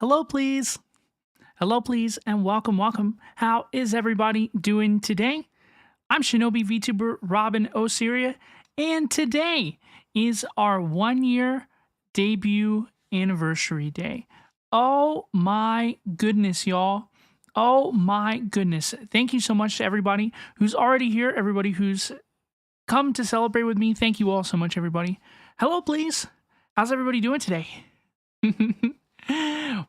Hello, please. Hello, please, and welcome, welcome. How is everybody doing today? I'm Shinobi VTuber Robin Osiria, and today is our 1 year debut anniversary day. Oh my goodness, y'all. Oh my goodness. Thank you so much to everybody who's already here, everybody who's come to celebrate with me. Thank you all so much, everybody. Hello, please. How's everybody doing today?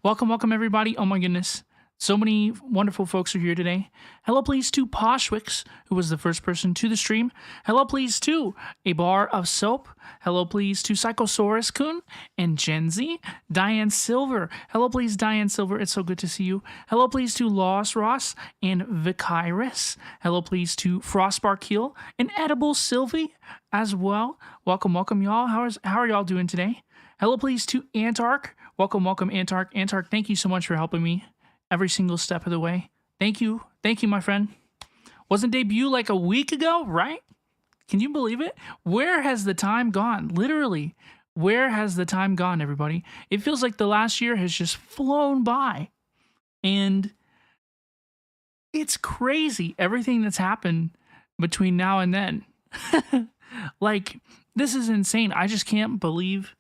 Welcome, welcome, everybody. Oh my goodness. So many wonderful folks are here today. Hello, please, to Poshwix, who was the first person to the stream. Hello, please, to A Bar of Soap. Hello, please, to Psychosaurus Kun and Gen Z. Diane Silver. Hello, please, Diane Silver. It's so good to see you. Hello, please, to Lost Ross and Vicyrus. Hello, please, to Frostbark Heel and Edible Sylvie as well. Welcome, welcome, y'all. How are y'all doing today? Hello, please, to Antark. Welcome, welcome, Antark. Antark, thank you so much for helping me every single step of the way. Thank you. Thank you, my friend. Wasn't debut like a week ago, right? Can you believe it? Where has the time gone? Literally, where has the time gone, everybody? It feels like the last year has just flown by. And it's crazy, everything that's happened between now and then. Like, this is insane. I just can't believe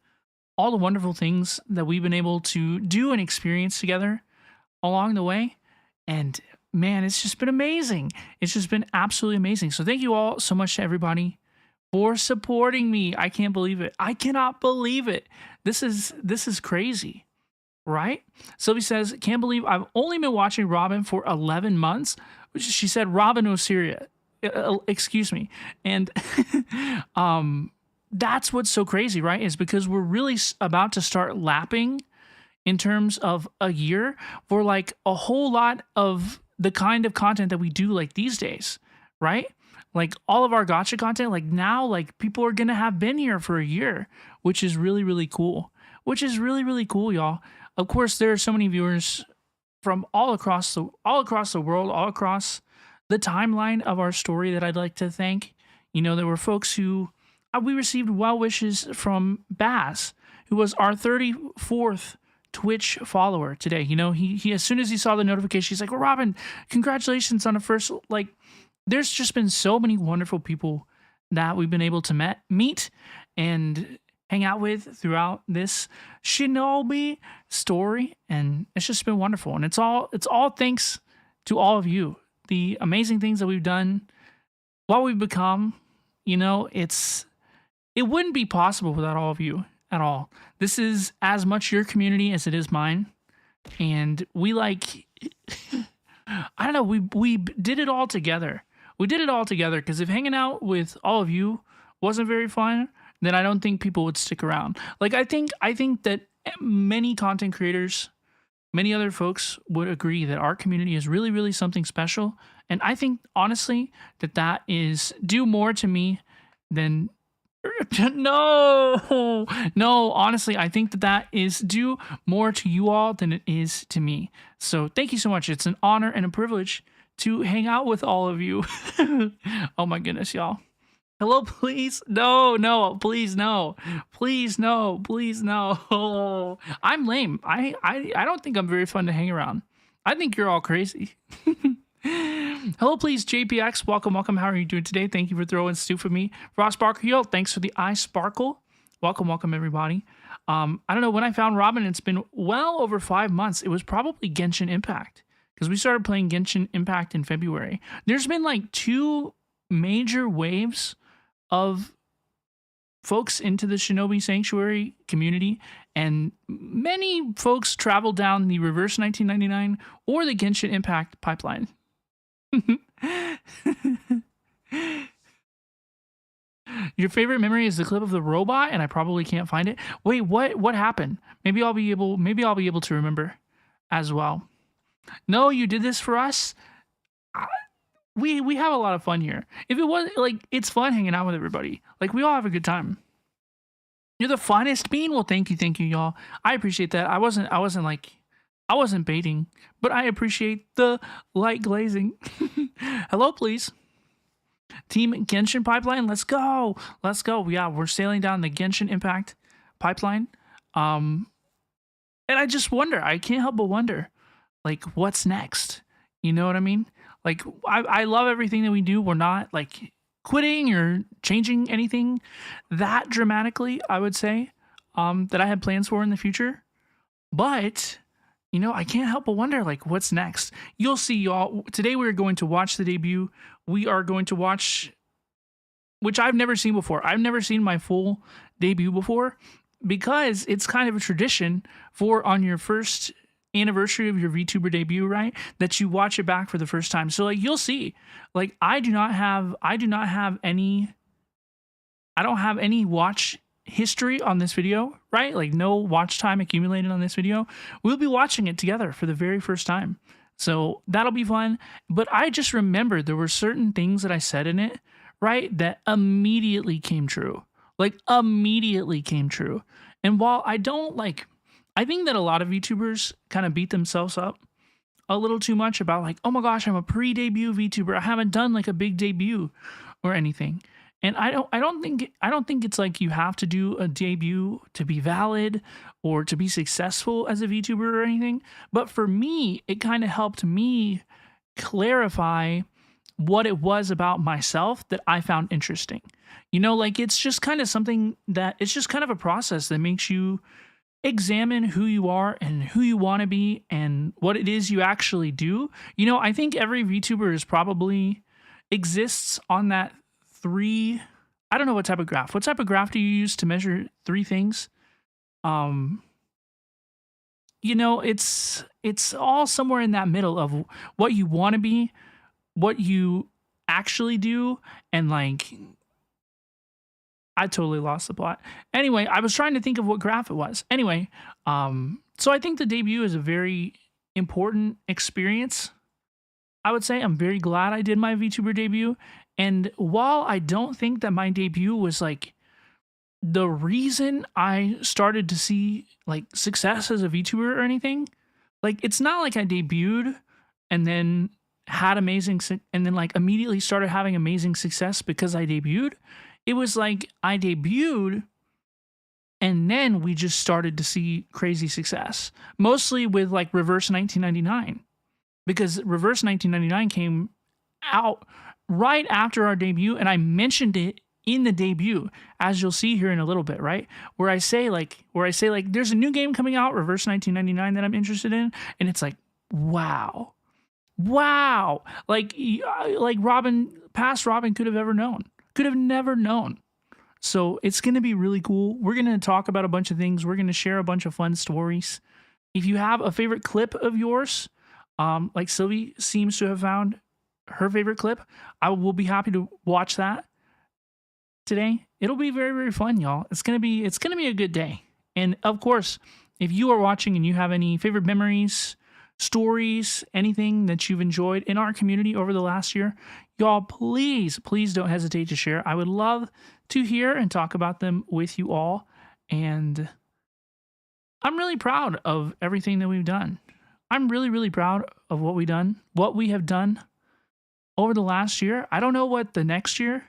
all the wonderful things that we've been able to do and experience together along the way. And man, it's just been amazing. It's just been absolutely amazing. So thank you all so much to everybody for supporting me. I can't believe it. I cannot believe it. This is crazy, right? Sylvie says, can't believe I've only been watching Robin for 11 months. She said Robin Osiria. Excuse me. And that's what's so crazy, right? Is because we're really about to start lapping in terms of a year for like a whole lot of the kind of content that we do like these days, right? Like all of our gacha content, like now, like people are gonna have been here for a year, which is really, really cool. Which is really, really cool, y'all. Of course, there are so many viewers from all across the world, all across the timeline of our story that I'd like to thank. You know, there were folks who we received well wishes from Baz, who was our 34th Twitch follower today. You know, he as soon as he saw the notification, he's like, well, Robin, congratulations on the first. Like, there's just been so many wonderful people that we've been able to meet and hang out with throughout this Shinobi story, and it's just been wonderful. And it's all thanks to all of you, the amazing things that we've done, what we've become. You know, it wouldn't be possible without all of you at all. This is as much your community as it is mine. And we like, I don't know, we did it all together. We did it all together because if hanging out with all of you wasn't very fun, then I don't think people would stick around. Like, I think that many content creators, many other folks would agree that our community is really, really something special. And I think, honestly, that is due more to me than... No, honestly, I think that is due more to you all than it is to me. So thank you so much. It's an honor and a privilege to hang out with all of you. Oh my goodness, y'all. Hello, please. No, please, no. Please, no. Please, no. I'm lame. I don't think I'm very fun to hang around. I think you're all crazy. Hello, please, JPX. Welcome, welcome. How are you doing today? Thank you for throwing stew for me. Frostbark Heel, thanks for the eye sparkle. Welcome, welcome, everybody. I don't know, when I found Robin, it's been well over 5 months. It was probably Genshin Impact, because we started playing Genshin Impact in February. There's been like 2 major waves of folks into the Shinobi Sanctuary community, and many folks traveled down the reverse 1999 or the Genshin Impact pipeline. Your favorite memory is the clip of the robot, and I probably can't find it. Wait, what happened? Maybe I'll be able to remember as well. No, you did this for us. We have a lot of fun here. If it was like, it's fun hanging out with everybody. Like, we all have a good time. You're the finest bean. Well, thank you, y'all. I appreciate that. I wasn't baiting, but I appreciate the light glazing. Hello, please. Team Genshin pipeline. Let's go. Yeah, we're sailing down the Genshin Impact pipeline. And I just wonder, I can't help but wonder, like, what's next? You know what I mean? Like, I love everything that we do. We're not like quitting or changing anything that dramatically, I would say, that I have plans for in the future. But, you know, I can't help but wonder, like, what's next? You'll see, y'all. Today we're going to watch the debut. We are going to watch, which I've never seen before. I've never seen my full debut before because it's kind of a tradition for on your first anniversary of your VTuber debut, right? That you watch it back for the first time. So like you'll see, like I don't have any watch history on this video, right? Like no watch time accumulated on this video. We'll be watching it together for the very first time. So that'll be fun. But I just remembered there were certain things that I said in it, right? That immediately came true. Like immediately came true. And while I don't like, I think that a lot of YouTubers kind of beat themselves up a little too much about like, oh my gosh, I'm a pre-debut VTuber. I haven't done like a big debut or anything. And I don't think it's like you have to do a debut to be valid or to be successful as a VTuber or anything. But for me, it kind of helped me clarify what it was about myself that I found interesting. You know, like it's just kind of something that it's just kind of a process that makes you examine who you are and who you want to be and what it is you actually do. You know, I think every VTuber is probably exists on that three. I don't know what type of graph. What type of graph do you use to measure three things? Um, you know, it's all somewhere in that middle of what you want to be, what you actually do, and like I totally lost the plot. Anyway, I was trying to think of what graph it was. Anyway, so I think the debut is a very important experience. I would say I'm very glad I did my VTuber debut. And while I don't think that my debut was like the reason I started to see like success as a VTuber or anything, like it's not like I debuted and then had and then like immediately started having amazing success because I debuted. It was like I debuted and then we just started to see crazy success, mostly with like Reverse 1999, because Reverse 1999 came out right after our debut, and I mentioned it in the debut, as you'll see here in a little bit, right? Where I say like, there's a new game coming out, Reverse 1999, that I'm interested in, and it's like, wow, like past Robin could have ever known, could have never known. So it's going to be really cool. We're going to talk about a bunch of things. We're going to share a bunch of fun stories. If you have a favorite clip of yours, like Sylvie seems to have found her favorite clip, I will be happy to watch that today. It'll be very, very fun, y'all. It's gonna be a good day. And of course, if you are watching and you have any favorite memories, stories, anything that you've enjoyed in our community over the last year, y'all, please don't hesitate to share. I would love to hear and talk about them with you all. And I'm really proud of everything that we've done. I'm really, really proud of what we have done over the last year. I don't know what the next year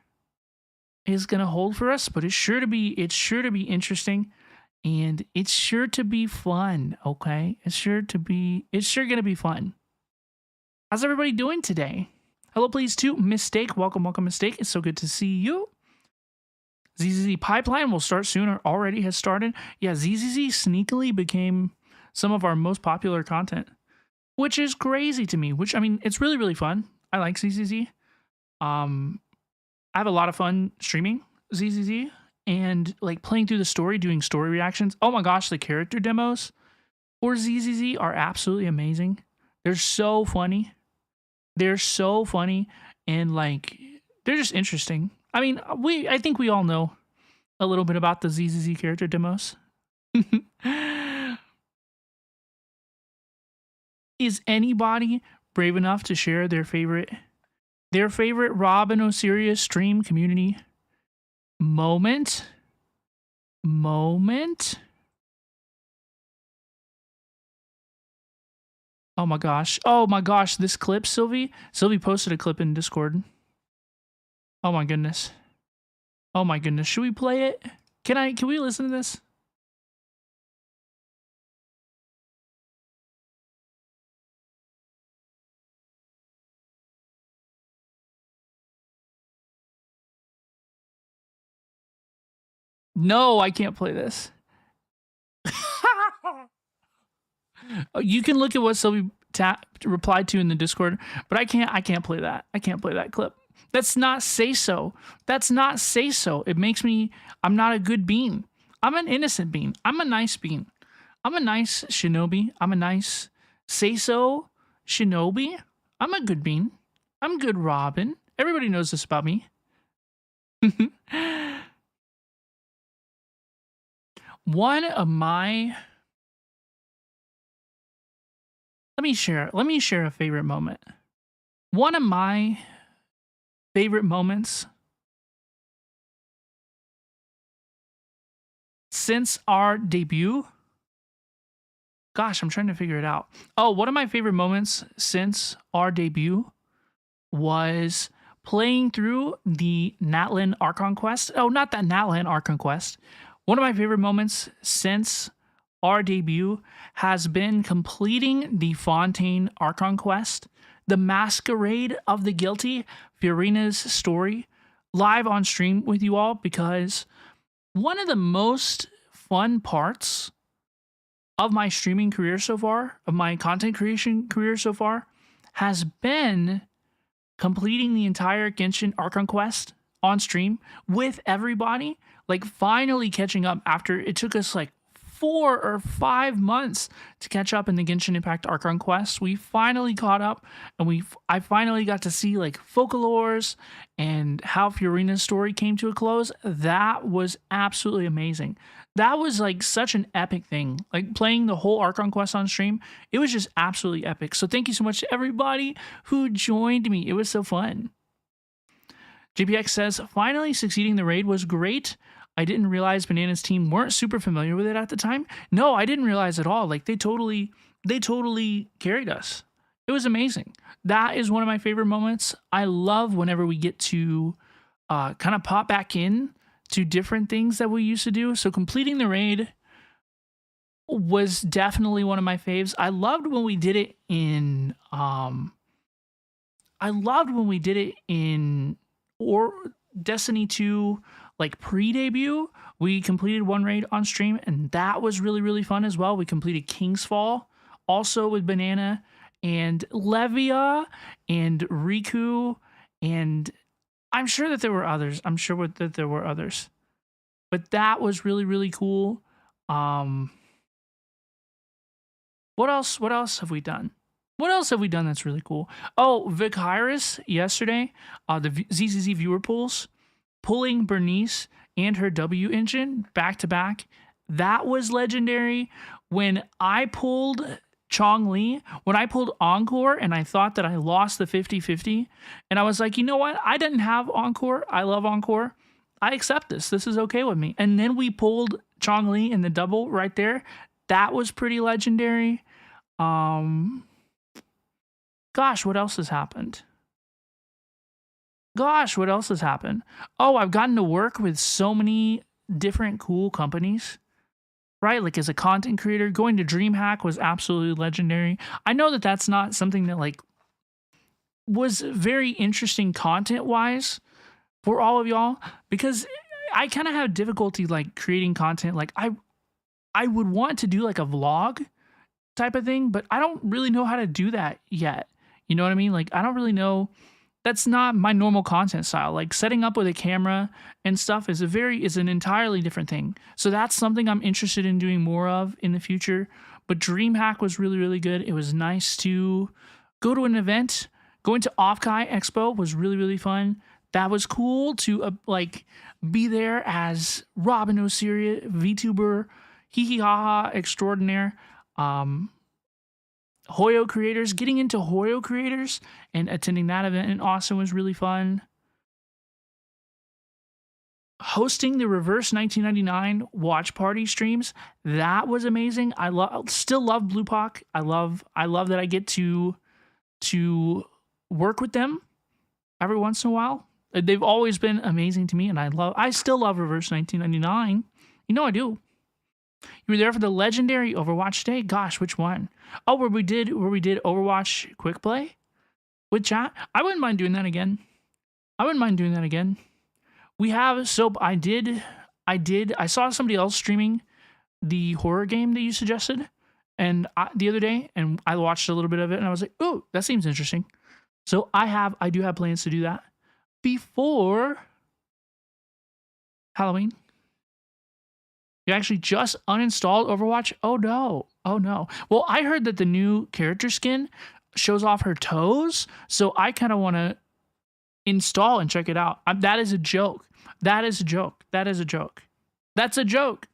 is going to hold for us, but it's sure to be interesting, and it's sure to be fun, okay? It's sure going to be fun. How's everybody doing today? Hello, please, to Mistake. Welcome, Mistake. It's so good to see you. ZZZ Pipeline will start soon, or already has started. Yeah, ZZZ sneakily became some of our most popular content, which is crazy to me, which, I mean, it's really, really fun. I like ZZZ. I have a lot of fun streaming ZZZ and like playing through the story, doing story reactions. Oh my gosh, the character demos for ZZZ are absolutely amazing. They're so funny. And like they're just interesting. I mean, I think we all know a little bit about the ZZZ character demos. Is anybody brave enough to share their favorite Rob and Osiris stream community moment? Oh my gosh, this clip, Sylvie posted a clip in Discord. Oh my goodness. Should we play it? Can we listen to this? No, I can't play this. You can look at what Sylvie replied to in the Discord, but I can't play that. I can't play that clip. That's not say so. That's not say so. It makes me, I'm not a good bean. I'm an innocent bean. I'm a nice bean. I'm a nice shinobi. I'm a nice say so shinobi. I'm a good bean. I'm good Robin. Everybody knows this about me. One of my, let me share a favorite moment. One of my favorite moments since our debut. Gosh, I'm trying to figure it out. Oh, one of my favorite moments since our debut was playing through the Natlin Archon quest. Oh, not that Natlin Archon quest. One of my favorite moments since our debut has been completing the Fontaine Archon quest, the Masquerade of the Guilty, Fiorina's story, live on stream with you all, because one of the most fun parts of my streaming career so far, of my content creation career so far, has been completing the entire Genshin Archon quest on stream with everybody, like finally catching up after it took us like 4 or 5 months to catch up in the Genshin Impact Archon quest. We finally caught up, and I finally got to see like Focalors and how Fiorina's story came to a close. That was absolutely amazing. That was like such an epic thing. Like playing the whole Archon quest on stream, it was just absolutely epic. So thank you so much to everybody who joined me. It was so fun. JPX says, finally succeeding the raid was great. I didn't realize Banana's team weren't super familiar with it at the time. No, I didn't realize at all. Like they totally carried us. It was amazing. That is one of my favorite moments. I love whenever we get to kind of pop back in to different things that we used to do. So completing the raid was definitely one of my faves. I loved when we did it in or Destiny 2 like pre-debut. We completed one raid on stream, and that was really, really fun as well. We completed King's Fall also with Banana and Levia and Riku, and I'm sure that there were others. But that was really, really cool. What else have we done? What else have we done that's really cool? Oh, Vicyrus yesterday, the ZZZ viewer pools, pulling Bernice and her W engine back to back. That was legendary. When I pulled Chongli, when I pulled Encore and I thought that I lost the 50-50, and I was like, you know what? I didn't have Encore. I love Encore. I accept this. This is okay with me. And then we pulled Chongli in the double right there. That was pretty legendary. Gosh, what else has happened? Oh, I've gotten to work with so many different cool companies, right? Like as a content creator, going to DreamHack was absolutely legendary. I know that that's not something that like was very interesting content-wise for all of y'all, because I kind of have difficulty like creating content. Like I would want to do like a vlog type of thing, but I don't really know how to do that yet. You know what I mean? Like I don't really know. That's not my normal content style. Like setting up with a camera and stuff is an entirely different thing. So that's something I'm interested in doing more of in the future. But DreamHack was really, really good. It was nice to go to an event. Going to Offkai Expo was really, really fun. That was cool to like be there as robinovtuber, vtuber, hee haha extraordinaire. Hoyo creators, getting into Hoyo creators and attending that event in Austin was really fun. Hosting the Reverse 1999 watch party streams, that was amazing. I still love BluePoc. I love that I get to work with them every once in a while. They've always been amazing to me, and I still love Reverse 1999. You know I do. You were there for the legendary Overwatch day? Gosh, which one? Oh, where we did Overwatch quick play with chat? I wouldn't mind doing that again. We have, so I did I saw somebody else streaming the horror game that you suggested and the other day, and I watched a little bit of it and I was like, oh, that seems interesting. So I do have plans to do that before Halloween. You actually just uninstalled Overwatch? Oh no. Oh no. Well, I heard that the new character skin shows off her toes, so I kind of want to install and check it out. That is a joke. That is a joke. That is a joke. That's a joke.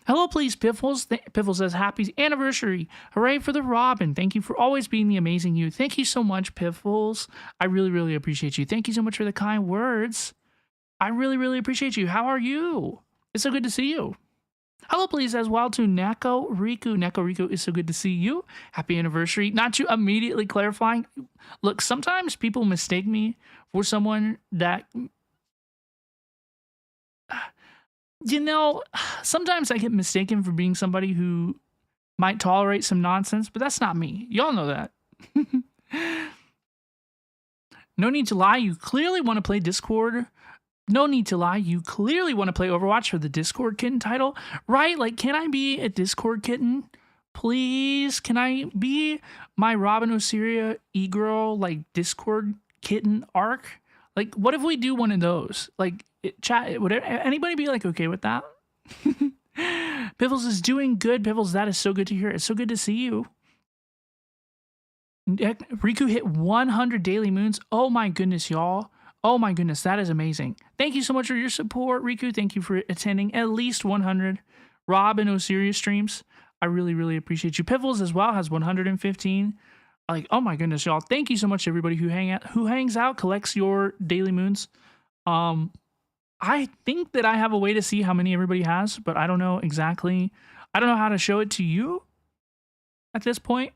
Hello, please, Piffles. Piffles says, happy anniversary. Hooray for the Robin. Thank you for always being the amazing you. Thank you so much, Piffles. I really, really appreciate you. Thank you so much for the kind words. I really, really appreciate you. How are you? It's so good to see you. Hello, please, as well to Neko Riku. Neko Riku, it's so good to see you. Happy anniversary. Not you immediately clarifying. Look, sometimes people mistake me for someone that, you know, sometimes I get mistaken for being somebody who might tolerate some nonsense, but that's not me. Y'all know that. No need to lie. You clearly want to play Discord. No need to lie. You clearly want to play Overwatch for the Discord kitten title, right? Like, can I be a Discord kitten? Please? Can I be my robinovtuber e-girl, like, Discord kitten arc? Like, what if we do one of those? Like, chat, would anybody be, like, okay with that? Piffles is doing good. Piffles, that is so good to hear. It's so good to see you. Riku hit 100 daily moons. Oh, my goodness, y'all. Oh my goodness, that is amazing. Thank you so much for your support, Riku. Thank you for attending at least 100 robinovtuber streams. I really, really appreciate you. Piffles as well has 115. Like, oh my goodness, y'all. Thank you so much, everybody who hangs out, collects your daily moons. I think that I have a way to see how many everybody has, but I don't know exactly. I don't know how to show it to you at this point.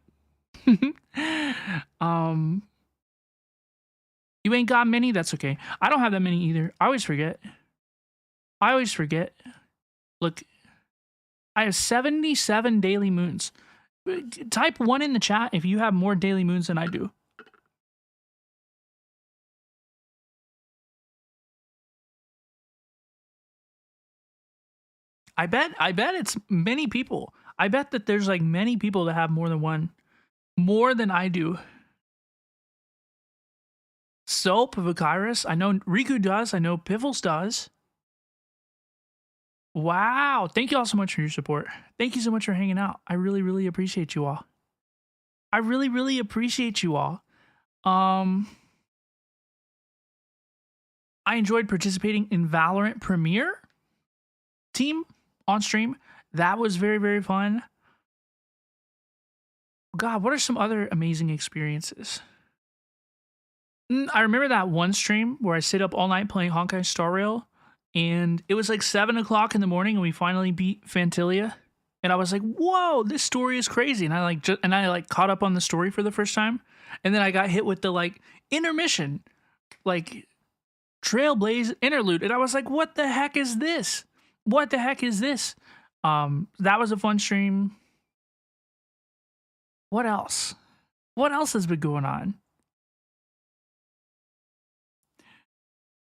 You ain't got many? That's okay. I don't have that many either. I always forget. Look, I have 77 daily moons. Type 1 in the chat if you have more daily moons than I do. I bet it's many people. I bet that there's like many people that have more than one. More than I do. Soap, Vicyrus. I know Riku does. I know Piffles does. Wow. Thank you all so much for your support. Thank you so much for hanging out. I really, really appreciate you all. I really, really appreciate you all. I enjoyed participating in Valorant Premiere team on stream. That was very, very fun. God, what are some other amazing experiences? I remember that one stream where I stayed up all night playing Honkai Star Rail, and it was like 7 o'clock in the morning, and we finally beat Phantilia. And I was like, "Whoa, this story is crazy!" And I like caught up on the story for the first time, and then I got hit with the like intermission, like Trailblaze interlude, and I was like, "What the heck is this? What the heck is this?" That was a fun stream. What else? What else has been going on?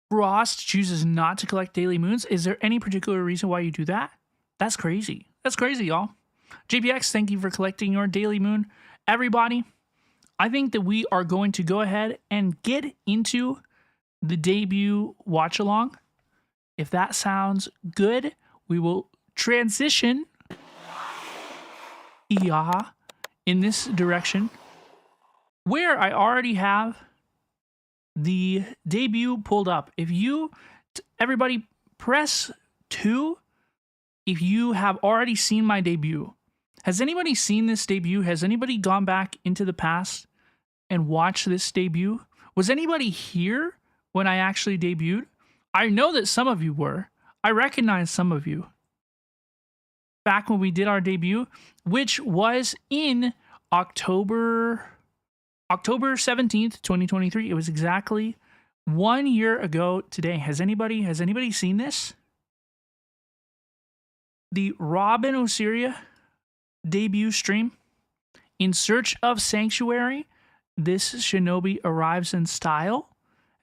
Frost chooses not to collect daily moons. Is there any particular reason why you do that? That's crazy. That's crazy, y'all. JPX, thank you for collecting your daily moon. Everybody, I think that we are going to go ahead and get into the debut watch along. If that sounds good, we will transition in this direction where I already have the debut pulled up. If you, everybody, press 2 if you have already seen my debut. Has anybody seen this debut? Has anybody gone back into the past and watched this debut? Was anybody here when I actually debuted? I know that some of you were. I recognize some of you. Back when we did our debut, which was in October 17th, 2023. It was exactly 1 year ago today. Has anybody seen this? The robinovtuber debut stream. In search of sanctuary, this shinobi arrives in style.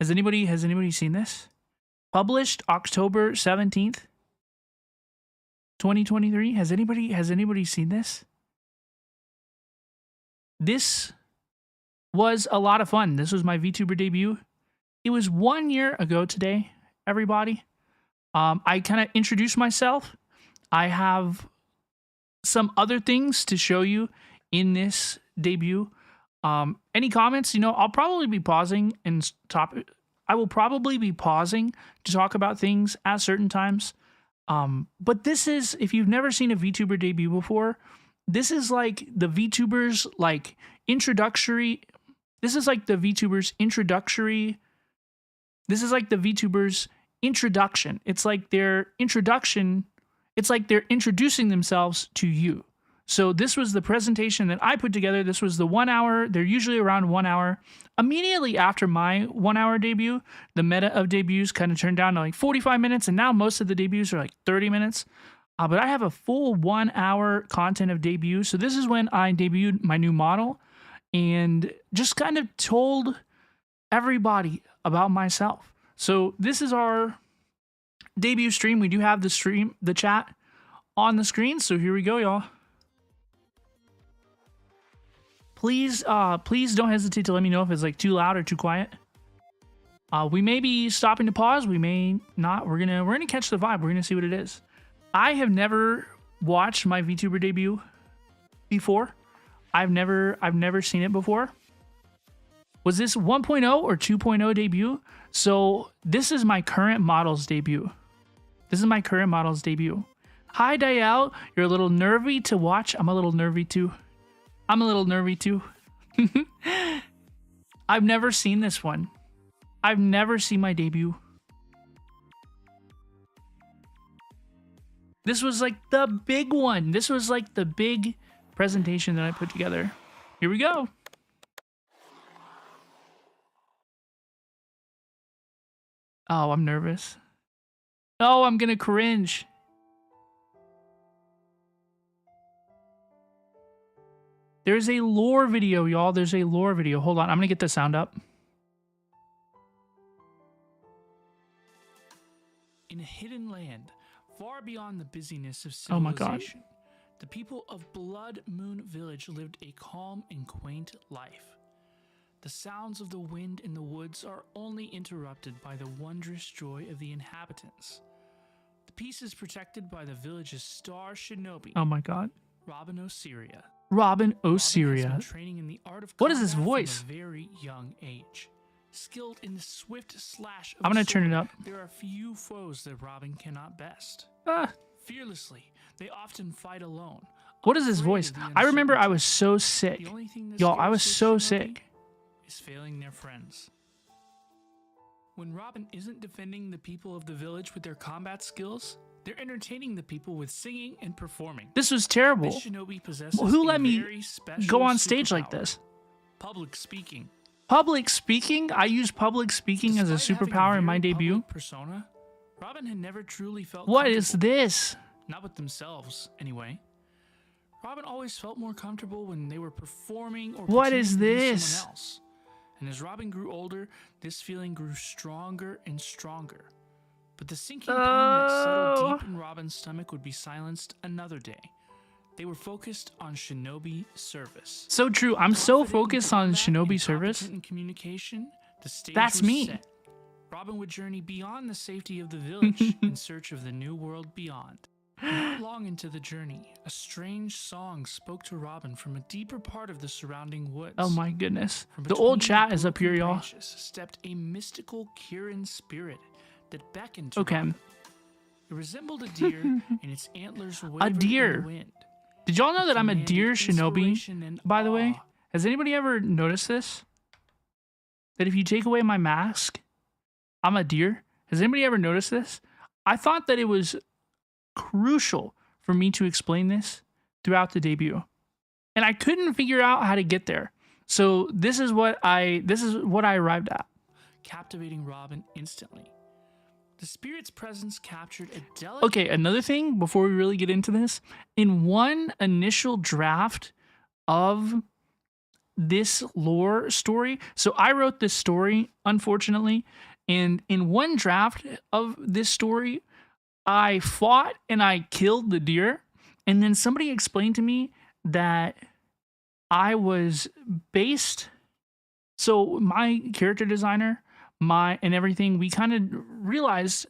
Has anybody seen this? Published October 17th, 2023. Has anybody seen this? This was a lot of fun. This was my VTuber debut. It was 1 year ago today, everybody. I kind of introduced myself. I have some other things to show you in this debut. Any comments? I'll probably be pausing and I will probably be pausing to talk about things at certain times. But this is, if you've never seen a VTuber debut before, this is like the VTubers introductory. This is like the VTubers introductory. This is like the VTubers introduction. It's like their introduction. It's like they're introducing themselves to you. So this was the presentation that I put together. This was the 1 hour. They're usually around 1 hour. Immediately after my 1 hour debut, the meta of debuts kind of turned down to 45 minutes. And now most of the debuts are 30 minutes. But I have a full 1 hour content of debuts. So this is when I debuted my new model and just kind of told everybody about myself. So this is our debut stream. We do have the chat on the screen. So here we go, y'all. Please don't hesitate to let me know if it's too loud or too quiet. We may be stopping to pause. We may not. We're gonna catch the vibe. We're gonna see what it is. I have never watched my VTuber debut before. I've never seen it before. Was this 1.0 or 2.0 debut? So this is my current model's debut. This is my current model's debut. Hi, Dial. You're a little nervy to watch. I'm a little nervy too. I've never seen this one. I've never seen my debut. This was the big one. This was the big presentation that I put together. Here we go. Oh, I'm nervous. Oh, I'm gonna cringe. There's a lore video, y'all. There's a lore video. Hold on. I'm going to get the sound up. In a hidden land, far beyond the busyness of civilization, oh my God, the people of Blood Moon Village lived a calm and quaint life. The sounds of the wind in the woods are only interrupted by the wondrous joy of the inhabitants. The peace is protected by the village's star shinobi. Oh my God. robinovtuber. robinovtuber. Training in the art of what is this voice? From a very young age. Skilled in the swift slash of I'm gonna turn it up. There are few foes that Robin cannot best. Fearlessly, they often fight alone. What is this voice? I remember I was so sick. Y'all, I was so sick. Is failing their friends. When Robin isn't defending the people of the village with their combat skills, they're entertaining the people with singing and performing. This was terrible. This shinobi possesses who let me go on stage like this? Public speaking. Public speaking? I use public speaking as a superpower in my debut. Persona, Robin had never truly felt what is this? Not with themselves, anyway. Robin always felt more comfortable when they were performing or what is this? Someone else. And as Robin grew older, this feeling grew stronger and stronger. But the sinking pain that settled deep in Robin's stomach would be silenced another day. They were focused on shinobi service. So true. I'm so focused on shinobi service. In communication, the stage that's me. Set. Robin would journey beyond the safety of the village in search of the new world beyond. Not long into the journey, a strange song spoke to Robin from a deeper part of the surrounding woods. Oh my goodness. The old chat is up here, y'all. Stepped a mystical Kirin spirit that beckoned to Robin. It resembled a deer, and its antlers wavered in the wind. Did y'all know that I'm a deer shinobi, by the way? Has anybody ever noticed this? That if you take away my mask, I'm a deer? Has anybody ever noticed this? I thought that it was crucial for me to explain this throughout the debut. And I couldn't figure out how to get there. So this is what I arrived at. Captivating Robin instantly. The spirit's presence captured a delicate... Okay, another thing before we really get into this. In one initial draft of this lore story, so I wrote this story, unfortunately, And in one draft of this story, I fought and I killed the deer. And then somebody explained to me that I was based. So my character designer, and everything, we kind of realized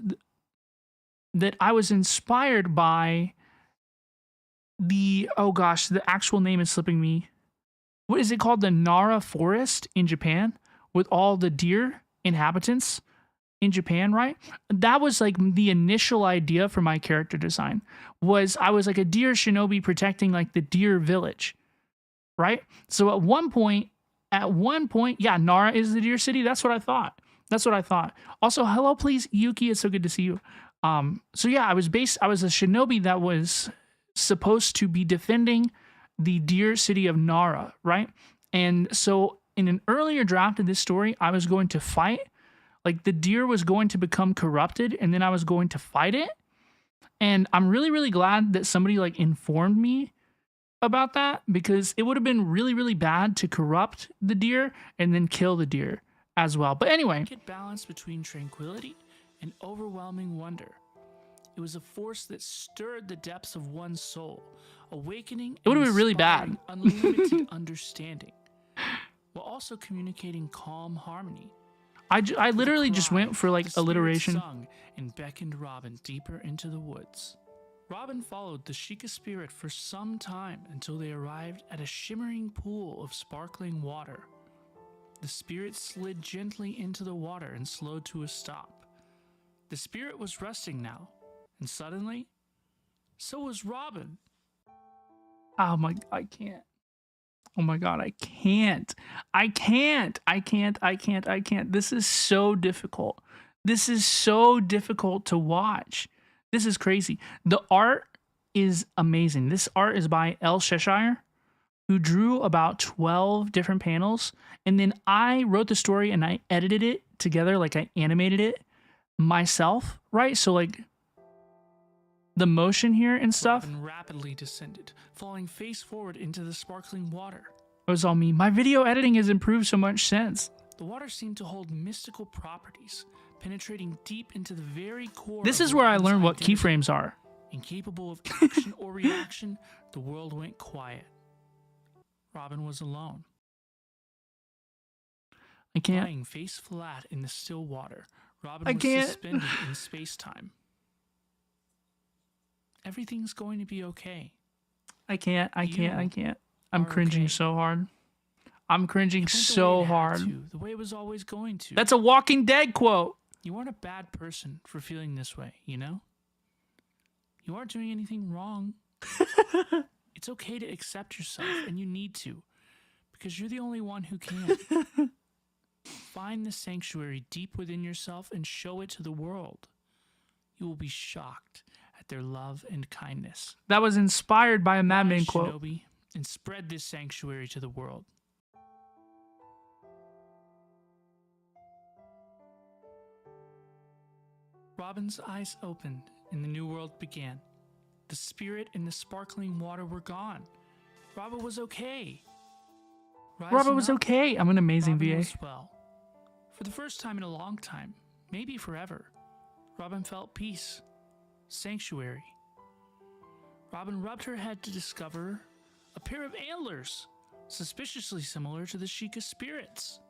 that I was inspired by oh gosh, the actual name is slipping me. What is it called? The Nara Forest in Japan, with all the deer inhabitants in Japan, right? That was like the initial idea for my character design. I was like a deer shinobi protecting like the deer village, right? So at one point, yeah, Nara is the deer city. That's what I thought. Also, hello, please, Yuki. It's so good to see you. So yeah, I was a shinobi that was supposed to be defending the deer city of Nara, right? And so in an earlier draft of this story, I was going to fight. Like the deer was going to become corrupted, and then I was going to fight it. And I'm really, really glad that somebody like informed me about that, because it would have been really, really bad to corrupt the deer and then kill the deer as well. But anyway, balance between tranquility and overwhelming wonder. It was a force that stirred the depths of one's soul, awakening. It would have been really bad. Unlimited understanding, while also communicating calm harmony. I literally just went for like alliteration. Sung and beckoned Robin deeper into the woods. Robin followed the Sheikah spirit for some time until they arrived at a shimmering pool of sparkling water. The spirit slid gently into the water and slowed to a stop. The spirit was resting now, and suddenly, so was Robin. Oh my, I can't. Oh my God, I can't. This is so difficult. This is so difficult to watch. This is crazy. The art is amazing. This art is by L. Cheshire, who drew about 12 different panels. And then I wrote the story and I edited it together, like I animated it myself, right? So like the motion here and stuff. Robin rapidly descended, falling face forward into the sparkling water. It was all me. My video editing has improved so much since. The water seemed to hold mystical properties, penetrating deep into the very core. This is where I learned what keyframes are. Incapable of action or reaction, the world went quiet. Robin was alone. I can't. Lying face flat in the still water, Robin was suspended in space-time. Everything's going to be okay. I can't. I'm cringing so hard. I'm cringing so hard. The way it was always going to. That's a Walking Dead quote. You aren't a bad person for feeling this way, you know? You aren't doing anything wrong. It's okay to accept yourself, and you need to, because you're the only one who can. Find the sanctuary deep within yourself and show it to the world. You will be shocked at their love and kindness. That was inspired by a Mad Men quote. Shinobi, and spread this sanctuary to the world. Robin's eyes opened, and the new world began. The spirit and the sparkling water were gone. Robin was okay. Robin was okay. I'm an amazing VA. Was well. For the first time in a long time, maybe forever, Robin felt peace, sanctuary. Robin rubbed her head to discover a pair of antlers, suspiciously similar to the Sheikah spirits.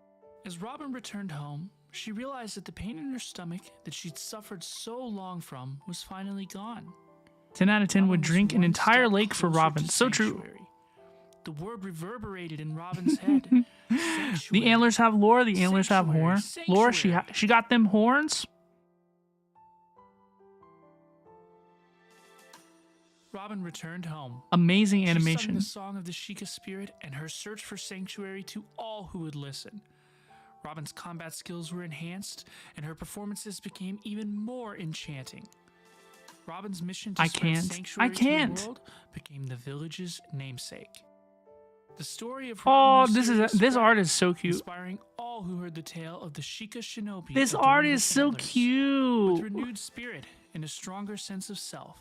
As Robin returned home, she realized that the pain in her stomach that she'd suffered so long from was finally gone. 10 out of 10 would drink an entire lake for Robin. So true. The word reverberated in Robin's head. The antlers have lore. The antlers have horn. Lore, she got them horns. Robin returned home. Amazing animation. She sung the song of the Sheikah spirit and her search for sanctuary to all who would listen. Robin's combat skills were enhanced, and her performances became even more enchanting. Robin's mission to spread sanctuary to the world became the village's namesake. The story of Robin this art is so cute. Inspiring all who heard the tale of the Sheikah shinobi. This art is so cute. With renewed spirit and a stronger sense of self,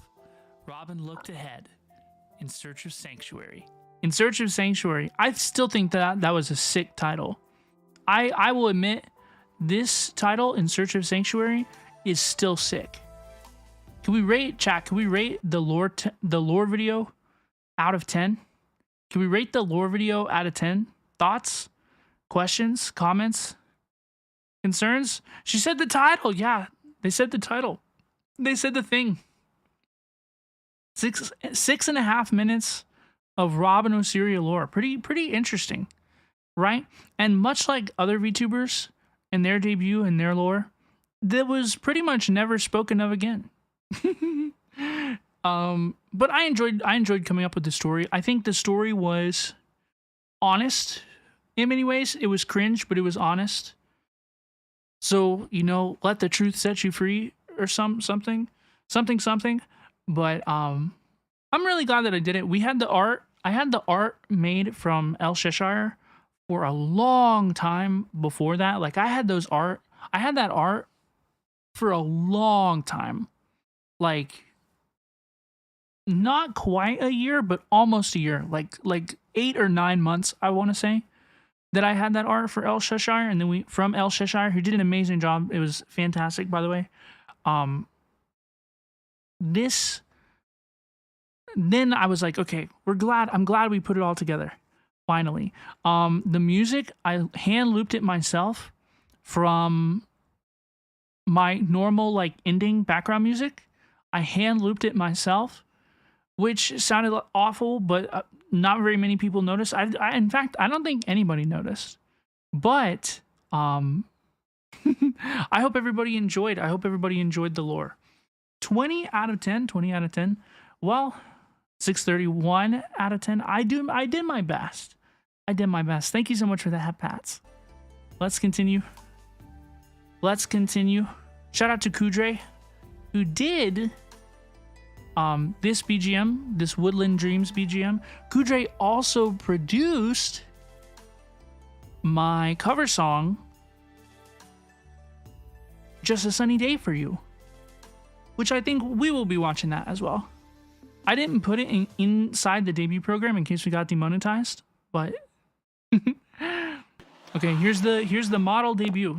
Robin looked ahead in search of sanctuary. In search of sanctuary. I still think that was a sick title. I will admit this title, In Search of Sanctuary, is still sick. Can we rate, chat? Can we rate the lore video out of 10? Can we rate the lore video out of 10? Thoughts, questions, comments, concerns? She said the title. Yeah, they said the title. They said the thing. 6.5 minutes of Rob and Osiria lore. Pretty interesting, right? And much like other VTubers and their debut and their lore, that was pretty much never spoken of again. But I enjoyed coming up with the story. I think the story was honest in many ways. It was cringe, but it was honest. So, you know, let the truth set you free or something. But I'm really glad that I did it. We had the art. I had the art made from El Cheshire for a long time before that. Like I had that art for a long time. Like not quite a year, but almost a year. Like 8 or 9 months, I want to say, that I had that art for El Cheshire, and then from El Cheshire, who did an amazing job. It was fantastic, by the way. Then I was like, okay, I'm glad we put it all together. Finally. The music, I hand looped it myself from my normal like ending background music. I hand looped it myself, which sounded awful, but not very many people noticed. In fact, I don't think anybody noticed. But I hope everybody enjoyed. I hope everybody enjoyed the lore. 20 out of 10. Well, 631 out of 10. I did my best. Thank you so much for the pats. Let's continue. Shout out to Kudre, who did this BGM, this Woodland Dreams BGM. Kudre also produced my cover song, Just a Sunny Day for You, which I think we will be watching that as well. I didn't put it inside the debut program in case we got demonetized, but okay, here's the model debut.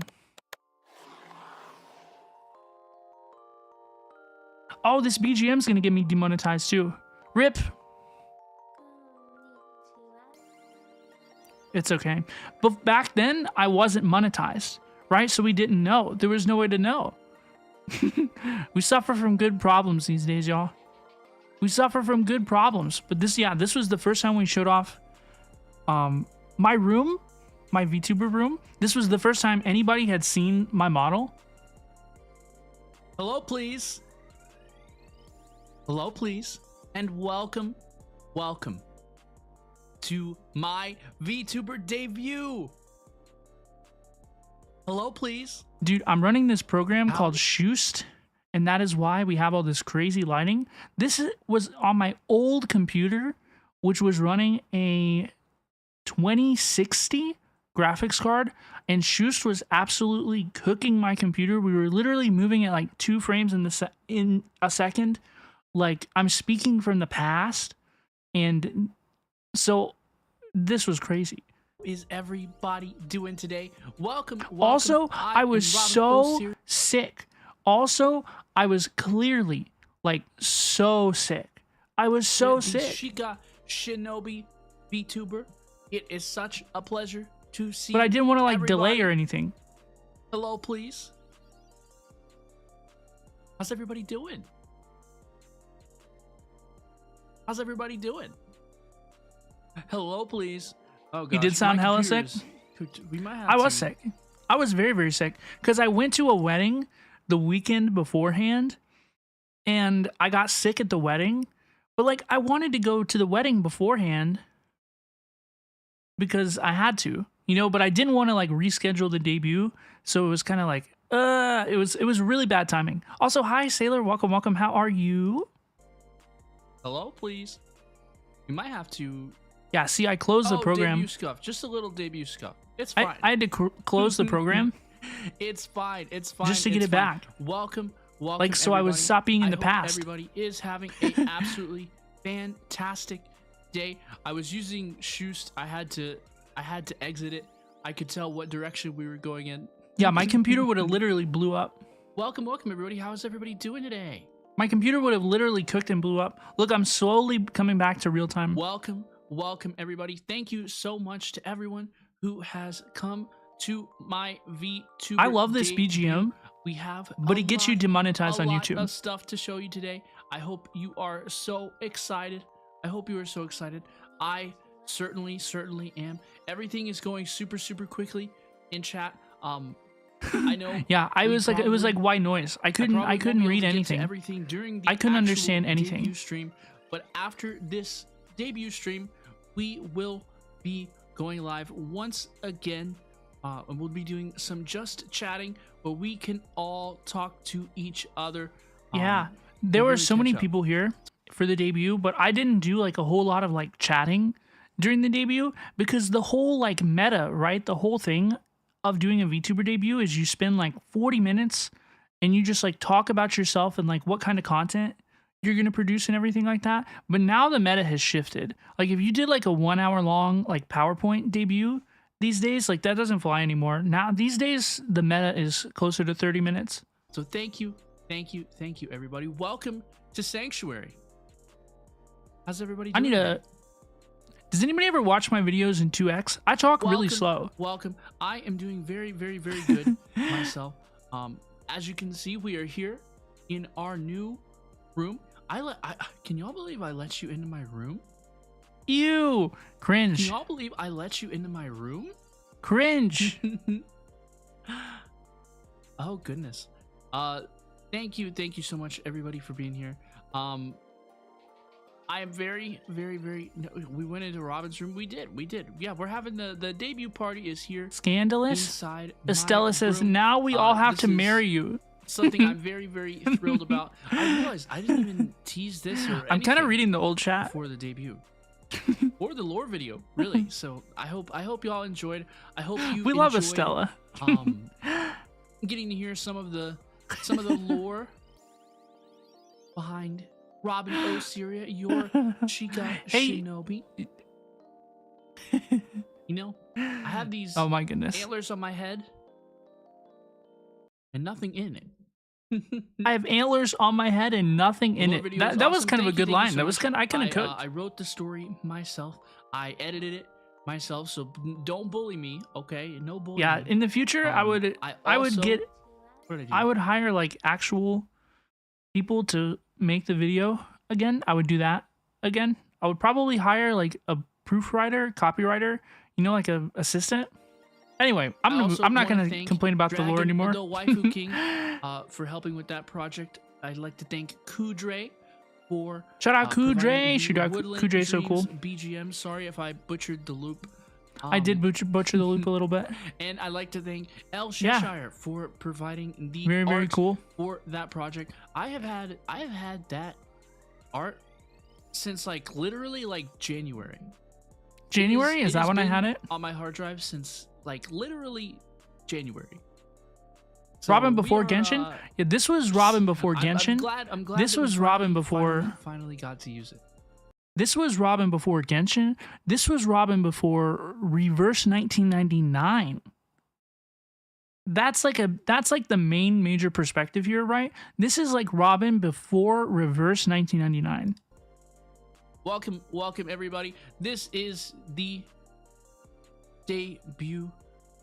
Oh, this BGM's gonna get me demonetized too. RIP. It's okay. But back then, I wasn't monetized, right? So we didn't know. There was no way to know. We suffer from good problems these days, y'all. We suffer from good problems. But this was the first time we showed off my room, my VTuber room. This was the first time anybody had seen my model. Hello, please. Hello, please. And welcome to my VTuber debut. Hello, please. Dude, I'm running this program called Shoost, and that is why we have all this crazy lighting. This was on my old computer, which was running a 2060 graphics card, and Shoost was absolutely cooking my computer. We were literally moving at like 2 frames in a second. Like, I'm speaking from the past, and so this was crazy. Is everybody doing today? Welcome. Also, I was so sick. Also, I was clearly like so sick. I was so sick. Shika Shinobi VTuber. It is such a pleasure to see. But I didn't want to like delay or anything. Hello, please. How's everybody doing? How's everybody doing? Hello, please. Oh, gosh. You did sound hella sick. I was sick. I was very, very sick because I went to a wedding the weekend beforehand, and I got sick at the wedding. But like, I wanted to go to the wedding beforehand because I had to, you know. But I didn't want to like reschedule the debut, so it was kind of like, it was really bad timing. Also, hi Sailor, welcome. How are you? Hello, please. You might have to. Yeah, see, I closed the program. Debut scuff. Just a little debut scuff. It's fine. I had to close the program. It's fine. Just to get it back. Welcome. Like, so everybody. I would stop being in the past. Everybody is having an absolutely fantastic day. I was using Shoost. I had to exit it. I could tell what direction we were going in. Yeah, my computer would have literally blew up. Welcome everybody. How's everybody doing today? My computer would have literally cooked and blew up. Look, I'm slowly coming back to real time. Welcome everybody. Thank you so much to everyone who has come to my VTuber. I love this BGM. We have, but it gets you demonetized on YouTube. A lot of stuff to show you today. I hope you are so excited. I certainly am. Everything is going super quickly in chat. I know. Yeah, it was like white noise. I couldn't read anything. Everything during the I couldn't understand anything. Debut stream, but after this debut stream, we will be going live once again, and we'll be doing some just chatting, where we can all talk to each other. Yeah, there were so many people here for the debut, but I didn't do like a whole lot of like chatting during the debut because the whole like meta, right? The whole thing of doing a VTuber debut is you spend like 40 minutes and you just like talk about yourself and like what kind of content you're going to produce and everything like that. But now the meta has shifted. Like if you did like a 1 hour long like PowerPoint debut these days, like that doesn't fly anymore. Now these days the meta is closer to 30 minutes. So thank you everybody. Welcome to Sanctuary. How's everybody doing? Does anybody ever watch my videos in 2x? I talk really slow. Welcome. I am doing very good myself. As you can see, we are here in our new room. Can y'all believe I let you into my room? Ew, cringe. Can y'all believe I let you into my room? Cringe. Oh goodness. Thank you so much everybody for being here. I am very we went into Robin's room. We did. Yeah, we're having the debut party is here. Scandalous. Inside Estella says, now we all have to marry you. Something I'm very thrilled about. I realized I didn't even tease this or I'm kind of reading the old chat for the debut. Or the lore video, really. So I hope y'all enjoyed. I hope you We love Estella. Getting to hear some of the lore behind Robin O. Syria, your Chica Shinobi. You know, I have these oh my goodness antlers on my head and nothing in it. I have antlers on my head and nothing in it. That was kind of a good line. That was kind of, I kind of cooked. I wrote the story myself. I edited it myself. So don't bully me, okay? No bullying. Yeah, in the future, I would hire like actual people to make the video again. I would do that again. I would probably hire like a proofwriter, copywriter, you know, like a assistant. Anyway, I'm not gonna complain about the lore anymore. The Waifu King for helping with that project. I'd like to thank Kudre for shout out Kudre. Kudre's so cool. BGM. Sorry if I butchered the loop. I did butcher the loop a little bit. And I'd like to thank El Cheshire for providing the very art cool for that project. I have had that art since like literally like January. January? Is that when I had it? On my hard drive since like literally January. So Robin before Genshin? Yeah, this was Robin before Genshin. I'm glad this was Robin before finally got to use it. This was Robin before Genshin. This was Robin before Reverse 1999. That's like the main major perspective here, right? This is like Robin before Reverse 1999. Welcome everybody. This is the debut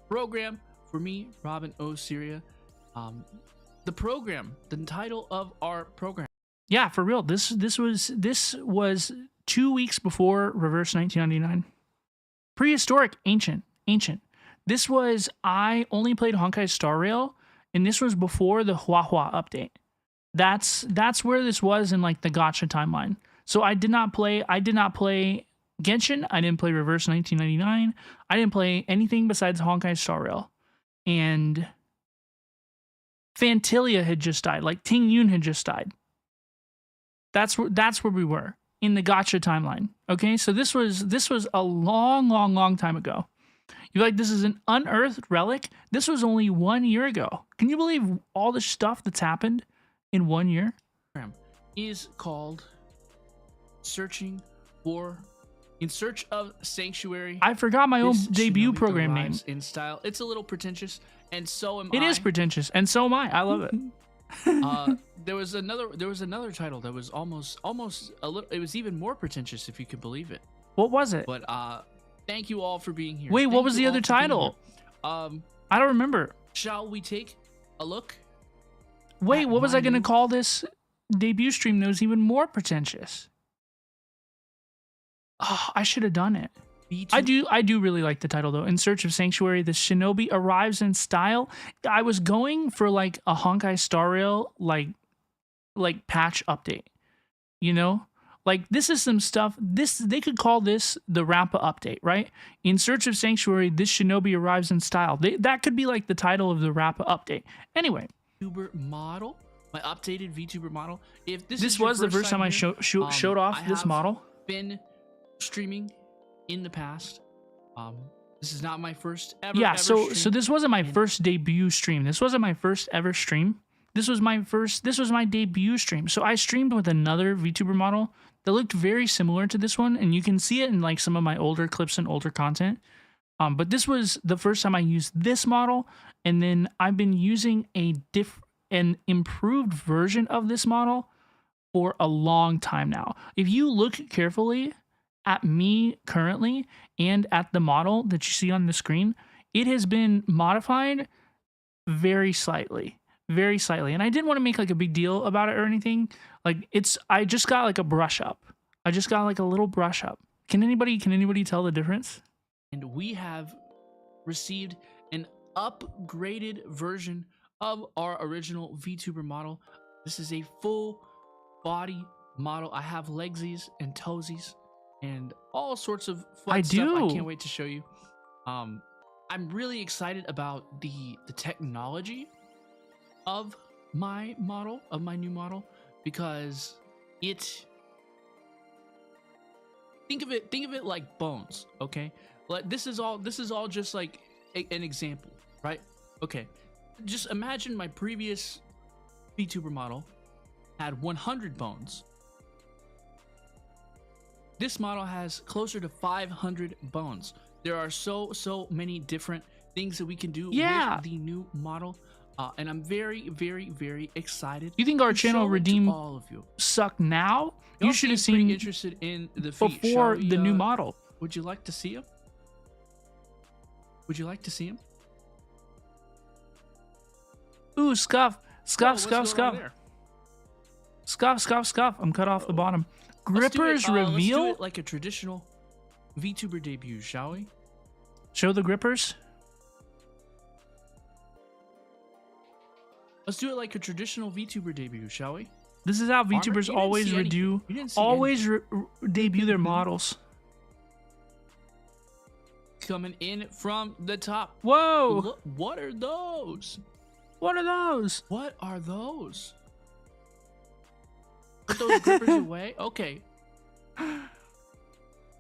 program for me, Robin O. Syria. The title of our program. Yeah, for real. This was 2 weeks before Reverse 1999. Prehistoric, ancient. This was, I only played Honkai Star Rail, and this was before the Hua update. That's where this was in like the gacha timeline. So I did not play Genshin. I didn't play Reverse 1999. I didn't play anything besides Honkai Star Rail. And Fantilia had just died. Like Ting Yun had just died. That's where we were in the gacha timeline. Okay, so this was a long time ago. You're like, this is an unearthed relic. This was only 1 year ago. Can you believe all the stuff that's happened in 1 year? Is called Searching for In search of sanctuary. I forgot my own This debut shinobi program name. arrives in style. It's a little pretentious, and so am I. It is pretentious, and so am I. I love it. There was another title that was almost a little. It was even more pretentious, if you could believe it. What was it? But thank you all for being here. Wait, Thank what was you the all other for being title? here. I don't remember. Shall we take a look? Wait, at what was my I going to new- call this debut stream that was even more pretentious? Oh, I should have done it. I do really like the title though. In Search of Sanctuary, the shinobi arrives in style. I was going for like a Honkai Star Rail like patch update. You know? Like this is some stuff. They could call this the Rappa update, right? In Search of Sanctuary, this shinobi arrives in style. That could be like the title of the Rappa update. Anyway, VTuber model, my updated VTuber model. If this was the first time I showed off this model. Been streaming in the past. This is not my first ever. Yeah, ever so stream. this wasn't my first debut stream. This wasn't my first ever stream. This was my debut stream. So I streamed with another VTuber model that looked very similar to this one, and you can see it in like some of my older clips and older content. But this was the first time I used this model, and then I've been using an improved version of this model for a long time now. If you look carefully at me currently and at the model that you see on the screen, it has been modified very slightly. Very slightly. And I didn't want to make like a big deal about it or anything. Like I just got like a brush up. I just got like a little brush up. Can anybody tell the difference? And we have received an upgraded version of our original VTuber model. This is a full body model. I have legsies and toesies and all sorts of fun stuff. I can't wait to show you. I'm really excited about the technology of my model, of my new model, because think of it like bones, okay? Like this is all just like an example, right? Okay, just imagine my previous VTuber model had 100 bones. This model has closer to 500 bones. There are so many different things that we can do with the new model, and I'm very, very, very excited. You think our channel redeem all of you suck now? You should have seen interested in the feet. Before the new model. Would you like to see him? Would you like to see him? Ooh, scuff. Scuff, What's scuff, going on scuff. there? Scuff, scuff, scuff. I'm cut off the bottom. Grippers Let's reveal? do it like a traditional VTuber debut, shall we? Show the grippers. Let's do it like a traditional VTuber debut, shall we? This is how VTubers always debut their models. Coming in from the top. Whoa! Look, what are those? What are those? What are those? Put those grippers away. Okay.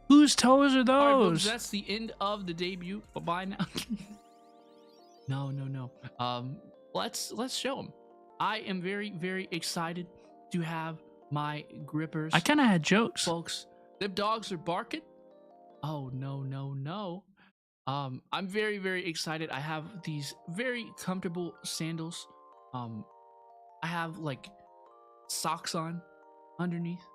Whose toes are All right, those? folks, that's the end of the debut. Bye now. No. Let's show them. I am very, very excited to have my grippers. I kind of had jokes, folks. The dogs are barking. Oh no. I'm very, very excited. I have these very comfortable sandals. I have like socks on underneath.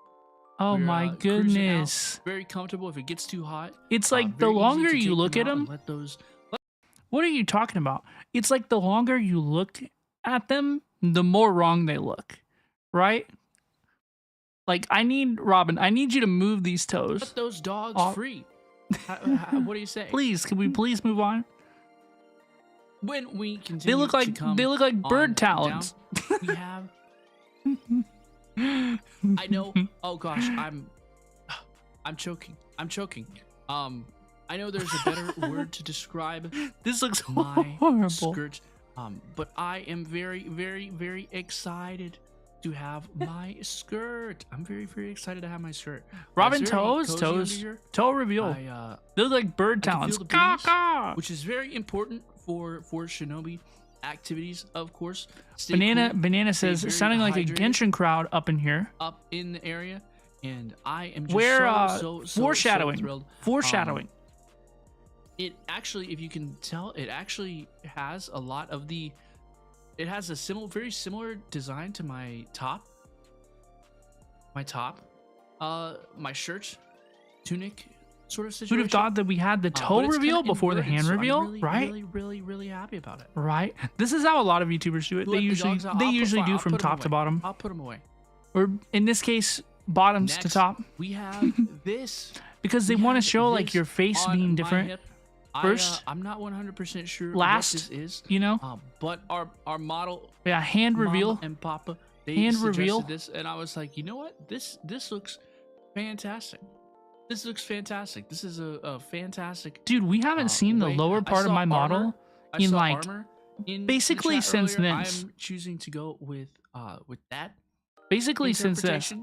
Oh my goodness. Very comfortable. If it gets too hot, it's like the longer you look at them. What are you talking about? It's like the longer you look at them, the more wrong they look, right? Like Robin, I need you to move these toes. Let those dogs free. What do you say? Please, can we please move on? When we continue, they look like bird talons. Down, we have. I know. Oh gosh, I'm choking. I know there's a better word to describe. This looks my horrible. Skirt. But I am very, very, very excited to have my skirt. I'm very, very excited to have my skirt. Robin toe reveal. They look like bird talons. Which is very important for shinobi activities, of course. Banana says, sounding like a Genshin crowd up in here. Up in the area. and I am just Where so foreshadowing. thrilled. Foreshadowing. It actually, if you can tell, it actually has a lot of the. It has a very similar design to my top. My shirt, tunic, sort of situation. Who'd have thought that we had the toe But it's reveal kinda before the inverted, hand so I'm reveal, right? really happy about it. Right. This is how a lot of YouTubers do it. Let They the usually dogs out. they I'll put usually fine, do I'll from put 'em top to away. bottom, I'll put them away. or in this case, bottoms to Next, top, we have this. because they We want to have show like this your face on being my different. hip. First, I'm not 100% sure last, what this is. you know. But our model, Yeah, hand Mama reveal. and Papa, they Hand suggested reveal. this, and I was like, you know what? This looks fantastic. This looks fantastic. This is a fantastic. Dude, we haven't seen the way. lower I part of saw my armor. model I in saw like armor in basically the chat since earlier. this. I'm choosing to go with that. Basically since this. interpretation.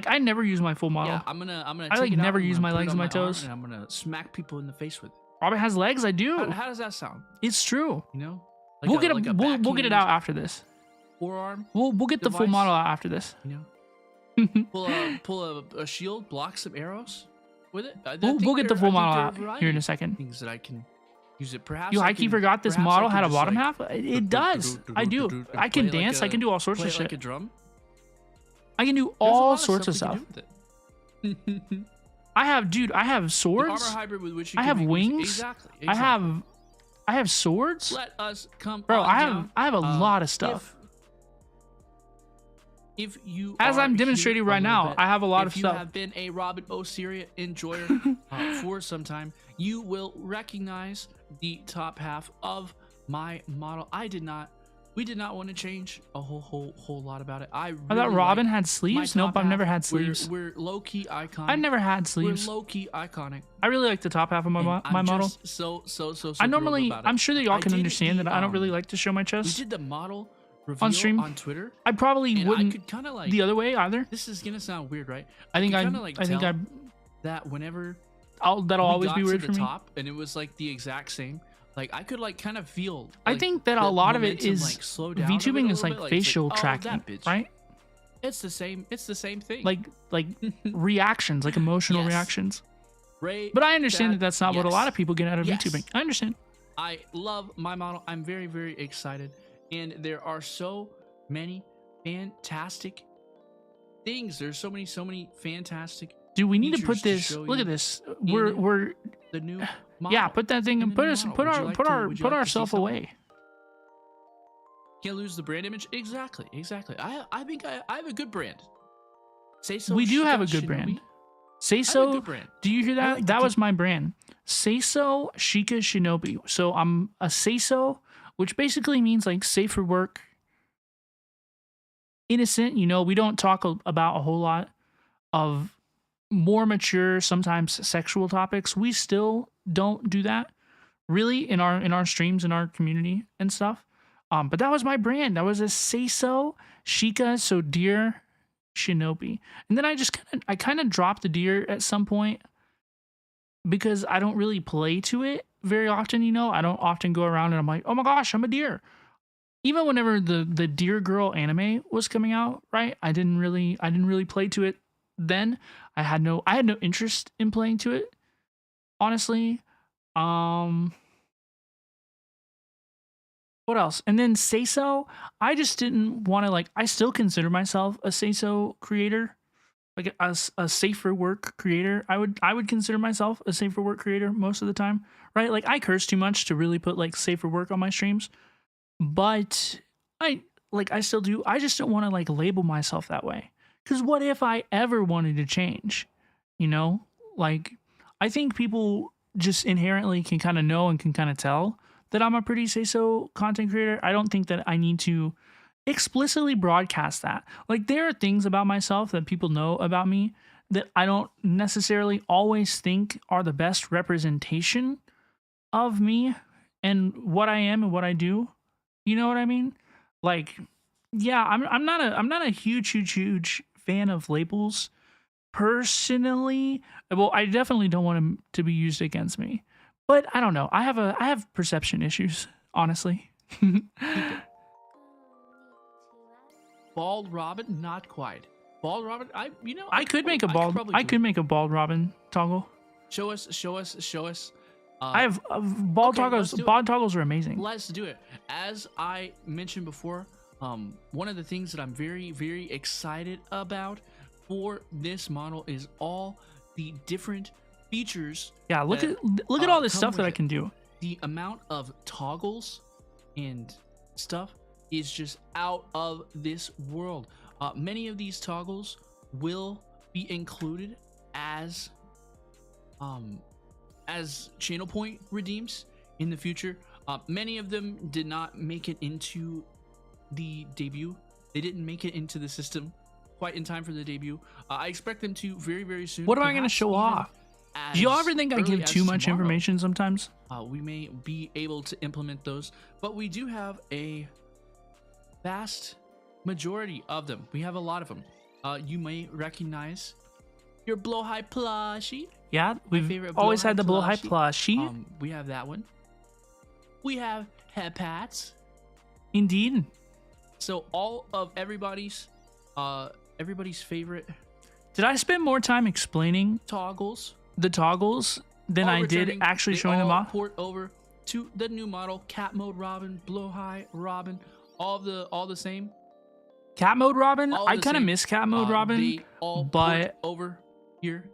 I never use my full model. Yeah, I'm gonna I, take like, it out, never I'm use gonna my put it legs on and my arm, toes. and I'm gonna smack people in the face with it. Robert has legs. I do. How does that sound? It's true. You know, We'll get like we'll get it backhand out after this. forearm. We'll get the full device. model out after this. You know, pull a shield, block some arrows with it. We'll get the full model out here in a second. Things that I can use it. Perhaps You I high key can- forgot this perhaps I model can had a just, bottom like, half. It does. I do. I can play like dance. I can do all sorts play of it like shit. a drum. I can do There's a all lot sorts of stuff stuff. we can do with it. I have the armor Swords. hybrid with which you I can have make wings. music. Exactly. I have swords. Let us come. Bro, on I have a down. lot of stuff. If you As are I'm demonstrating here a right little now, bit, I have a lot of if you stuff. have been a Robin Oseria enjoyer for some time, you will recognize the top half of my model. We did not want to change a whole lot about it. I thought Robin had sleeves. Nope, I've never had sleeves. We're low key iconic. I've never had sleeves. We're low key iconic. I really like the top half of my model. Just so I thrilled normally, about it. I'm sure that y'all I can did understand that I don't really the, like to show my We chest did the model reveal on stream. on Twitter. I probably And wouldn't I could kind of like the other way either. This is gonna sound weird, right? I think could kinda, like, I think tell I that whenever that'll we always got be to weird the for me. top, and it was like the exact same. Like I could like kind of feel. I like, think that a the lot of it momentum, is like, slow down a bit, VTubing a is little like bit. facial it's like, tracking, that bitch. right? It's the same. It's the same thing. Like reactions, like emotional Yes. reactions. Ray, But I understand that Dad, that's not what a yes. lot of people get out of Yes. VTubing. I understand. I love my model. I'm very, very excited. And there are so many fantastic things. There's so many fantastic. Dude, we need to features put to this. show Look you at this. in We're The new yeah. model. Put that thing In and the put new us model. put Would you our like put to- our would you put like to see ourselves something? away. Can't lose the brand image. Exactly. I think I have a good brand. Say so. We do have a Shika good Shinobi. brand. Say I have a so. good brand. Do you hear that? like to That keep- was my brand. Say so Shika Shinobi. So I'm a say so, which basically means like safe for work. Innocent, we don't talk about a whole lot of more mature, sometimes sexual topics. We still don't do that really in our streams, in our community and stuff. But that was my brand. That was a say so Shika, so dear Shinobi. And then I kind of dropped the deer at some point because I don't really play to it very often. I don't often go around and I'm like, oh my gosh, I'm a deer. Even whenever the Deer Girl anime was coming out, right? I didn't really play to it then. I had no interest in playing to it, honestly. What else? And then say so. I just didn't want to I still consider myself a say so creator, like a safer work creator. I would consider myself a safer work creator most of the time, right? Like I curse too much to really put safer work on my streams, but I still do. I just don't want to label myself that way. Because what if I ever wanted to change? I think people just inherently can kind of know and can kind of tell that I'm a pretty say-so content creator. I don't think that I need to explicitly broadcast that. There are things about myself that people know about me that I don't necessarily always think are the best representation of me and what I am and what I do. You know what I mean? Yeah, I'm not a huge fan of labels personally. Well, I definitely don't want them to be used against me. But I don't know. I have perception issues, honestly. Bald Robin, not quite. Bald Robin. I could make a bald. probably I do could it. make a bald Robin toggle. Show us. I have bald okay, let's toggles. do it. Bald toggles are amazing. Let's do it. As I mentioned before, one of the things that I'm very, very excited about for this model is all the different features. Yeah, look that, at all this come stuff that with I it. can do. The amount of toggles and stuff is just out of this world. Many of these toggles will be included as channel point redeems in the future. Many of them did not make it into the debut. They didn't make it into the system quite in time for the debut. I expect them to very, very soon. What am I going to perhaps show even off? Do y'all ever think I early give as too much tomorrow. information sometimes? We may be able to implement those, but we do have a vast majority of them. We have a lot of them. You may recognize your Blowhigh plushie. Yeah, we've favorite always had the Blowhigh Blowhigh plushie. We have that one. We have head pats. Indeed. So all of everybody's favorite Did I spend more time explaining toggles the toggles than all I did returning. actually They showing them all off? port over to the new model. Cat mode Robin, Blowhigh Robin, all the same. Cat mode Robin? All I the kind of same. miss cat mode Robin. They all but- port over here.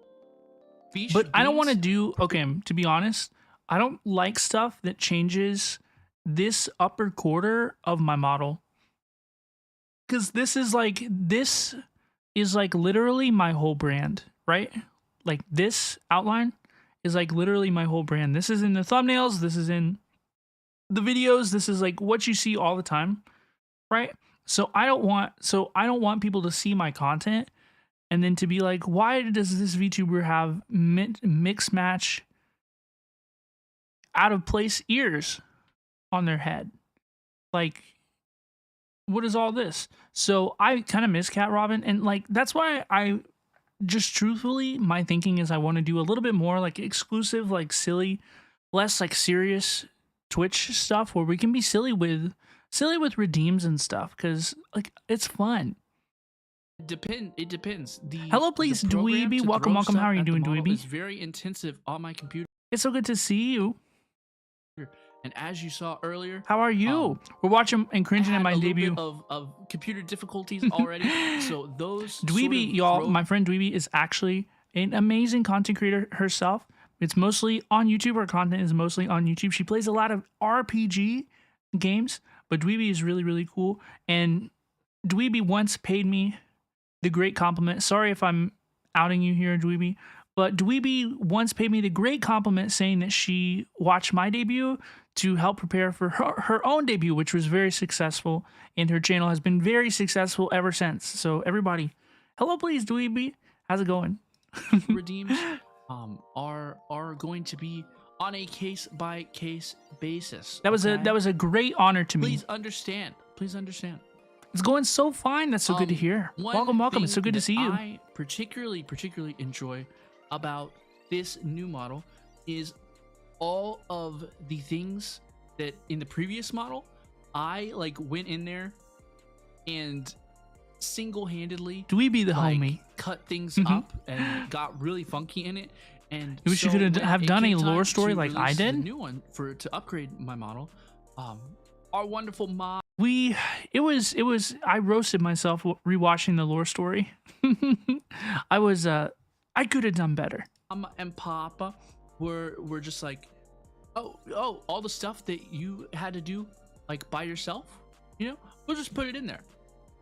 Fish, But I don't want to beans. do, okay, to be honest, I don't like stuff that changes this upper quarter of my model. Because this is like literally my whole brand, right? Like this outline is like literally my whole brand. This is in the thumbnails, this is in the videos, this is like what you see all the time, right? So I don't want people to see my content and then to be like, why does this VTuber have mix match out of place ears on their head? Like, what is all this? So I kind of miss Cat Robin, and like that's why I just truthfully, my thinking is I want to do a little bit more like exclusive, like silly, less like serious Twitch stuff where we can be silly with redeems and stuff, because like it's fun. It depends. Hello, please, Dweeby. Welcome. How are you doing, Dweeby? It's very intensive on my computer, It's so good to see you. and as you saw earlier, How are you? We're watching and cringing I at had my a little debut. bit of computer difficulties already. So those Dweeby, y'all, my friend Dweeby is actually an amazing content creator herself. It's mostly on YouTube. Her content is mostly on YouTube. She plays a lot of RPG games, but Dweeby is really, really cool. And Dweeby once paid me the great compliment. Sorry if I'm outing you here, Dweeby, but Dweeby once paid me the great compliment saying that she watched my debut to help prepare for her own debut, which was very successful, and her channel has been very successful ever since. So everybody, hello, please, Dweeby. How's it going? redeems are going to be on a case by case basis. That was okay? a great honor to me. Please understand. Please understand. It's going so fine. That's so good to hear. One Welcome. It's so thing good to that see you. I particularly enjoy about this new model is all of the things that in the previous model I like went in there and single-handedly Dweeby the like, homie. cut things up and got really funky in it. And You wish you so could when have it done a came lore time story to like I release the did. new one to upgrade my model, our wonderful mod I roasted myself rewatching the lore story. I could have done better. and Papa were just like, oh, all the stuff that you had to do like by yourself, we'll just put it in there.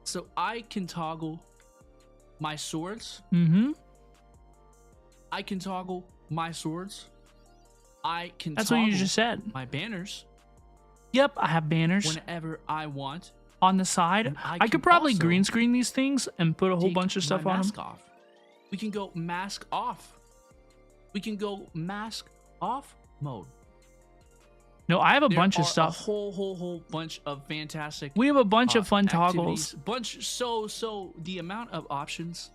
So I can toggle my swords. Mm-hmm. I can toggle my swords. I can That's what toggle you just said. my banners Yep, I have banners whenever I want. on the side. And I I could can probably also green screen these things and put a whole Take bunch of stuff my on them. mask off. We can go mask off. We can go mask off mode. No, I have a There bunch of are stuff. A whole bunch of fantastic. We have a bunch of fun activities. toggles. So the amount of options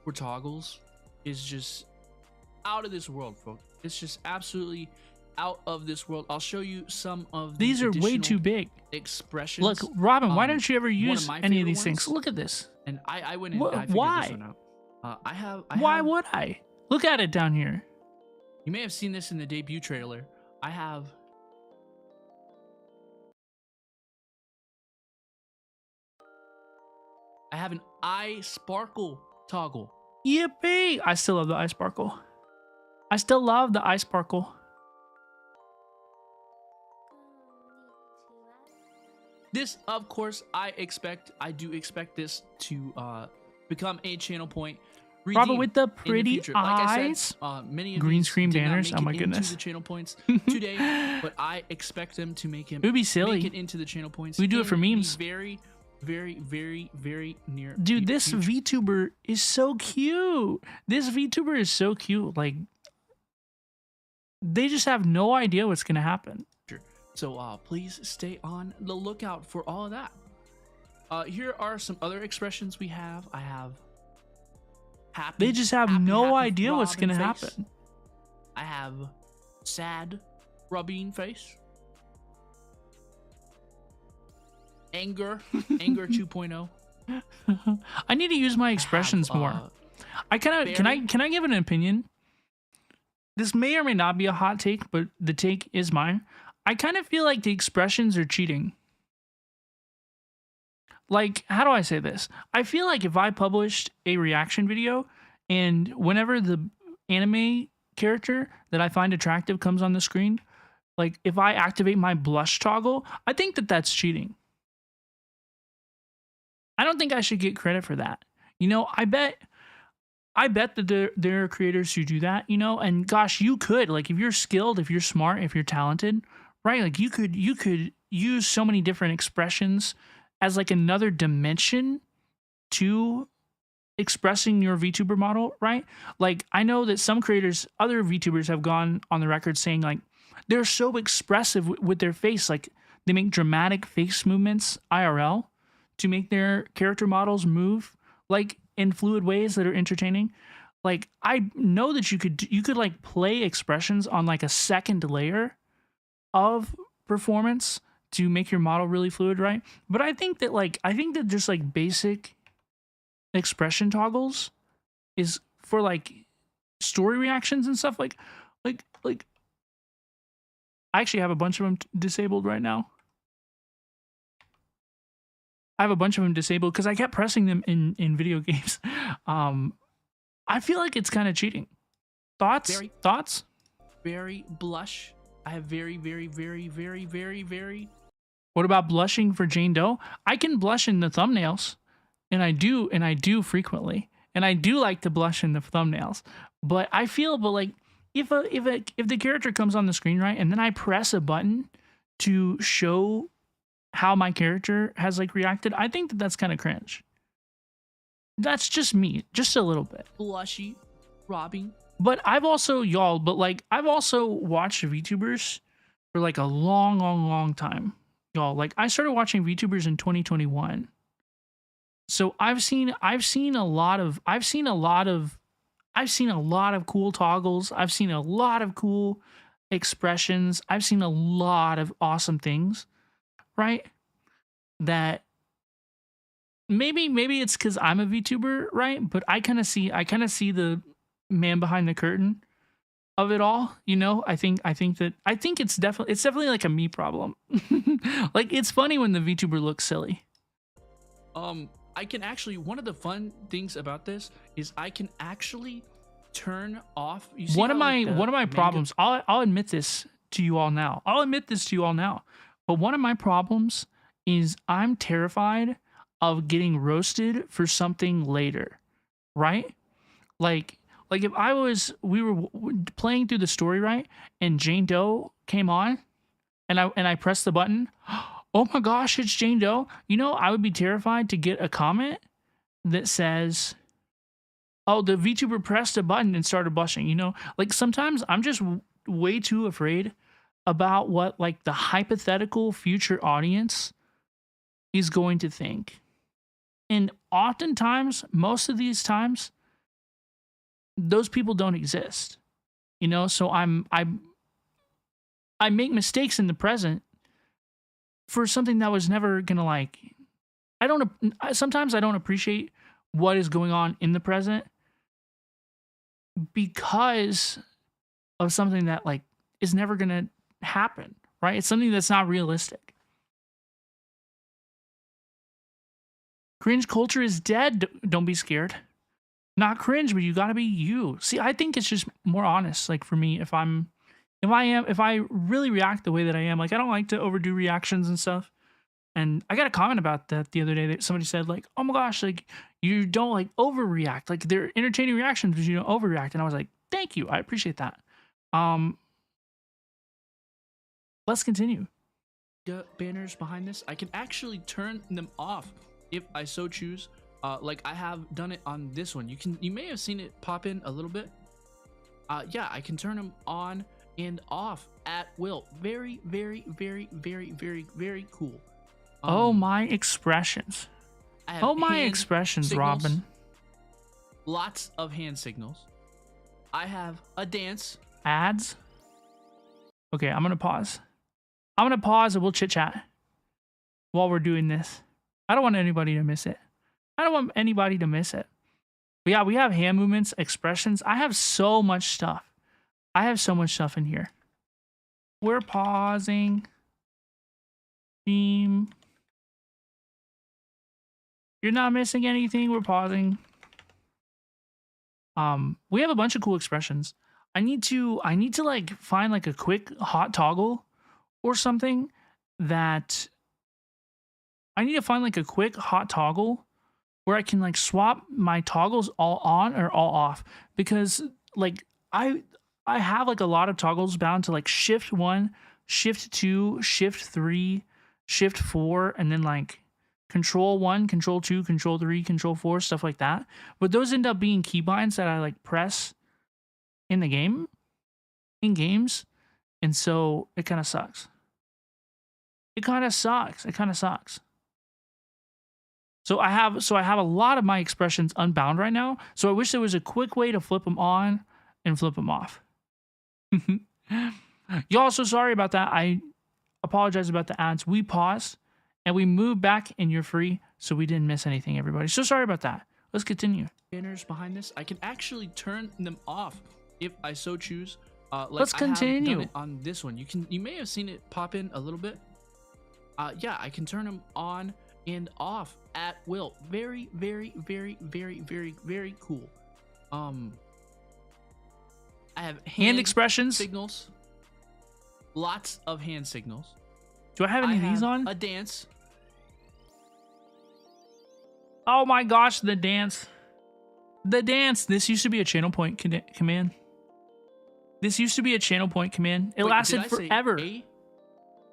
for toggles is just out of this world, folks. It's just absolutely out of this world. I'll show you some of These are way too big. expressions. Look, Robin, why don't you ever one of use my any of favorite these things? ones, Look at this. And I went and I figured this Why? one out. I Why have. would I? Look at it down here. You may have seen this in the debut trailer. I have an eye sparkle toggle. Yippee! I still love the eye sparkle. I still love the eye sparkle. This, of course, I do expect this to become a channel point. Probably with the pretty future. Like I eyes. said, many of Green these screen did not banners. make Oh my it goodness. into the channel points today, but I expect them to make him It would be silly. make it into the channel points. We do it for in the memes. very, very, very, very near. Dude, this future. VTuber is so cute. This VTuber is so cute. Like, they just have no idea what's gonna happen. So please stay on the lookout for all of that. Here are some other expressions we have. I have happy. They just have happy, no happy idea what's throbbing gonna face. happen. I have sad, rubbing face. Anger 2.0. I need to use my expressions more. I kind of can I give an opinion? This may or may not be a hot take, but the take is mine. I kind of feel like the expressions are cheating. Like, how do I say this? I feel like if I published a reaction video and whenever the anime character that I find attractive comes on the screen, like if I activate my blush toggle, I think that that's cheating. I don't think I should get credit for that. You know, I bet that there are creators who do that, you know, and gosh, you could, like, if you're skilled, if you're smart, if you're talented, right? Like you could use so many different expressions as like another dimension to expressing your VTuber model, right? Like I know that some creators, other VTubers have gone on the record saying like they're so expressive with their face, like they make dramatic face movements IRL to make their character models move like in fluid ways that are entertaining. Like I know that you could like play expressions on like a second layer of performance to make your model really fluid, right? But I think that just like basic expression toggles is for like story reactions and stuff like I actually have a bunch of them disabled right now. I have a bunch of them disabled because I kept pressing them in video games. I feel like it's kind of cheating. Thoughts? Thoughts? Very blush. I have very, very, very, very, very, very. What about blushing for Jane Doe? I can blush in the thumbnails, and I do frequently, and I do like to blush in the thumbnails. But I feel, like if the character comes on the screen, right, and then I press a button to show how my character has like reacted, I think that that's kind of cringe. That's just me, just a little bit. Blushy, robbing. But I've also I've also watched VTubers for like a long time. Y'all, like I started watching VTubers in 2021. So I've seen a lot of cool toggles. I've seen a lot of cool expressions. I've seen a lot of awesome things, right? That maybe it's because I'm a VTuber, right? But I kind of see the man behind the curtain of it all, you know. I think it's definitely like a me problem. Like it's funny when the VTuber looks silly. I can actually, one of the fun things about this is I can actually turn off. You see one of my manga problems. I'll admit this to you all now. But one of my problems is I'm terrified of getting roasted for something later, right? Like if we were playing through the story, right, and Jane Doe came on, and I pressed the button, oh my gosh, it's Jane Doe. You know, I would be terrified to get a comment that says, oh, the VTuber pressed a button and started blushing. You know, like sometimes I'm just way too afraid about what like the hypothetical future audience is going to think. And oftentimes, most of these times, those people don't exist, you know. So I make mistakes in the present for something that was never gonna like sometimes I don't appreciate what is going on in the present because of something that like is never going to happen, right? It's something that's not realistic. Cringe culture is dead. Don't be scared. Not cringe, but you got to be you. See, I think it's just more honest. Like for me, if I really react the way that I am, like I don't like to overdo reactions and stuff. And I got a comment about that the other day that somebody said like, "Oh my gosh, like you don't like overreact. Like they're entertaining reactions, but you don't overreact." And I was like, "Thank you. I appreciate that." Um, let's continue. Banners behind this, I can actually turn them off if I so choose. Like I have done it on this one. You may have seen it pop in a little bit. Yeah, I can turn them on and off at will. Very, very, very, very, very, very cool. Oh my expressions. Oh my expressions, signals, Robin. Lots of hand signals. I have a dance. Ads. Okay, I'm gonna pause. I'm gonna pause and we'll chit chat while we're doing this. I don't want anybody to miss it. I don't want anybody to miss it. But yeah, we have hand movements, expressions. I have so much stuff. I have so much stuff in here. We're pausing. Theme. You're not missing anything. We're pausing. We have a bunch of cool expressions. I need to like find like a quick hot toggle or something that I need to find like a quick hot toggle where I can like swap my toggles all on or all off, because like I have like a lot of toggles bound to like shift 1, shift 2, shift 3, shift 4, and then like control 1, control 2, control 3, control 4, stuff like that. But those end up being keybinds that I like press in the game, in games. And so it kind of sucks. It kind of sucks. It kind of sucks. So I have a lot of my expressions unbound right now. So I wish there was a quick way to flip them on and flip them off. Y'all, so sorry about that. I apologize about the ads. We paused and we moved back and you're free. So we didn't miss anything, everybody. So sorry about that. Let's continue. Banners behind this, I can actually turn them off if I so choose. Like let's continue. I have done it on this one. You may have seen it pop in a little bit. Yeah, I can turn them on and off at will. Very, very, very, very, very, very cool. I have hand expressions, signals. Lots of hand signals. Do I have any of these on? A dance. Oh my gosh, the dance. The dance. This used to be a channel point command. This used to be a channel point command. It lasted forever.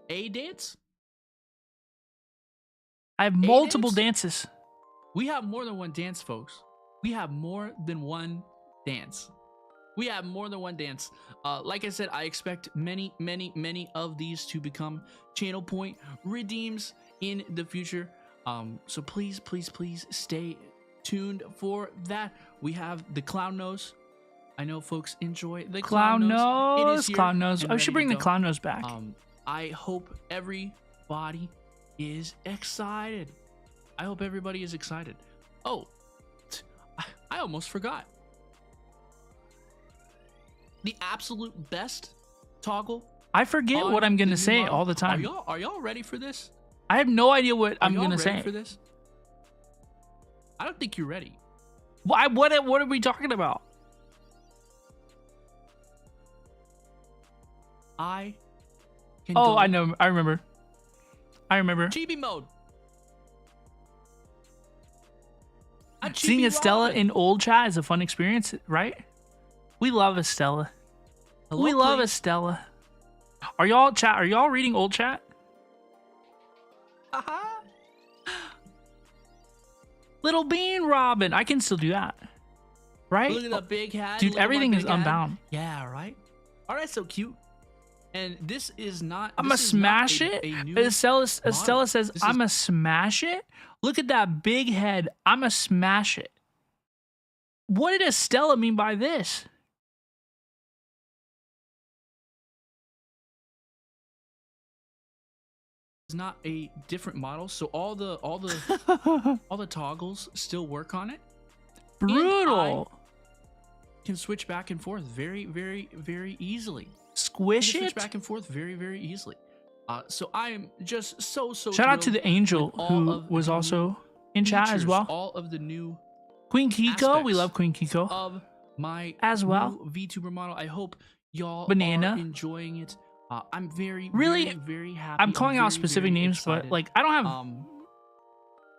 A dance? I have multiple dances. We have more than one dance, folks. We have more than one dance. We have more than one dance. Like I said, I expect many, many, many of these to become channel point redeems in the future. So please, please, please stay tuned for that. We have the clown nose. I know folks enjoy the clown nose. Clown nose. I should bring the clown nose back. I hope everybody is excited. I hope everybody is excited. Oh, I almost forgot. The absolute best toggle. I forget what I'm gonna say all the time. Are y'all ready for this? I have no idea what I'm gonna say for this. I don't think you're ready. Why? What are we talking about? I know. I remember. Chibi mode. Seeing Estella in old chat is a fun experience, right? We love Estella. Hello, love Estella. Are y'all reading old chat? Little Bean Robin. I can still do that. Right? Look at the big hat. Dude, everything is unbound. Yeah, right? All right, so cute. And this is not. I'm gonna smash it. Estella says, I'm gonna smash it. Look at that big head. I'm gonna smash it. What did Estella mean by this? is not a different model, so all the toggles still work on it. Brutal. Can switch back and forth very easily. Squish Switch it. back and forth very easily. So I am just so Shout out to the Angel who was also in chat as well. All of the new Queen Kiko, we love Queen Kiko of my as well. VTuber model. I hope y'all Banana are enjoying it. I'm very happy. I'm calling out specific names, excited. but like I don't have.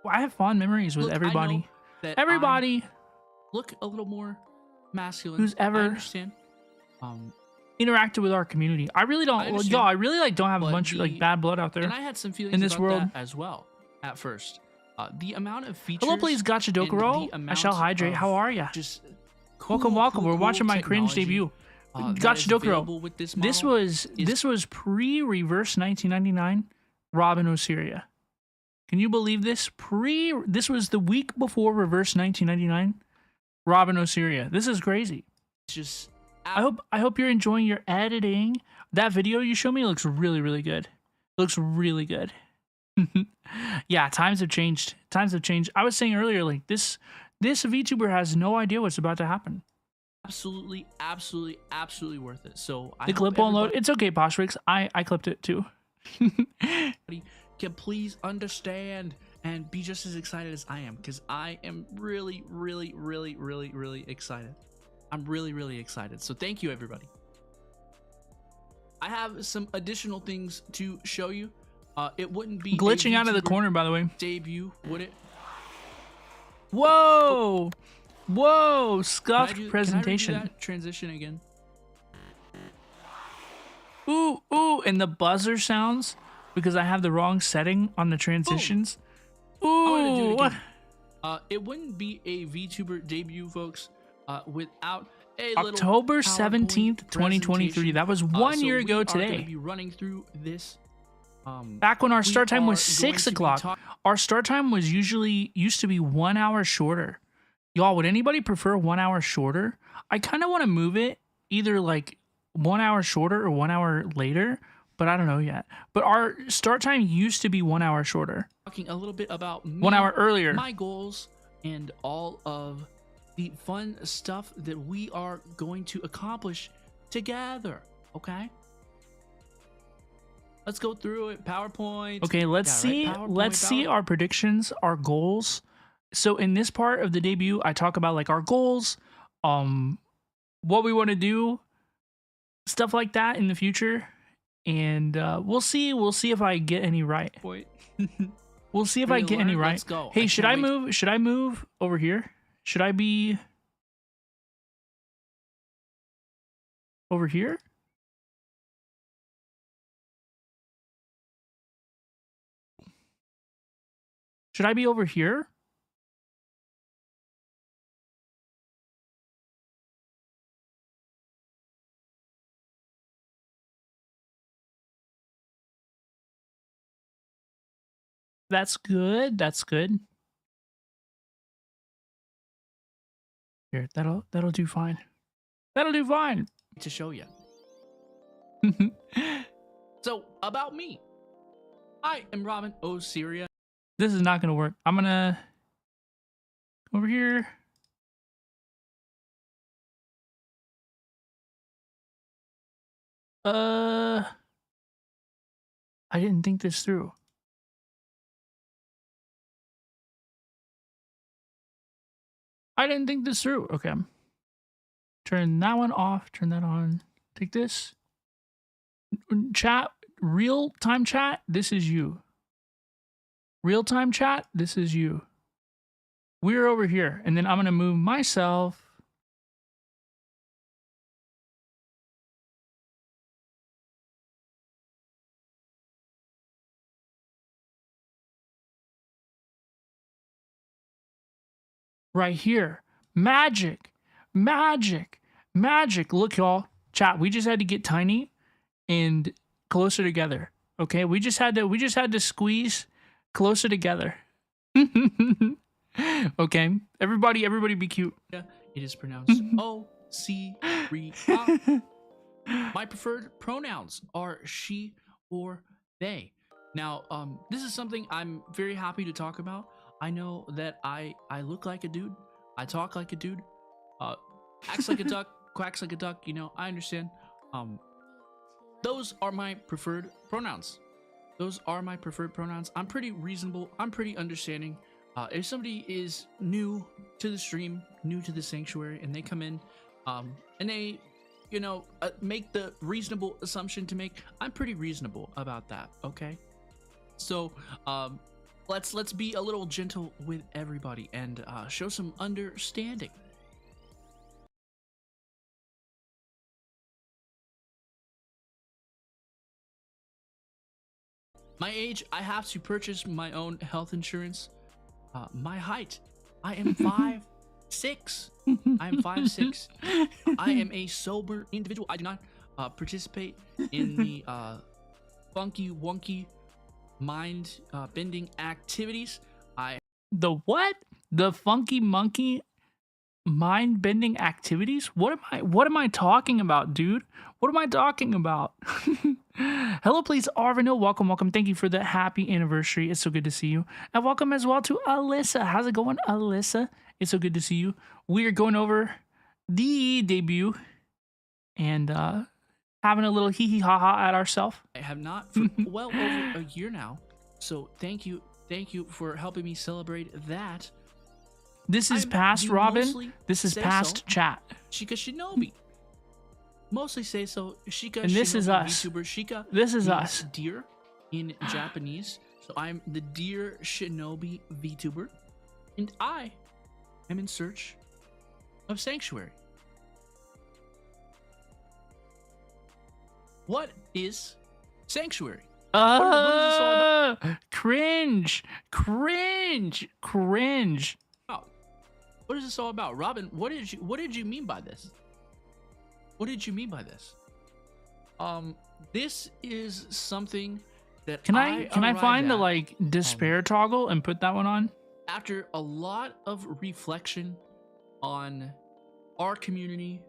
I have fond memories with everybody. Everybody look a little more masculine. Who's ever I understand. Interacted with our community. I really don't. Y'all, I really like don't have a bunch of like bad blood out there. And I had some feelings in this about world that as well at first. The amount of features. Hello, please, Gacha Dokuro. I shall hydrate. How are ya? Just welcome. We're watching my cringe debut. Gacha Dokuro. This was pre-reverse 1999 Robin Osiria. Can you believe this? This was the week before reverse 1999 Robin Osiria. This is crazy. It's just. I hope you're enjoying your editing. That video you showed me looks really good. Looks really good. Yeah, times have changed. Times have changed. I was saying earlier, like this VTuber has no idea what's about to happen. Absolutely worth it. So the clip won't load. It's okay, Poshwix. I clipped it too. Can please understand and be just as excited as I am, because I am really excited. I'm really excited. So thank you, everybody. I have some additional things to show you. It wouldn't be glitching out of the corner, by the way. Debut, would it? Whoa, scuffed presentation. Can I redo that transition again? Ooh, and the buzzer sounds because I have the wrong setting on the transitions. Ooh. I want to do it again. It wouldn't be a VTuber debut, folks, without a October 17th, 2023. That was 1 year ago today. Be running through this. Back when our start time was 6 o'clock. Our start time was used to be 1 hour shorter. Y'all, would anybody prefer 1 hour shorter? I kind of want to move it either like 1 hour shorter or 1 hour later, but I don't know yet. But our start time used to be 1 hour shorter. Talking a little bit about me, 1 hour earlier. My goals and all of the fun stuff that we are going to accomplish together. Okay, let's go through it. PowerPoint. Okay, let's see. Let's see our predictions, our goals. So in this part of the debut, I talk about like our goals, what we want to do, stuff like that in the future, and we'll see if I get any right. We'll see if I get any right. Let's go. Hey, should I move? Should I move over here? Should I be over here? Should I be over here? That's good. That's good. Here, that'll do fine. That'll do fine. To show you. So, about me. I am Robin Osiria. This is not going to work. I'm going to go over here. I didn't think this through. Okay. Turn that one off. Turn that on. Take this. Chat. Real-time chat. This is you. Real-time chat. This is you. We're over here. And then I'm going to move myself. Right here. Magic. Look, y'all. Chat, we just had to get tiny and closer together. Okay? We just had to squeeze closer together. Okay? Everybody be cute. Yeah, it is pronounced O-C-R-I. My preferred pronouns are she or they. Now, this is something I'm very happy to talk about. I know that I look like a dude, I talk like a dude, uh, acts like a duck, quacks like a duck. You know, I understand. Um, those are my preferred pronouns. Those are my preferred pronouns. I'm pretty reasonable. I'm pretty understanding. If somebody is new to the stream, new to the sanctuary, and they come in, and they, you know, make the reasonable assumption to make, I'm pretty reasonable about that. Okay, so let's be a little gentle with everybody and show some understanding. My age, I have to purchase my own health insurance. My height, I am 5'6". I am 5'6". I am a sober individual. I do not participate in the funky wonky mind bending activities. The what? The funky monkey mind bending activities? What am I talking about, dude? What am I talking about? Hello, please, Arvino. Welcome. Thank you for the happy anniversary. It's so good to see you. And welcome as well to Alyssa. How's it going, Alyssa? It's so good to see you. We are going over the debut and having a little hee hee ha ha at ourselves. I have not for well over a year now. So thank you for helping me celebrate that. This is past Robin. This is past chat. Shika Shinobi. Mostly say so. Shika and this Shinobi is us. VTuber. Shika. This is means us. Deer in Japanese. So I'm the Deer Shinobi VTuber, and I am in search of sanctuary. What is sanctuary? What is this all about? Cringe. What is this all about, Robin? What did you mean by this? What did you mean by this? This is something that can I find the like despair toggle and put that one on? After a lot of reflection on our community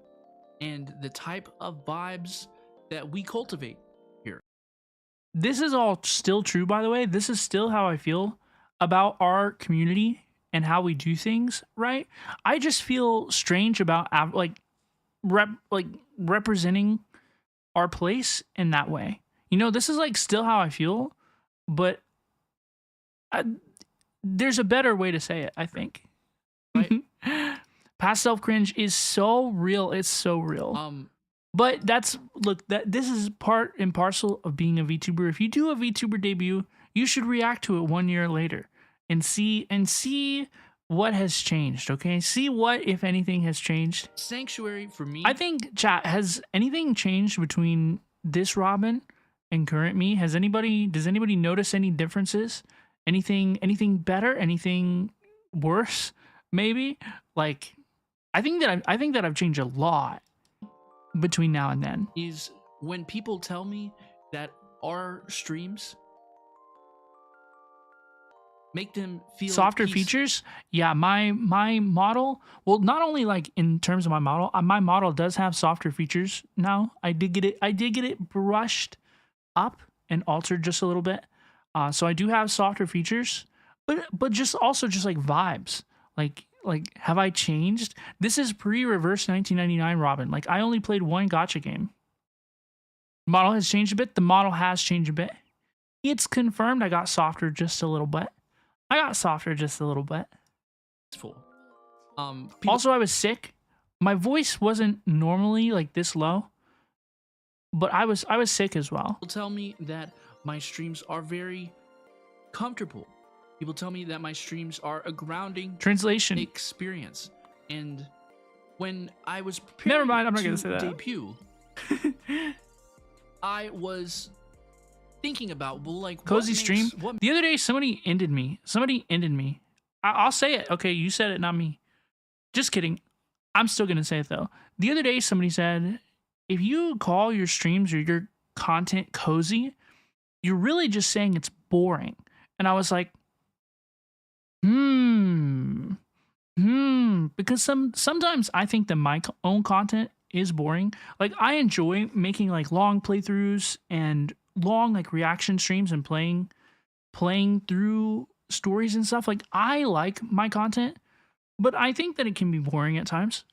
and the type of vibes that we cultivate here. This is all still true, by the way. This is still how I feel about our community and how we do things, right? I just feel strange about representing our place in that way. You know, this is like still how I feel, but there's a better way to say it, I think. Right? Past self cringe is so real. It's so real. But this is part and parcel of being a VTuber. If you do a VTuber debut, you should react to it 1 year later and see what has changed, okay? See what, if anything, has changed. Sanctuary for me. I think, chat, has anything changed between this Robin and current me? Does anybody notice any differences? Anything better? Anything worse? Maybe? Like, I think that I've changed a lot between now and then. Is when people tell me that our streams make them feel softer features. Yeah, my model, well, not only like in terms of my model does have softer features now. I did get it brushed up and altered just a little bit. So I do have softer features, but just like vibes. Like have I changed? This is pre-reverse 1999 Robin. Like, I only played one gacha game. The model has changed a bit. The model has changed a bit. It's confirmed I got softer just a little bit. Also, I was sick. My voice wasn't normally like this low, but I was sick as well. People tell me that my streams are very comfortable. People tell me that my streams are a grounding translation experience. And when I was never mind, I'm not gonna say that. Debut, I was thinking about, well, like, cozy stream. The other day, somebody ended me. I'll say it. Okay, you said it, not me. Just kidding. I'm still gonna say it though. The other day, somebody said, if you call your streams or your content cozy, you're really just saying it's boring. And I was like, because sometimes I think that my own content is boring. Like, I enjoy making like long playthroughs and long like reaction streams and playing playing through stories and stuff. Like I like my content, but I think that it can be boring at times.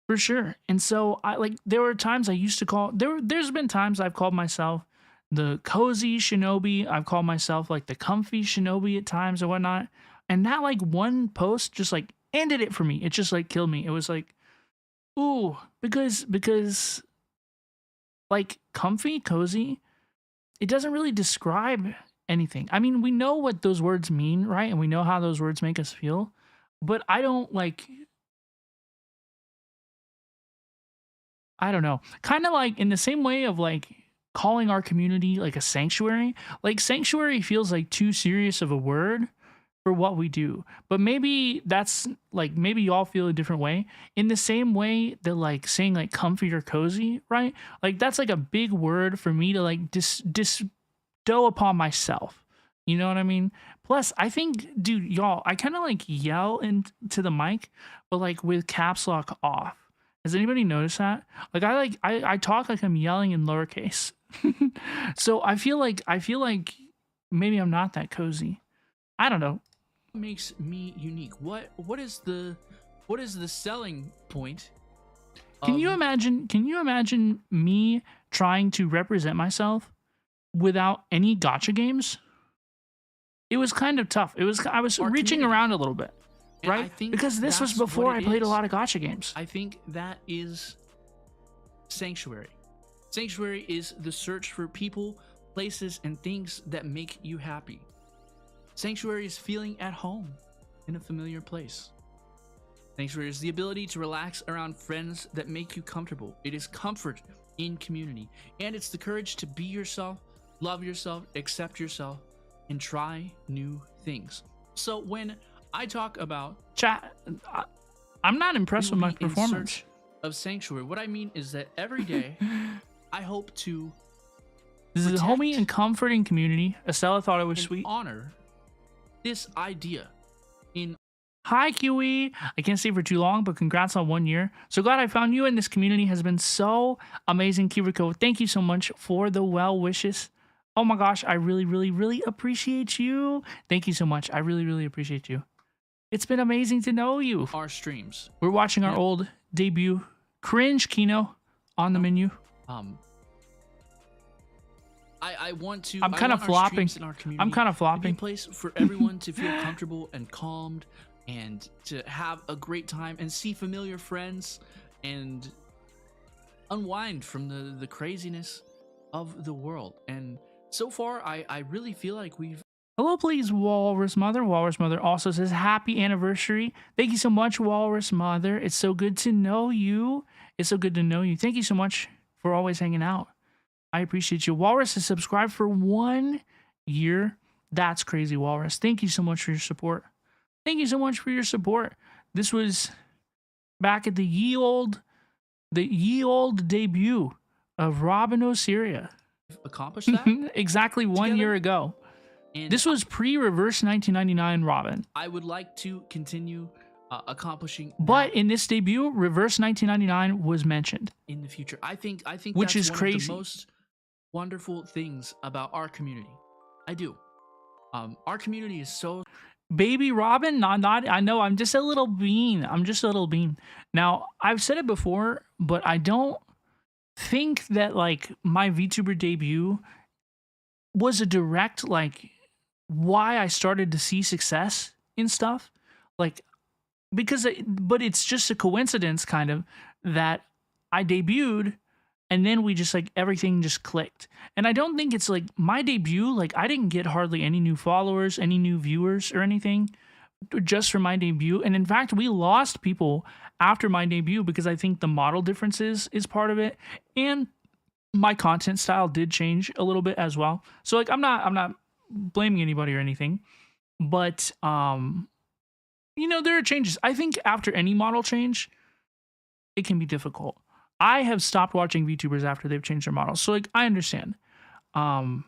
For sure. And so I like there were times I used to call there's been times I've called myself the cozy shinobi. I've called myself like the comfy shinobi at times or whatnot. And that like one post just like ended it for me. It just like killed me. It was like, ooh, because like comfy, cozy, it doesn't really describe anything. I mean, we know what those words mean, right? And we know how those words make us feel. But I don't know. Kind of like in the same way of like calling our community like a sanctuary. Like sanctuary feels like too serious of a word for what we do. But maybe that's like maybe y'all feel a different way. In the same way that like saying like comfy or cozy, right? Like that's like a big word for me to like bestow upon myself. You know what I mean? Plus, I think, dude, y'all, I kind of like yell into the mic, but like with caps lock off. Has anybody noticed that? Like I talk like I'm yelling in lowercase. So I feel like maybe I'm not that cozy. I don't know. What makes me unique? What is the selling point? Can you imagine me trying to represent myself without any gacha games? It was kind of tough. I was Our reaching community. around a little bit, And I right? think Because this was that's before what I it played a is. lot of gacha games. I think that is sanctuary. Sanctuary is the search for people, places, and things that make you happy. Sanctuary is feeling at home in a familiar place. Sanctuary is the ability to relax around friends that make you comfortable. It is comfort in community. And it's the courage to be yourself, love yourself, accept yourself, and try new things. So when I talk about Chat, I'm not impressed with my be in performance. search of sanctuary, what I mean is that every day I hope to This is a protect homey and comforting community. Estella thought it was and sweet. honor this idea in Hi, QE. I can't stay for too long, but congrats on 1 year. So glad I found you, and this community has been so amazing. Kiriko, thank you so much for the well wishes. Oh my gosh, I really, really, really appreciate you. Thank you so much. I really, really appreciate you. It's been amazing to know you. our streams. We're watching our Yeah. old debut, Cringe Kino, on the menu. I want to. I'm I kind of want our flopping. streams in our community I'm kind of to be a flopping. place for everyone to feel comfortable and calmed, and to have a great time and see familiar friends and unwind from the craziness of the world. And so far, I really feel like we've Hello, please, Walrus Mother. Walrus Mother also says happy anniversary. Thank you so much, Walrus Mother. It's so good to know you. It's so good to know you. Thank you so much for always hanging out. I appreciate you. Walrus has subscribed for 1 year. That's crazy, Walrus. Thank you so much for your support. Thank you so much for your support. This was back at the ye old debut of Robin Syria. accomplished that. Exactly 1 Together? year ago. And This was pre-reverse 1999 Robin. I would like to continue accomplishing But that in this debut, reverse 1999 was mentioned. in the future. I think Which that's is one crazy. of the most wonderful things about our community. I do. Our community is so Baby Robin, not I know I'm just a little bean. I'm just a little bean. Now, I've said it before, but I don't think that like my VTuber debut was a direct like why I started to see success in stuff. Like but it's just a coincidence kind of that I debuted and then we just like everything just clicked. And I don't think it's like my debut, like I didn't get hardly any new followers, any new viewers or anything just for my debut. And in fact, we lost people after my debut because I think the model differences is part of it. And my content style did change a little bit as well. So like I'm not blaming anybody or anything, but you know, there are changes. I think after any model change, it can be difficult. I have stopped watching VTubers after they've changed their models. So like I understand. But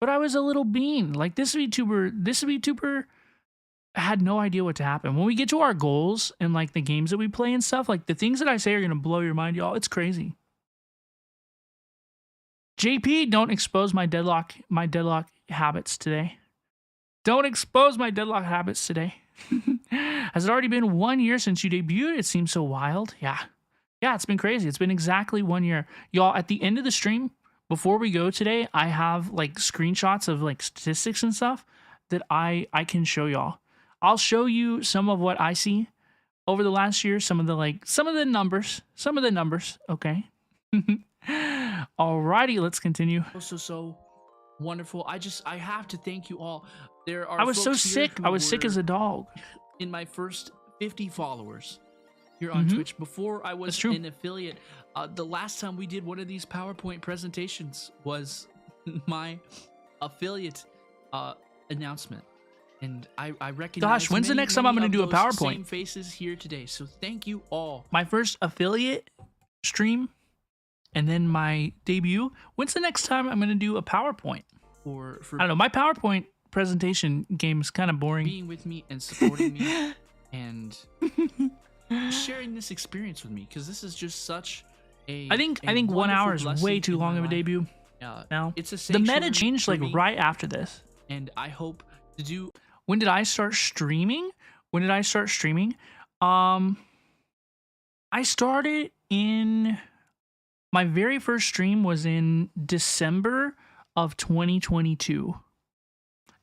I was a little bean. Like this VTuber had no idea what to happen. When we get to our goals and like the games that we play and stuff, like the things that I say are gonna blow your mind, y'all. It's crazy. JP, don't expose my deadlock habits today. Don't expose my deadlock habits today. Has it already been 1 year since you debuted? It seems so wild. Yeah. Yeah, it's been crazy. It's been exactly 1 year. Y'all, at the end of the stream, before we go today, I have like screenshots of like statistics and stuff that I can show y'all. I'll show you some of what I see over the last year, some of the numbers, okay? Alrighty, let's continue. So wonderful. I have to thank you all. There are I was so folks here sick. who I was sick as a were dog. in my first 50 followers here on Twitch before I was an affiliate. The last time we did one of these PowerPoint presentations was my affiliate announcement. And I recognize. Gosh, when's the next time I'm going to do a PowerPoint? Same faces here today. So thank you all. My first affiliate stream and then my debut. When's the next time I'm going to do a PowerPoint? For I don't know. My PowerPoint presentation game is kind of boring. Being with me and supporting me and sharing this experience with me, because this is just such a. I think 1 hour is way too long of a debut. Now it's a the meta changed like right after this, and I hope to do. When did I start streaming? I started in my very first stream was in December of 2022.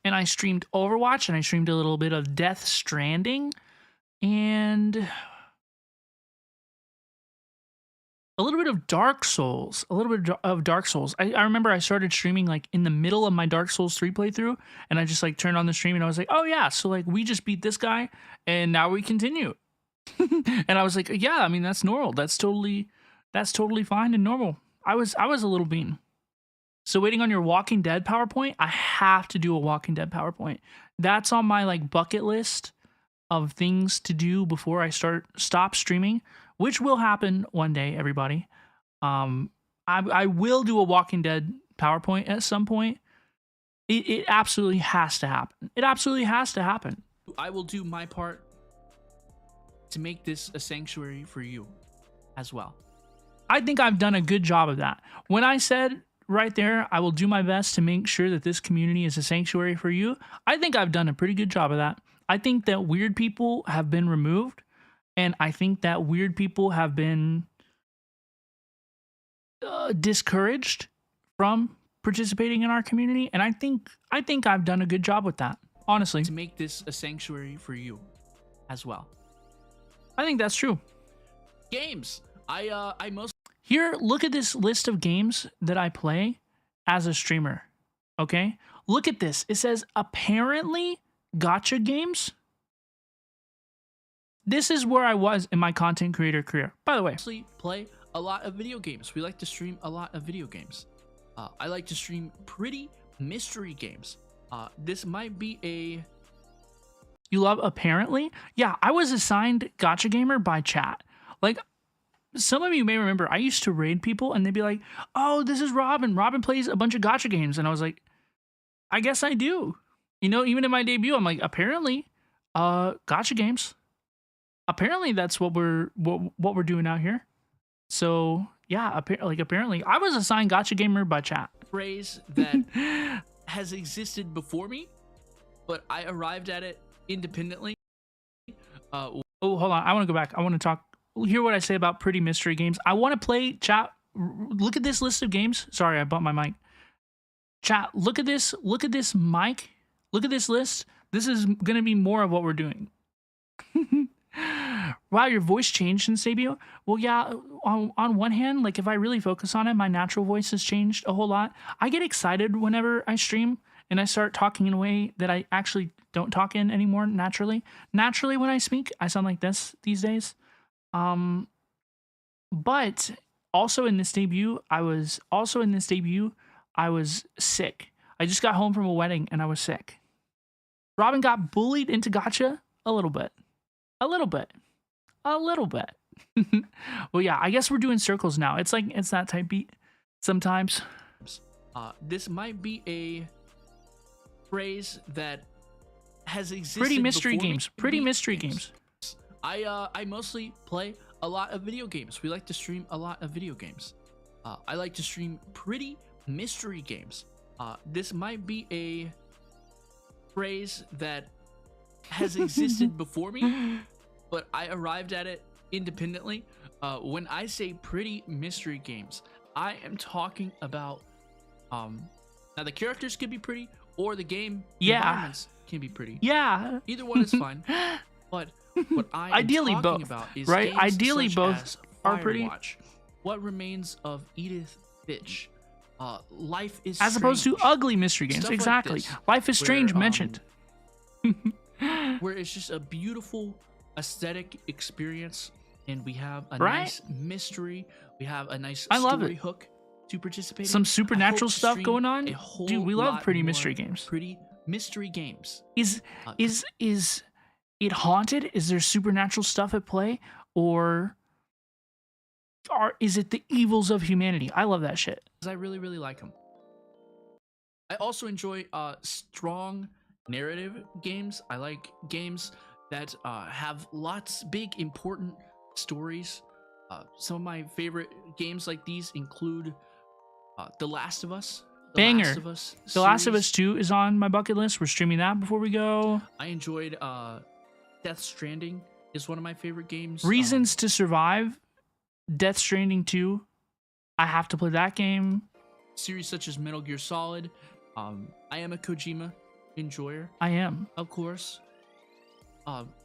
And I streamed Overwatch and I streamed a little bit of Death Stranding and a little bit of Dark Souls. I remember I started streaming like in the middle of my Dark Souls 3 playthrough, and I just like turned on the stream and I was like, oh yeah, so like we just beat this guy and now we continue. And I was like, yeah, I mean that's normal. That's totally fine and normal. I was a little bean. So waiting on your Walking Dead PowerPoint, I have to do a Walking Dead PowerPoint. That's on my like bucket list of things to do before I stop streaming, which will happen one day, everybody. I will do a Walking Dead PowerPoint at some point. It absolutely has to happen. It absolutely has to happen. I will do my part to make this a sanctuary for you as well. I think I've done a good job of that. When I said right there, I will do my best to make sure that this community is a sanctuary for you, I think I've done a pretty good job of that. I think that weird people have been removed, and I think that weird people have been discouraged from participating in our community, and I think I've done a good job with that, honestly. To make this a sanctuary for you as well. I think that's true. Games. I most Here, look at this list of games that I play as a streamer. Okay? Look at this. It says apparently gacha games. This is where I was in my content creator career. By the way, mostly play a lot of video games. We like to stream a lot of video games. I like to stream pretty mystery games. This might be a... You love apparently? Yeah, I was assigned gacha gamer by chat. Like, some of you may remember, I used to raid people and they'd be like, oh, this is Robin. Robin plays a bunch of gacha games. And I was like, I guess I do. You know, even in my debut, I'm like, apparently, gacha games. Apparently, that's what we're doing out here. So yeah, apparently, I was assigned gacha gamer by chat. Phrase that has existed before me, but I arrived at it independently. Oh, hold on. I want to go back. I want to talk. Hear what I say about pretty mystery games. I want to play chat. Look at this list of games. Sorry, I bumped my mic. Chat, look at this. Look at this mic. Look at this list. This is going to be more of what we're doing. Wow, your voice changed since debut? Well, yeah, on one hand, like if I really focus on it, my natural voice has changed a whole lot. I get excited whenever I stream and I start talking in a way that I actually don't talk in anymore naturally. Naturally, when I speak, I sound like this these days. But also in this debut, I was sick. I just got home from a wedding and I was sick. Robin got bullied into gacha a little bit. Well, yeah, I guess we're doing circles now. It's like, it's that type beat sometimes. This might be a phrase that has existed Pretty mystery before games. me. Pretty mystery games. I mostly play a lot of video games. We like to stream a lot of video games. I like to stream pretty mystery games. This might be a phrase that has existed before me, but I arrived at it independently. When I say pretty mystery games, I am talking about now the characters can be pretty, or the game environments can be pretty. Yeah. Either one is fine. But what I am Ideally talking both, about is right? games Ideally such both as are pretty. Firewatch, What Remains of Edith Finch, Life is As opposed to Strange, ugly mystery games. stuff like Exactly. this, Life is Strange where, mentioned. where it's just a beautiful aesthetic experience, and we have a Right? nice mystery, we have a nice I love story it. hook to participate in. Some I supernatural hope to stuff stream going on. a whole Dude, we love lot pretty more mystery games. Pretty mystery games. Is Uh, is it haunted? Is there supernatural stuff at play, or is it the evils of humanity? I love that shit. I really, really like them. I also enjoy strong narrative games. I like games that have lots big, important stories. Some of my favorite games like these include The Last of Us. Banger. Last of Us The Last of series. Us 2 is on my bucket list. We're streaming that before we go. I enjoyed Death Stranding is one of my favorite games. Reasons to Survive, Death Stranding 2. I have to play that game. Series such as Metal Gear Solid. I am a Kojima enjoyer, I am. of course.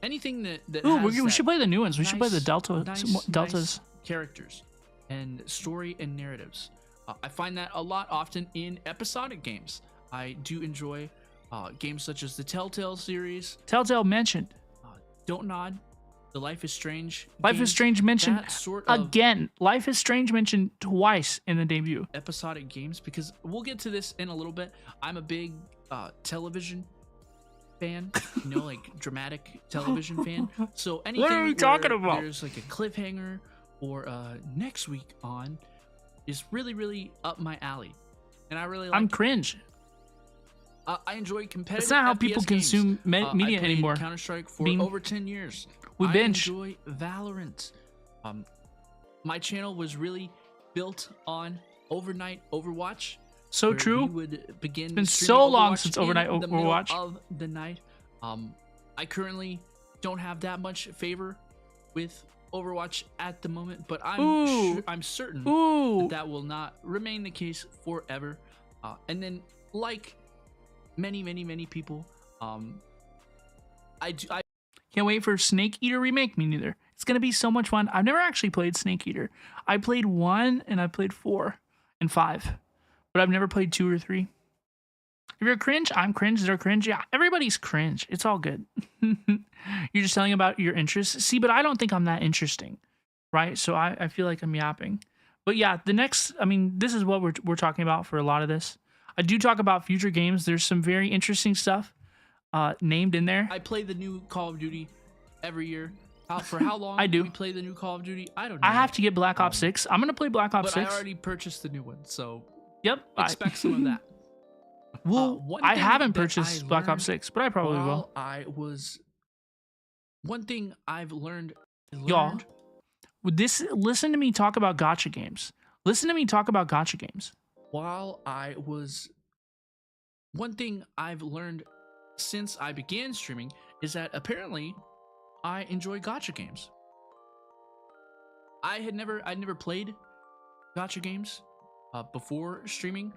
Anything that Ooh, has we that should play the new ones. We should play the nice deltas. characters and story and narratives. I find that a lot often in episodic games. I do enjoy games such as the Telltale series, Telltale mentioned. Don't Nod, the Life is Strange. Life is games, Strange mentioned that sort of again. Life is Strange mentioned twice in the debut. episodic games, because we'll get to this in a little bit. I'm a big television fan, like dramatic television fan. So anything are you where talking about? there's like a cliffhanger or next week on is really, really up my alley, and I really like. I'm cringe. I enjoy competitive. That's not how FPS people games. consume media I played anymore. Counter-Strike for Bean. over 10 years. We binge. I enjoy Valorant. My channel was really built on overnight Overwatch. So where true. We would begin. It's been so long since overnight Overwatch. Of the night. I currently don't have that much favor with Overwatch at the moment, but I'm certain Ooh. that will not remain the case forever. And then, like many people, I Can't wait for Snake Eater remake. Me neither. It's gonna be so much fun. I've never actually played Snake Eater. I played 1 and I played 4 and 5, but I've never played 2 or 3. If you're cringe, I'm cringe. They're cringe. Yeah, everybody's cringe. It's all good. You're just telling about your interests. See, but I don't think I'm that interesting, right? So I feel like I'm yapping. But yeah, this is what we're talking about for a lot of this. I do talk about future games. There's some very interesting stuff named in there. I play the new Call of Duty every year. For how long I do. we play the new Call of Duty? I don't know. I have to get Black Ops 6. I'm gonna play Black Ops but 6. I already purchased the new one, so Yep. expect some of that. Well, One I thing haven't that purchased I Black learned Ops 6, but I probably will. One thing I've learned. Y'all, listen to me talk about gacha games. Listen to me talk about gacha games. One thing I've learned since I began streaming is that apparently I enjoy gacha games. I'd never played gacha games before streaming.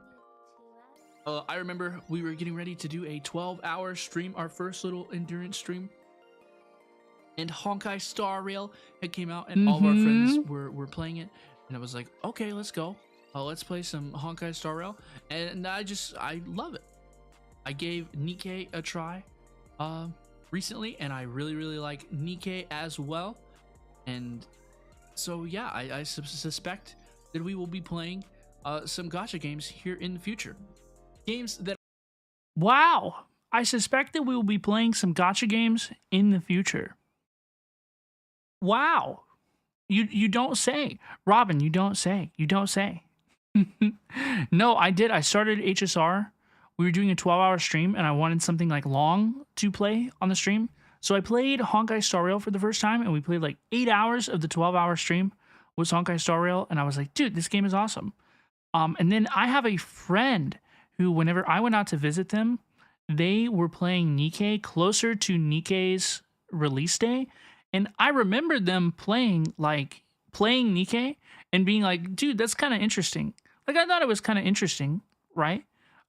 I remember we were getting ready to do a 12-hour stream, our first little endurance stream, and Honkai Star Rail had came out, and all of our friends were playing it, and I was like, okay, let's go. Let's play some Honkai Star Rail, and I love it. I gave Nikkei a try recently, and I really, really like Nikkei as well. And so, yeah, I suspect that we will be playing some gacha games here in the future. Games that... Wow. I suspect that we will be playing some gacha games in the future. Wow. You don't say. Robin, you don't say. You don't say. No, I did. I started HSR. We were doing a 12-hour stream, and I wanted something like long to play on the stream. So I played Honkai Star Rail for the first time, and we played like 8 hours of the 12-hour stream with Honkai Star Rail, and I was like, dude, this game is awesome. And then I have a friend who, whenever I went out to visit them, they were playing Nikkei closer to Nikkei's release day. And I remember them playing Nikkei and being like, dude, that's kind of interesting. Like I thought it was kind of interesting, right?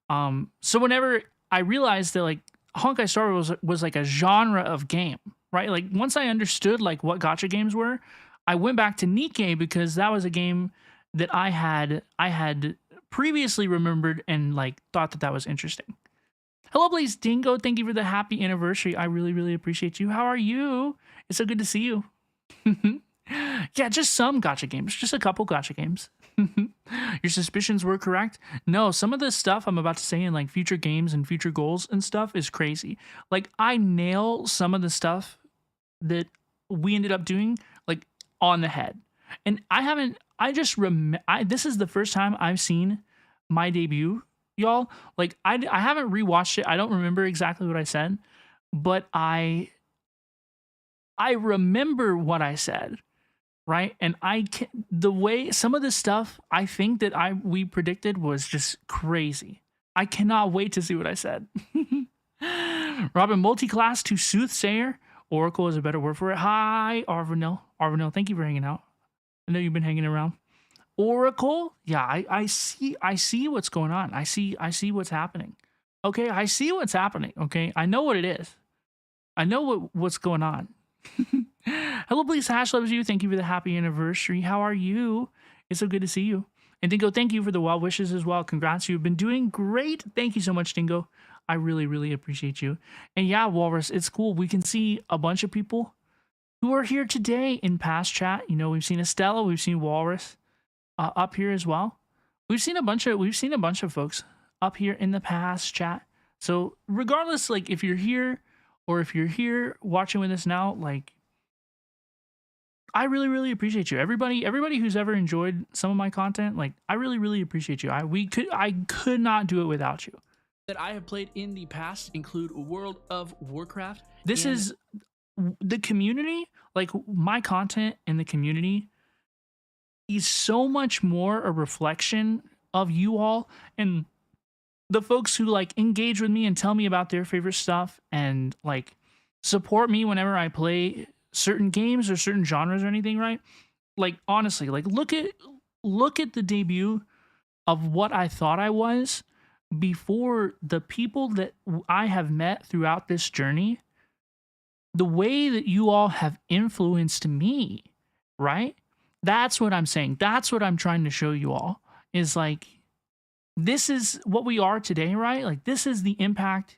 So whenever I realized that like Honkai Star was like a genre of game, right? Like once I understood like what gacha games were, I went back to Nikkei because that was a game that I had previously remembered and like thought that that was interesting. Hello, Blaze Dingo. Thank you for the happy anniversary. I really, really appreciate you. How are you? It's so good to see you. Yeah, just some gotcha games, just a couple gotcha games. Your suspicions were correct. No, some of the stuff I'm about to say in like future games and future goals and stuff is crazy. Like I nail some of the stuff that we ended up doing like on the head. And I haven't, I just remember, this is the first time I've seen my debut, y'all. Like I haven't rewatched it. I don't remember exactly what I said, but I remember what I said, right? And the way some of the stuff I think that we predicted was just crazy. I cannot wait to see what I said. Robin, multi-class to soothsayer. Oracle is a better word for it. Hi, Arvinil. Arvinil, thank you for hanging out. I know you've been hanging around. Oracle, yeah, I see what's going on. I see what's happening. Okay, I see what's happening. Okay, I know what it is. I know what's going on. Hello, please. Hash loves you. Thank you for the happy anniversary. How are you? It's so good to see you. And Dingo, thank you for the well wishes as well. Congrats, you've been doing great. Thank you so much, Dingo. I really, really appreciate you. And yeah, Walrus, it's cool. We can see a bunch of people who are here today in past chat. You know, we've seen Estella, we've seen Walrus up here as well. We've seen a bunch of folks up here in the past chat. So regardless, like if you're here or if you're here watching with us now, like I really, really appreciate you. Everybody who's ever enjoyed some of my content, like I really, really appreciate you. I could not do it without you. That I have played in the past include World of Warcraft. This is the community, like my content in the community is so much more a reflection of you all and the folks who like engage with me and tell me about their favorite stuff and like support me whenever I play certain games or certain genres or anything, right? Like honestly, like look at the debut of what I thought I was before the people that I have met throughout this journey, the way that you all have influenced me, right? That's what I'm saying. That's what I'm trying to show you all is like, this is what we are today, right? Like this is the impact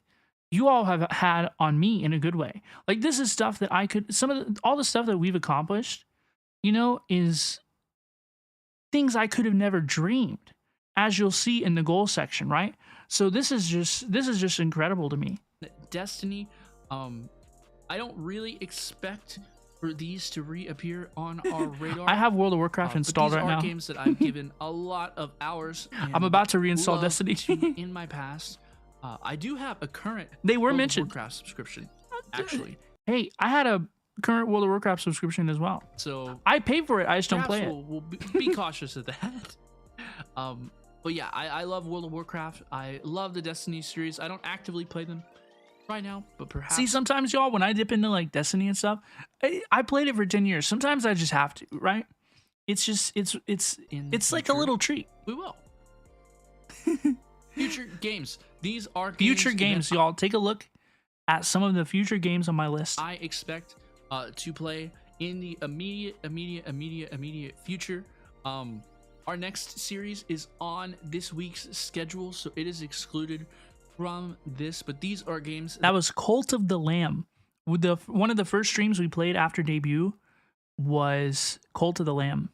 you all have had on me in a good way. Like this is stuff that all the stuff that we've accomplished, you know, is things I could have never dreamed, as you'll see in the goal section, right? So this is just incredible to me. Destiny, I don't really expect for these to reappear on our radar. I have World of Warcraft installed right now. These are games that I've given a lot of hours. I'm about to reinstall Destiny in my past. I do have a current World of Warcraft subscription, actually. Hey, I had a current World of Warcraft subscription as well. So I paid for it. I just don't play it. We'll be cautious of that. But yeah, I love World of Warcraft. I love the Destiny series. I don't actively play them right now, but perhaps. See, sometimes y'all, when I dip into like Destiny and stuff, I played it for 10 years. Sometimes I just have to, right? It's just it's like a little treat. We will. Future games. These are future games, y'all. Take a look at some of the future games on my list. I expect to play in the immediate future. Our next series is on this week's schedule, so it is excluded from this, but these are games that was Cult of the Lamb. With one of the first streams we played after debut was Cult of the Lamb.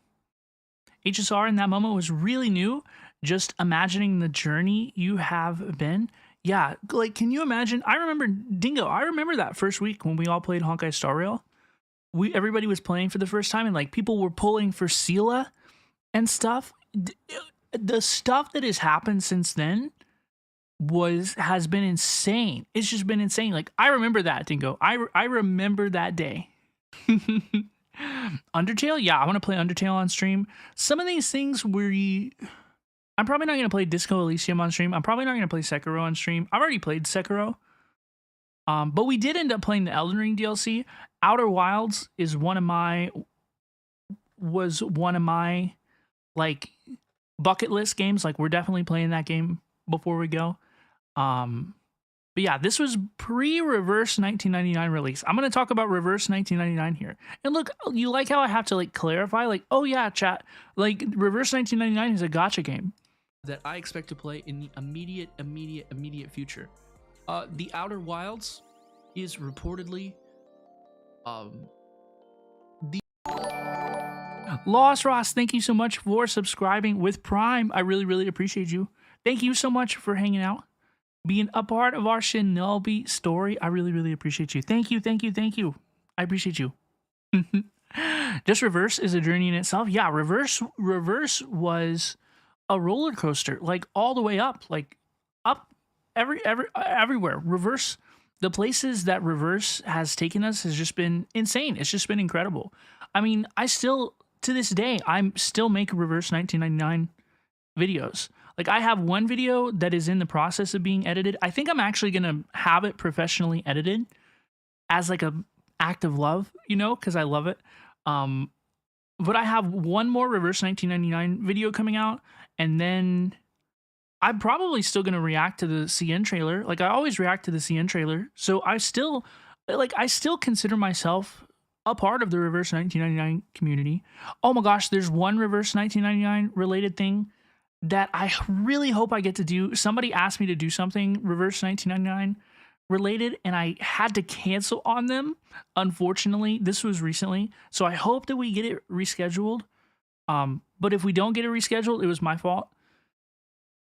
HSR in that moment was really new. Just imagining the journey you have been. Yeah, like can you imagine? I remember Dingo. I remember that first week when we all played Honkai Star Rail. Everybody was playing for the first time, and like people were pulling for Sela and stuff. The stuff that has happened since then has been insane. It's just been insane. Like I remember that, Dingo. I remember that day. Undertale, yeah, I want to play Undertale on stream. Some of these things I'm probably not going to play Disco Elysium on stream. I'm probably not going to play Sekiro on stream. I've already played Sekiro. But we did end up playing the Elden Ring DLC. Outer Wilds is one of my like bucket list games. Like we're definitely playing that game before we go. But yeah, this was pre-Reverse 1999 release. I'm going to talk about Reverse 1999 here. And look, you like how I have to like clarify, like, oh yeah, chat, like Reverse 1999 is a gacha game that I expect to play in the immediate future. The Outer Wilds is reportedly the Lost Ross, thank you so much for subscribing with Prime. I really appreciate you. Thank you so much for hanging out, being a part of our Shinobi story. I really appreciate you. Thank you. I appreciate you. Just Reverse is a journey in itself. Yeah, Reverse was a roller coaster, like all the way up, like up everywhere. Reverse, the places that Reverse has taken us has just been insane. It's just been incredible. I mean, I still, to this day, I'm still making Reverse 1999 videos. Like I have one video that is in the process of being edited. I think I'm actually going to have it professionally edited as like a act of love, you know, because I love it. But I have one more Reverse 1999 video coming out, and then I'm probably still going to react to the CN trailer. Like I always react to the CN trailer. So I still consider myself a part of the Reverse 1999 community. Oh my gosh, there's one Reverse 1999 related thing that I really hope I get to do. Somebody asked me to do something Reverse 1999 related, and I had to cancel on them. Unfortunately, this was recently. So I hope that we get it rescheduled. But if we don't get it rescheduled, it was my fault.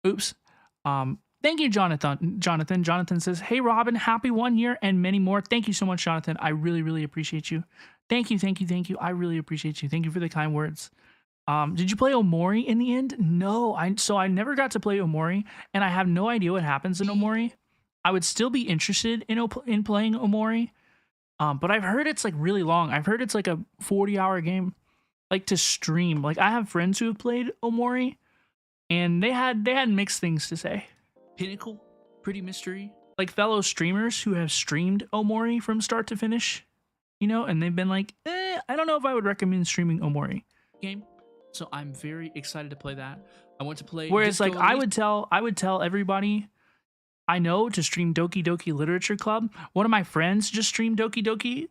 Oops. Thank you, Jonathan. Jonathan says, hey, Robin, happy 1 year and many more. Thank you so much, Jonathan. I really appreciate you. Thank you. I really appreciate you. Thank you for the kind words. Did you play Omori in the end? No, I never got to play Omori, and I have no idea what happens in Omori. I would still be interested in playing Omori, but I've heard it's like really long. I've heard it's like a 40-hour game, like to stream. Like I have friends who have played Omori, and they had mixed things to say. pinnacle, pretty mystery. Like fellow streamers who have streamed Omori from start to finish, you know, and they've been like, I don't know if I would recommend streaming Omori game. So I'm very excited to play that. I want to play. Whereas Disco like I would tell everybody I know to stream Doki Doki Literature Club. One of my friends just streamed Doki Doki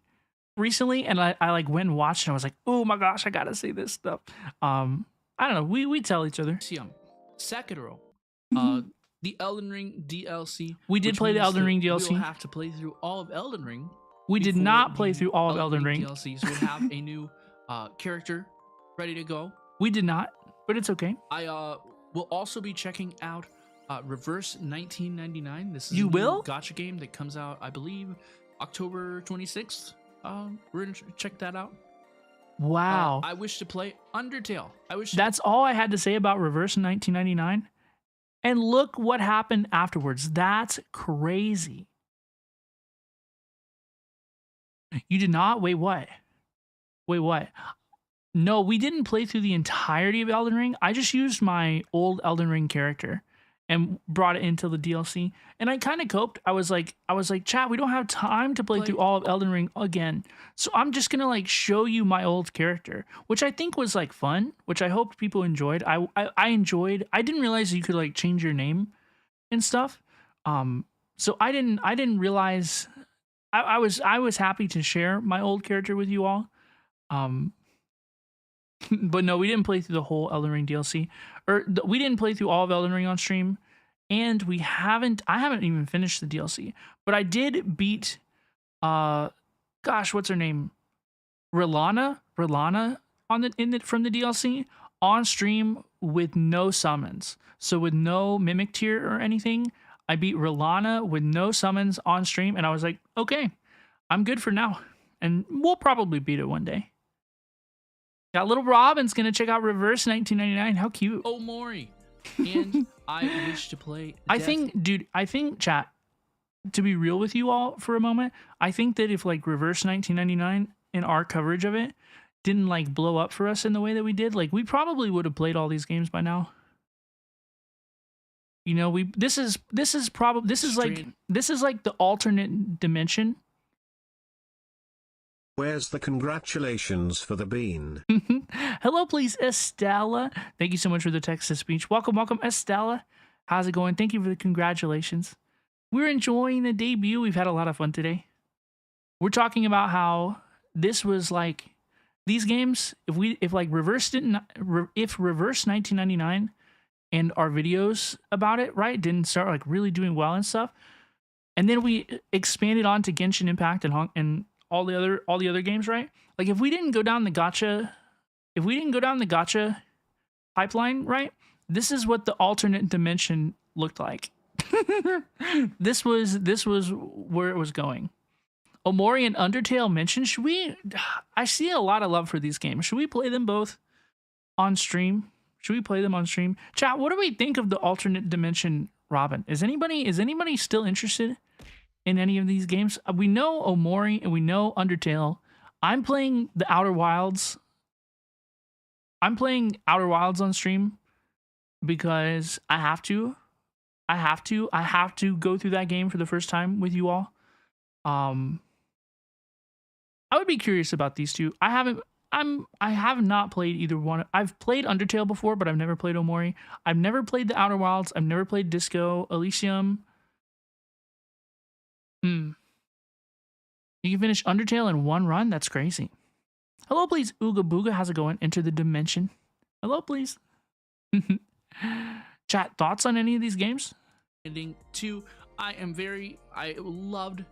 recently, and I like went and watched, and I was like, oh my gosh, I gotta see this stuff. I don't know. We tell each other. Sekiro, the Elden Ring DLC. We did play the Elden Ring DLC. We'll have to play through all of Elden Ring. We did not play through all of Elden Ring DLC. So we'll have a new character ready to go. We did not, but it's okay. I will also be checking out Reverse 1999. This is you a will new gacha game that comes out, I believe, October 26th. We're gonna check that out. Wow. I wish to play Undertale. That's all I had to say about Reverse 1999. And look what happened afterwards. That's crazy. You did not? Wait, what? No, we didn't play through the entirety of Elden Ring. I just used my old Elden Ring character and brought it into the DLC. And I kind of coped. I was like, chat, we don't have time to play through all of Elden Ring again. So I'm just going to like show you my old character, which I think was like fun, which I hoped people enjoyed. I enjoyed. I didn't realize you could like change your name and stuff. So I didn't realize I was happy to share my old character with you all. But no, we didn't play through the whole Elden Ring DLC, we didn't play through all of Elden Ring on stream, and I haven't even finished the DLC, but I did beat, gosh, what's her name? Rilana from the DLC on stream with no summons. So with no mimic tier or anything, I beat Rilana with no summons on stream, and I was like, okay, I'm good for now, and we'll probably beat it one day. Got little Robin's gonna check out Reverse 1999. How cute. Omori. And I wish to play. I think, chat, to be real with you all for a moment, I think that if like Reverse 1999 and our coverage of it didn't like blow up for us in the way that we did, like we probably would have played all these games by now. You know, this is probably this is like the alternate dimension. Where's the congratulations for the bean? Hello, please, Estella. Thank you so much for the text to speech. Welcome, Estella. How's it going? Thank you for the congratulations. We're enjoying the debut. We've had a lot of fun today. We're talking about how this was like these games. If reverse 1999 and our videos about it, right, didn't start like really doing well and stuff, and then we expanded on to Genshin Impact and all the other games, right? Like if we didn't go down the gacha pipeline, right? This is what the alternate dimension looked like. This was where it was going. Omori and Undertale mentioned. I see a lot of love for these games. Should we play them both on stream? Chat, what do we think of the alternate dimension, Robin? Is anybody still interested in any of these games? We know Omori and we know Undertale. I'm playing the Outer Wilds. I'm playing Outer Wilds on stream because I have to. I have to go through that game for the first time with you all. I would be curious about these two. I have not played either one. I've played Undertale before, but I've never played Omori. I've never played the Outer Wilds. I've never played Disco Elysium. You can finish Undertale in one run? That's crazy. Hello, please, Ooga Booga. How's it going? Enter the dimension. Hello, please. Chat, thoughts on any of these games? Ending 2. I absolutely loved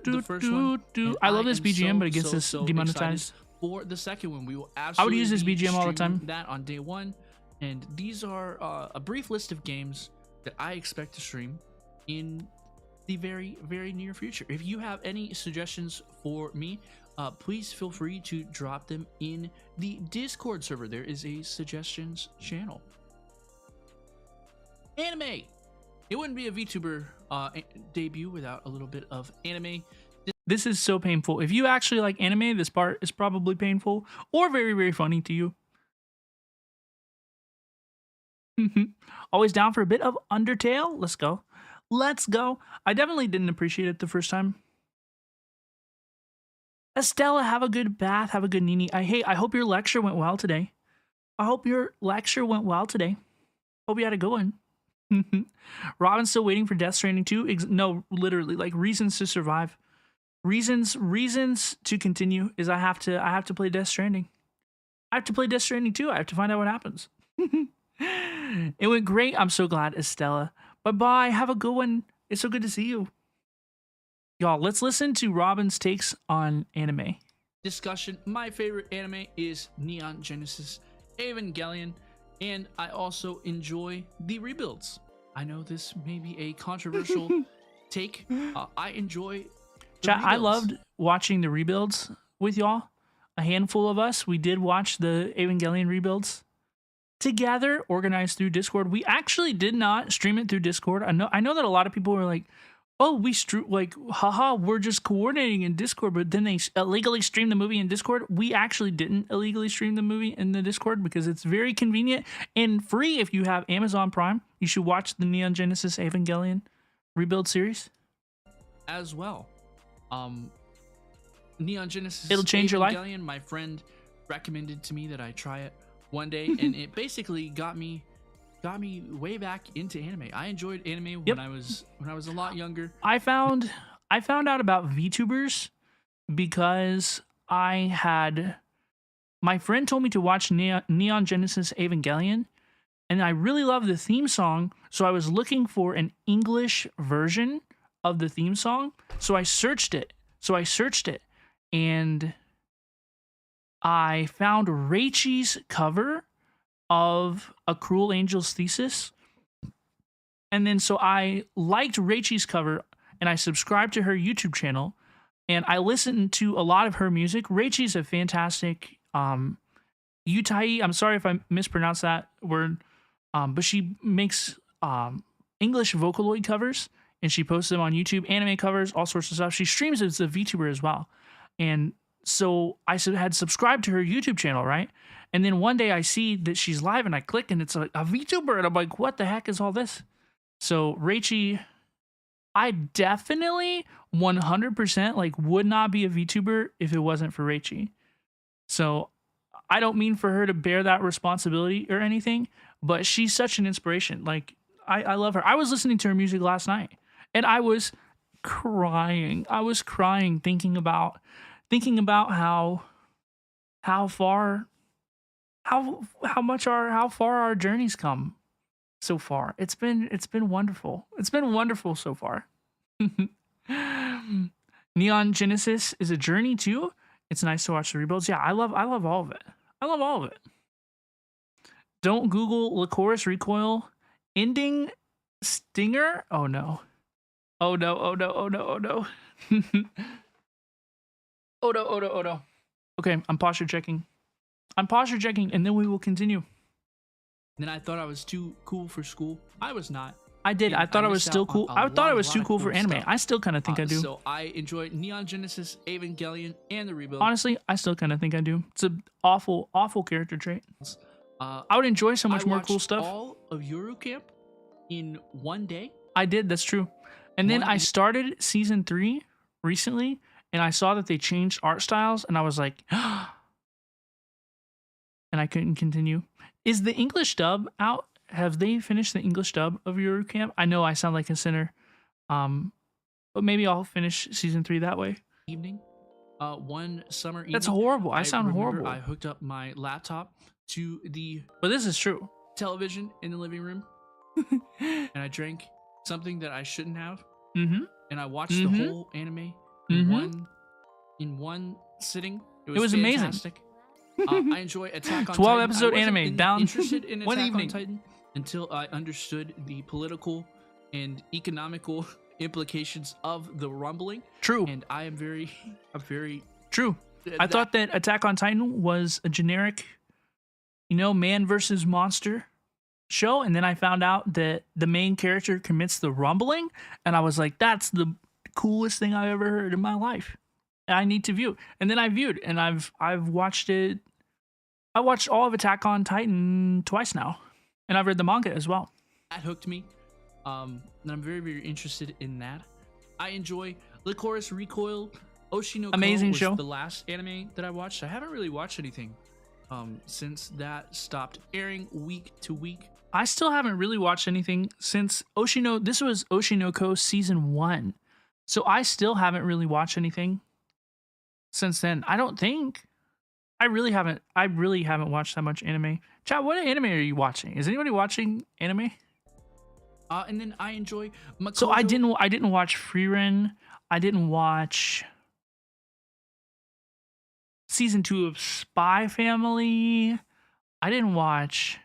the first one. I love this BGM, but it gets this demonetized. For the second one, we will absolutely I would use this BGM all the time. That on day 1, and these are a brief list of games that I expect to stream in the very, very near future. If you have any suggestions for me, please feel free to drop them in the Discord server. There is a suggestions channel. Anime. It wouldn't be a VTuber debut without a little bit of anime. This is so painful. If you actually like anime, this part is probably painful or very, very funny to you. Always down for a bit of Undertale. Let's go. Let's go. I definitely didn't appreciate it the first time. Estella, have a good bath. Have a good nini. I hope your lecture went well today. Hope you had a good one. Robin's still waiting for Death Stranding 2. No, literally, like Reasons to Survive. Reasons to continue is I have to play Death Stranding. I have to play Death Stranding 2. I have to find out what happens. It went great. I'm so glad, Estella. Bye-bye. Have a good one. It's so good to see you. Y'all, let's listen to Robin's takes on anime. Discussion. My favorite anime is Neon Genesis Evangelion, and I also enjoy the rebuilds. I know this may be a controversial take. I enjoy the Chat, rebuilds. I loved watching the rebuilds with y'all. A handful of us, we did watch the Evangelion rebuilds together, organized through Discord. We actually did not stream it through Discord. I know that a lot of people were like, oh, we're just coordinating in Discord, but then they illegally stream the movie in Discord. We actually didn't illegally stream the movie in the Discord because it's very convenient and free. If you have Amazon Prime, you should watch the Neon Genesis Evangelion rebuild series as well. Neon Genesis It'll change your life. Evangelion, my friend recommended to me that I try it one day, and it basically got me way back into anime. I enjoyed anime when I was a lot younger. I found out about VTubers because my friend told me to watch Neon Genesis Evangelion, and I really love the theme song, so I was looking for an English version of the theme song. So I searched it, and I found Reichi's cover of A Cruel Angel's Thesis. And then so I liked Reichi's cover and I subscribed to her YouTube channel and I listened to a lot of her music. Reichi's a fantastic Yutai. I'm sorry if I mispronounced that word. But she makes English Vocaloid covers and she posts them on YouTube, anime covers, all sorts of stuff. She streams as a VTuber as well. And So I had subscribed to her YouTube channel, right? And then one day I see that she's live and I click and it's a VTuber. And I'm like, what the heck is all this? So Rachie, I definitely 100% like would not be a VTuber if it wasn't for Rachie. So I don't mean for her to bear that responsibility or anything, but she's such an inspiration. Like I love her. I was listening to her music last night and I was crying. I was crying thinking about how far our journey's come so far. It's been wonderful. It's been wonderful so far. Neon Genesis is a journey too. It's nice to watch the rebuilds. Yeah, I love all of it. I love all of it. Don't Google Lycoris Recoil ending stinger. Oh no. Oh no. Oh no. Oh no. Oh no. Oh no. Oh no. Oh no. Okay, I'm posture checking. And then we will continue. Then I thought I was too cool for school. I was not. I did. I thought I was still cool. I thought I was too cool for anime. Stuff. I still kind of think I do. So I enjoy Neon Genesis, Evangelion, and the rebuild. Honestly, I still kind of think I do. It's an awful character trait. I would enjoy so much more cool stuff. All of Yuru Camp in one day. I did. That's true. And then I started season 3 recently, and I saw that they changed art styles, and I was like, and I couldn't continue. Is the English dub out? Have they finished the English dub of Yuru Camp? I know I sound like a sinner, but maybe I'll finish season 3 that way. One summer evening. That's horrible. I sound horrible. I hooked up my laptop to the But this is true. television in the living room, and I drank something that I shouldn't have. Mm-hmm. And I watched the whole anime in one sitting. It was fantastic. Amazing. I enjoy Attack on 12 Titan. episode anime interested in one Attack evening. on Titan until I understood the political and economical implications of the rumbling. True. And I am very True. I thought that Attack on Titan was a generic, man versus monster show, and then I found out that the main character commits the rumbling, and I was like, that's the coolest thing I've ever heard in my life. I need to view. And then I viewed, and I've watched it. I watched all of Attack on Titan twice now, and I've read the manga as well. That hooked me, and I'm very interested in that. I enjoy Lycoris Recoil. Oshinoko Amazing was show. The last anime that I watched. I haven't really watched anything since that stopped airing week to week. I still haven't really watched anything since this was Oshinoko season 1. So I still haven't really watched anything since then. I don't think. I really haven't watched that much anime. Chat, what anime are you watching? Is anybody watching anime? And then I enjoy Makoto. So I didn't watch Frieren. I didn't watch season 2 of Spy Family. I didn't watch.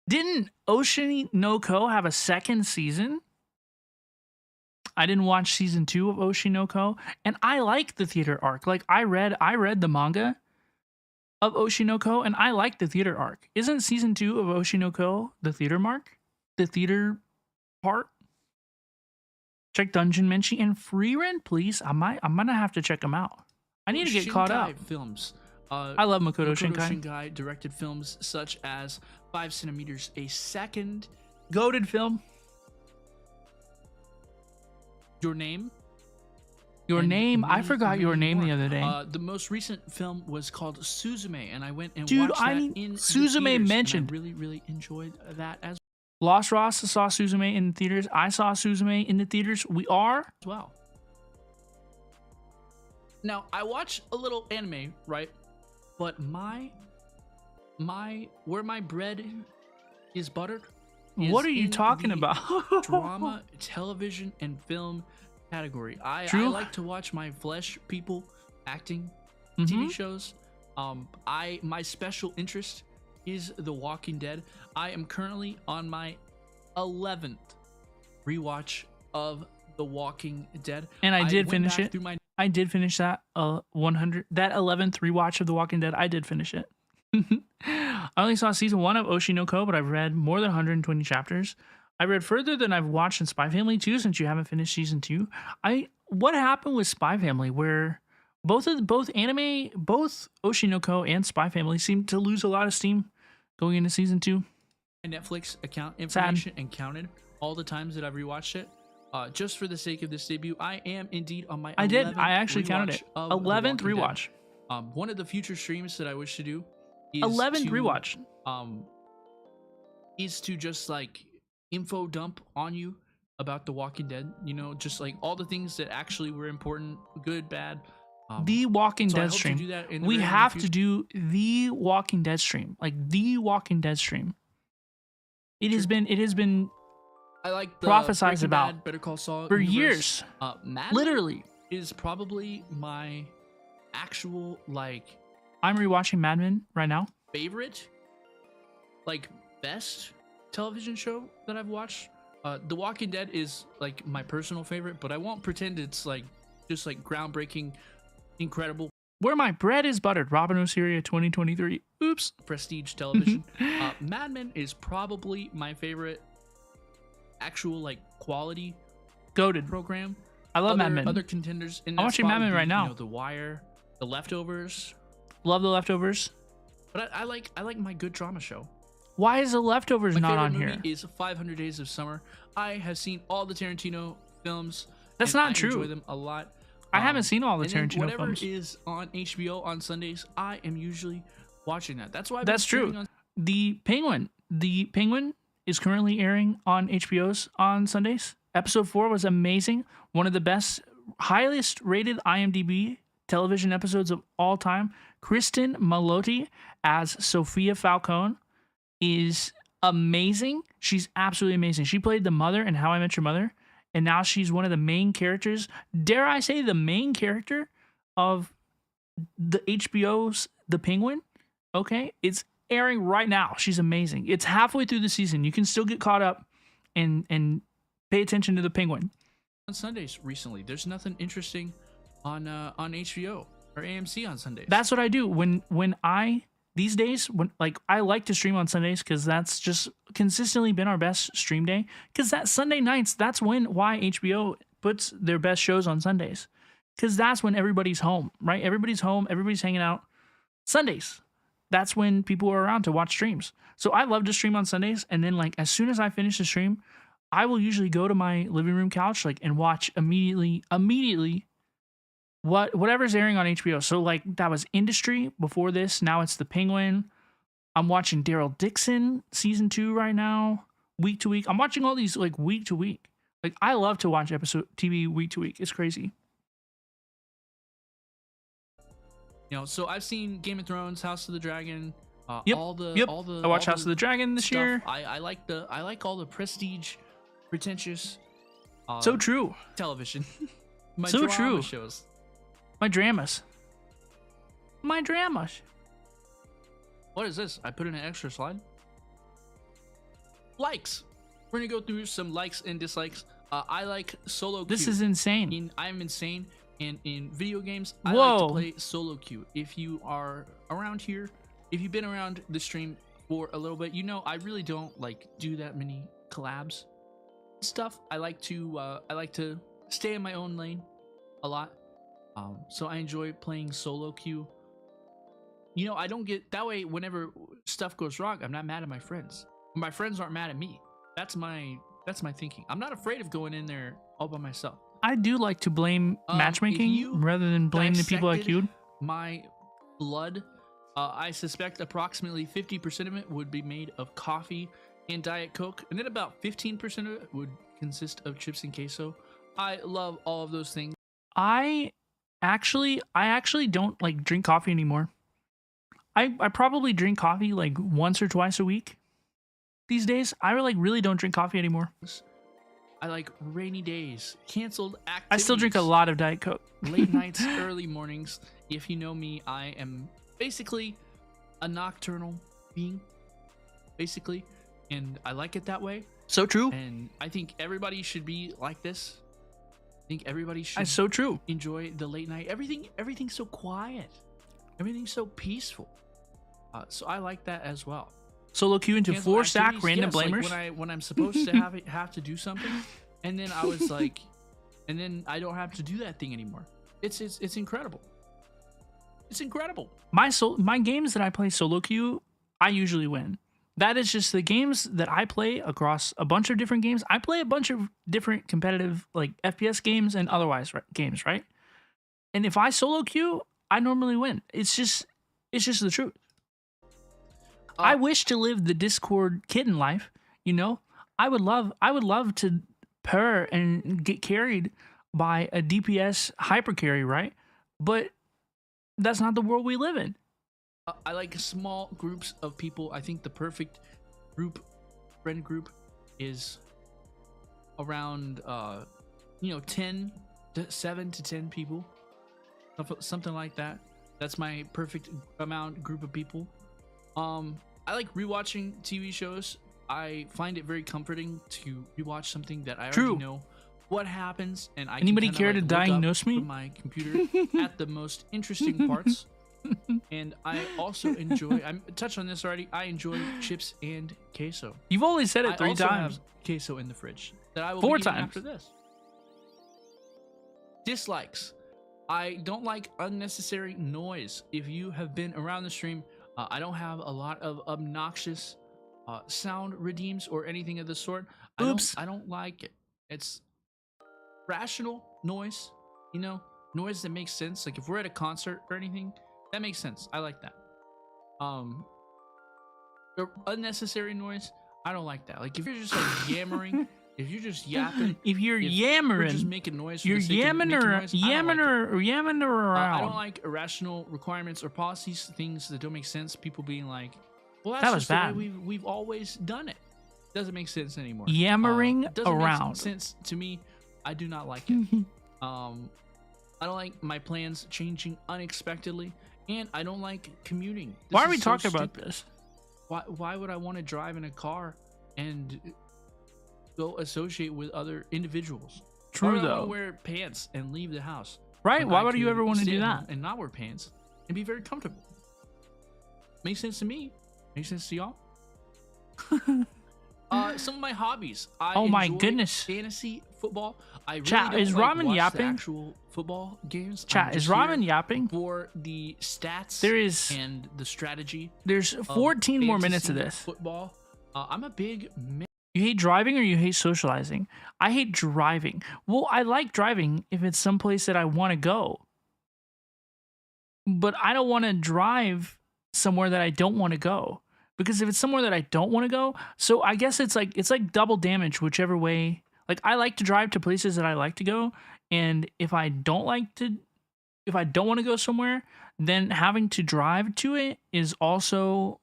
Didn't Oshinoko have a second season? I didn't watch season 2 of Oshinoko, and I like the theater arc. Like I read the manga of Oshinoko, and I like the theater arc. Isn't season 2 of Oshinoko the theater part? Check Dungeon Menchi and Frieren, please. I'm gonna have to check them out. I need to get caught up. Films. I love Makoto Shinkai. Shinkai directed films such as 5 centimeters a second, Goated film. Your Name. I forgot Your Name the other day. The most recent film was called Suzume, and I went and Dude, watched that in Suzume the theaters, mentioned. and I really enjoyed that as Lost Ross saw Suzume in the theaters. I saw Suzume in the theaters. We are well. Now, I watch a little anime, right? But where my bread is buttered. What are you talking about? Drama, television, and film category. I like to watch my flesh people acting TV shows. My special interest is The Walking Dead. I am currently on my 11th rewatch of The Walking Dead, and I did finish it. I did finish that 11th rewatch of The Walking Dead. I did finish it. I only saw season 1 of Oshinoko, but I've read more than 120 chapters. I read further than I've watched in Spy Family 2, since you haven't finished season 2. What happened with Spy Family? Where both Oshinoko and Spy Family seem to lose a lot of steam going into season 2. My Netflix account information and counted all the times that I've rewatched it. Just for the sake of this debut, I am indeed on my. I actually counted it. 11th rewatch. One of the future streams that I wish to do is 11th rewatch. Is to just like info dump on you about The Walking Dead. You know, just like all the things that actually were important, good, bad. The Walking Dead stream. We have to do the Walking Dead stream, like the Walking Dead stream. It has been. I like the prophesized about Bad, Better Call Saul for universe. years. Literally is probably my actual like. I'm rewatching Mad Men right now. Favorite, like best television show that I've watched. The Walking Dead is like my personal favorite, but I won't pretend it's like just like groundbreaking, incredible. Where my bread is buttered, Robinotuber 2023. Oops. Prestige television. Mad Men is probably my favorite actual like quality goated program. I love Mad Men. Other contenders in that I'm watching Mad Men right now. You know, The Wire, The Leftovers. Love The Leftovers. But I like my good drama show. Why is The Leftovers not on here? My favorite movie is 500 Days of Summer. I have seen all the Tarantino films. That's not true. I enjoy them a lot. I haven't seen all the Tarantino films. Whatever is on HBO on Sundays, I am usually watching that. That's why. That's true. The Penguin is currently airing on HBO's on Sundays. Episode 4 was amazing. One of the best, highest rated IMDb television episodes of all time. Kristen Milotti as Sophia Falcone is amazing. She's absolutely amazing. She played the mother in How I Met Your Mother, and now she's one of the main characters. Dare I say the main character of the HBO's The Penguin? Okay, it's airing right now. She's amazing. It's halfway through the season. You can still get caught up and pay attention to The Penguin. On Sundays recently, there's nothing interesting on HBO or AMC on Sundays. That's what I do when I these days when like I like to stream on Sundays because that's just consistently been our best stream day. Because that Sunday nights, that's why HBO puts their best shows on Sundays. Because that's when everybody's home, right? Everybody's home. Everybody's hanging out. Sundays. That's when people are around to watch streams. So I love to stream on Sundays. And then like as soon as I finish the stream, I will usually go to my living room couch like and watch immediately whatever's airing on HBO. So like that was Industry before this. Now it's The Penguin. I'm watching Daryl Dixon season 2 right now, week to week. I'm watching all these like week to week. Like I love to watch episode TV week to week. It's crazy. You know, so I've seen Game of Thrones, House of the Dragon, all the. I watched House of the Dragon this year. I like all the prestige, pretentious. So true. Television. So true. Shows. My dramas. What is this? I put in an extra slide. Likes. We're gonna go through some likes and dislikes. I like solo queue. This is insane. I'm insane. And in video games, I like to play solo queue. If you are around here, if you've been around the stream for a little bit, you know I really don't like do that many collabs stuff. I like to stay in my own lane a lot. So I enjoy playing solo queue. You know, I don't get that way. Whenever stuff goes wrong, I'm not mad at my friends. My friends aren't mad at me. That's my thinking. I'm not afraid of going in there all by myself. I do like to blame matchmaking rather than blame the people I queued. My blood, I suspect approximately 50% of it would be made of coffee and Diet Coke, and then about 15% of it would consist of chips and queso. I love all of those things. I actually don't like drink coffee anymore. I probably drink coffee like once or twice a week these days. I really don't drink coffee anymore. I like rainy days, canceled activities. I still drink a lot of Diet Coke. Late nights, early mornings. If you know me, I am basically a nocturnal being, basically, and I like it that way. So true. And I think everybody should be like this. I think everybody should. That's so true. Enjoy the late night. Everything's so quiet. Everything's so peaceful. So I like that as well. Solo queue into 4-stack random blamers. Like when I'm supposed to have to do something, and then I was like, and then I don't have to do that thing anymore. It's incredible. It's incredible. My games that I play solo queue, I usually win. That is just the games that I play across a bunch of different games. I play a bunch of different competitive like FPS games and otherwise games, right? And if I solo queue, I normally win. It's just the truth. I wish to live the Discord kitten life, you know? I would love to purr and get carried by a DPS hyper carry, right? But that's not the world we live in. I like small groups of people. I think the perfect friend group is around 7 to 10 people, something like that. That's my perfect group of people. I like rewatching TV shows. I find it very comforting to rewatch something that I already know what happens, and I Anybody can care to diagnose me from my computer at the most interesting parts. And I also enjoy, I touched on this already, I enjoy chips and queso. You've only said it 3 also times. Have queso in the fridge that I will 4 be eating times after this. Dislikes. I don't like unnecessary noise. If you have been around the stream, I don't have a lot of obnoxious sound redeems or anything of the sort. Oops. I don't like it. It's rational noise, noise that makes sense. Like if we're at a concert or anything, that makes sense. I like that. Unnecessary noise, I don't like that. Like if you're just like yammering, if you're just yapping, if you're yammering, just making noise, you're yamming around. I don't like irrational requirements or policies, things that don't make sense. People being like, "Well, that's that was just bad. the way we've always done it." Doesn't make sense anymore. Yammering doesn't around. Make sense to me. I do not like it. I don't like my plans changing unexpectedly, and I don't like commuting. Why are we talking about this? Why would I want to drive in a car and go associate with other individuals? True, why would I though. want to wear pants and leave the house? Right? Why I would you could ever want to stay do at that? home and not wear pants and be very comfortable. Makes sense to me. Makes sense to y'all. Some of my hobbies. Oh my enjoy goodness. Fantasy football. I really Chat, don't is like Ramen watch yapping? the actual football games. Chat, I'm is just here Ramen yapping? for the stats There is. and the strategy. There's 14 more minutes of fantasy this. Football. I'm a big You hate driving or you hate socializing? I hate driving. Well, I like driving if it's someplace that I want to go. But I don't want to drive somewhere that I don't want to go. Because if it's somewhere that I don't want to go, so I guess it's like double damage whichever way. Like I like to drive to places that I like to go, and if I don't want to go somewhere, then having to drive to it is also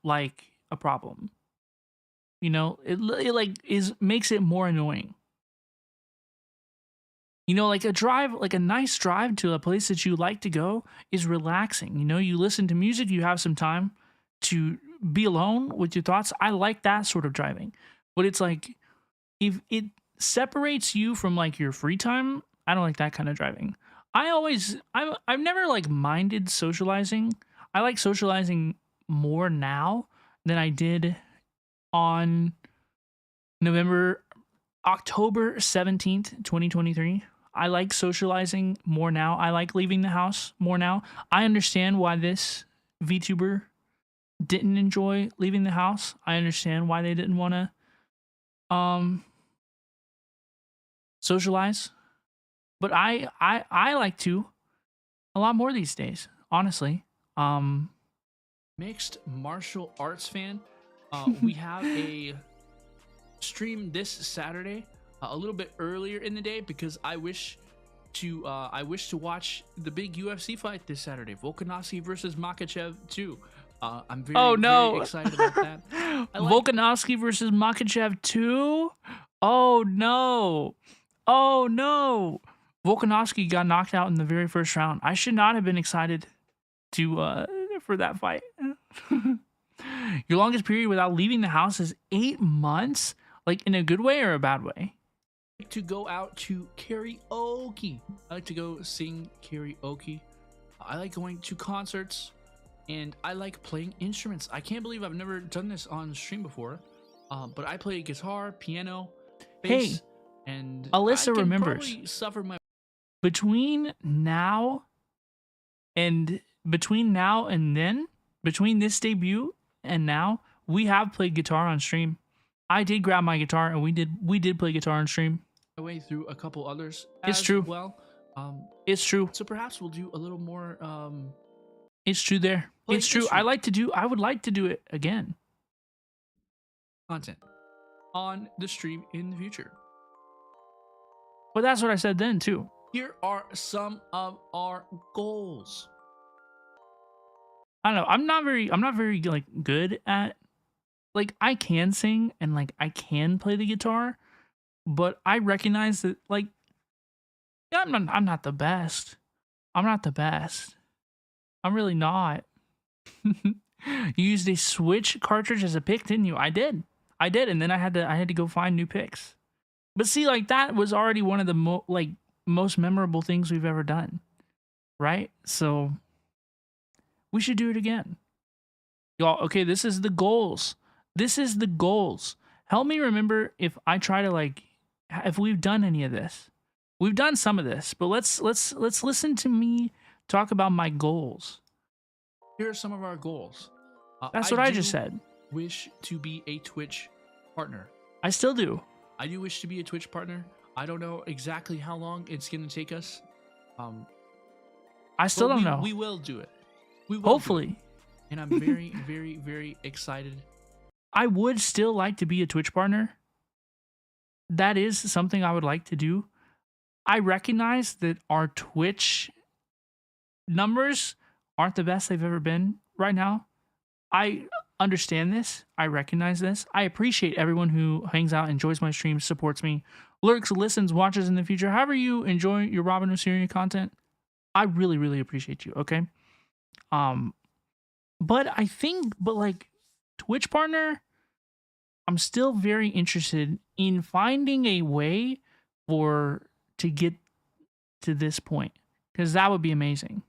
like a problem. It makes it more annoying. Like a nice drive to a place that you like to go is relaxing. You listen to music, you have some time to be alone with your thoughts. I like that sort of driving. But it's like, if it separates you from like your free time, I don't like that kind of driving. I've never like minded socializing. I like socializing more now than I did on October 17th, 2023. I like socializing more now. I like leaving the house more now. I understand why this VTuber didn't enjoy leaving the house. I understand why they didn't want to socialize. But I like to a lot more these days, honestly. mixed martial arts fan. We have a stream this Saturday, a little bit earlier in the day, because I wish to watch the big UFC fight this Saturday, Volkanovski versus Makachev 2. I'm very excited about that. Volkanovski versus Makachev 2? Oh no. Oh no. Volkanovski got knocked out in the very first round. I should not have been excited for that fight. Your longest period without leaving the house is 8 months? Like in a good way or a bad way? To go out to karaoke. I like to go sing karaoke. I like going to concerts, and I like playing instruments. I can't believe I've never done this on stream before, but I play guitar, piano, bass, and Alyssa I can remembers. probably suffer my between now and then, between this debut and now, we have played guitar on stream. I did grab my guitar and we did play guitar on stream. My way through a couple others. It's as true. Well, It's true. so perhaps we'll do a little more. It's true there. Play It's true. history. I would like to do it again. Content on the stream in the future. But that's what I said then too. Here are some of our goals. I don't know. I'm not very like good at, like, I can sing and like I can play the guitar, but I recognize that, like, yeah, I'm not the best. I'm not the best. I'm really not. You used a Switch cartridge as a pick, didn't you? I did, and then I had to go find new picks. But see, like, that was already one of the most memorable things we've ever done, right? So we should do it again, y'all. Okay, this is the goals. This is the goals. Help me remember if I try to, like, if we've done any of this. We've done some of this, but let's listen to me talk about my goals. Here are some of our goals. That's what I just said. Wish to be a Twitch partner. I still do. I do wish to be a Twitch partner. I don't know exactly how long it's going to take us. I still don't know. We will do it. We will. Hopefully. And I'm very, very, very excited. I would still like to be a Twitch partner. That is something I would like to do. I recognize that our Twitch numbers aren't the best they've ever been right now. I understand this. I recognize this. I appreciate everyone who hangs out, enjoys my streams, supports me, lurks, listens, watches in the future. However you enjoy your Robin Osirian content, I really, really appreciate you, okay? But like, Twitch partner, I'm still very interested in finding a way to get to this point, because that would be amazing.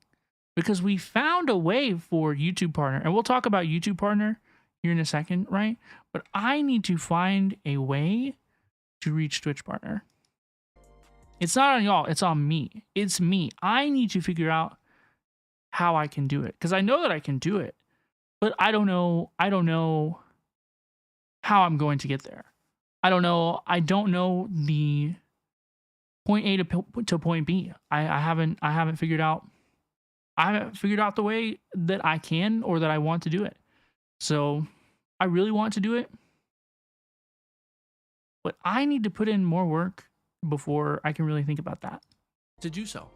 Because we found a way for YouTube partner, and we'll talk about YouTube partner here in a second, right? But I need to find a way to reach Twitch partner. It's not on y'all, it's on me. It's me. I need to figure out how I can do it, because I know that I can do it, but I don't know how I'm going to get there. I don't know the point A to point B. I haven't figured out the way that I can or that I want to do it. So I really want to do it, but I need to put in more work before I can really think about that. To do so.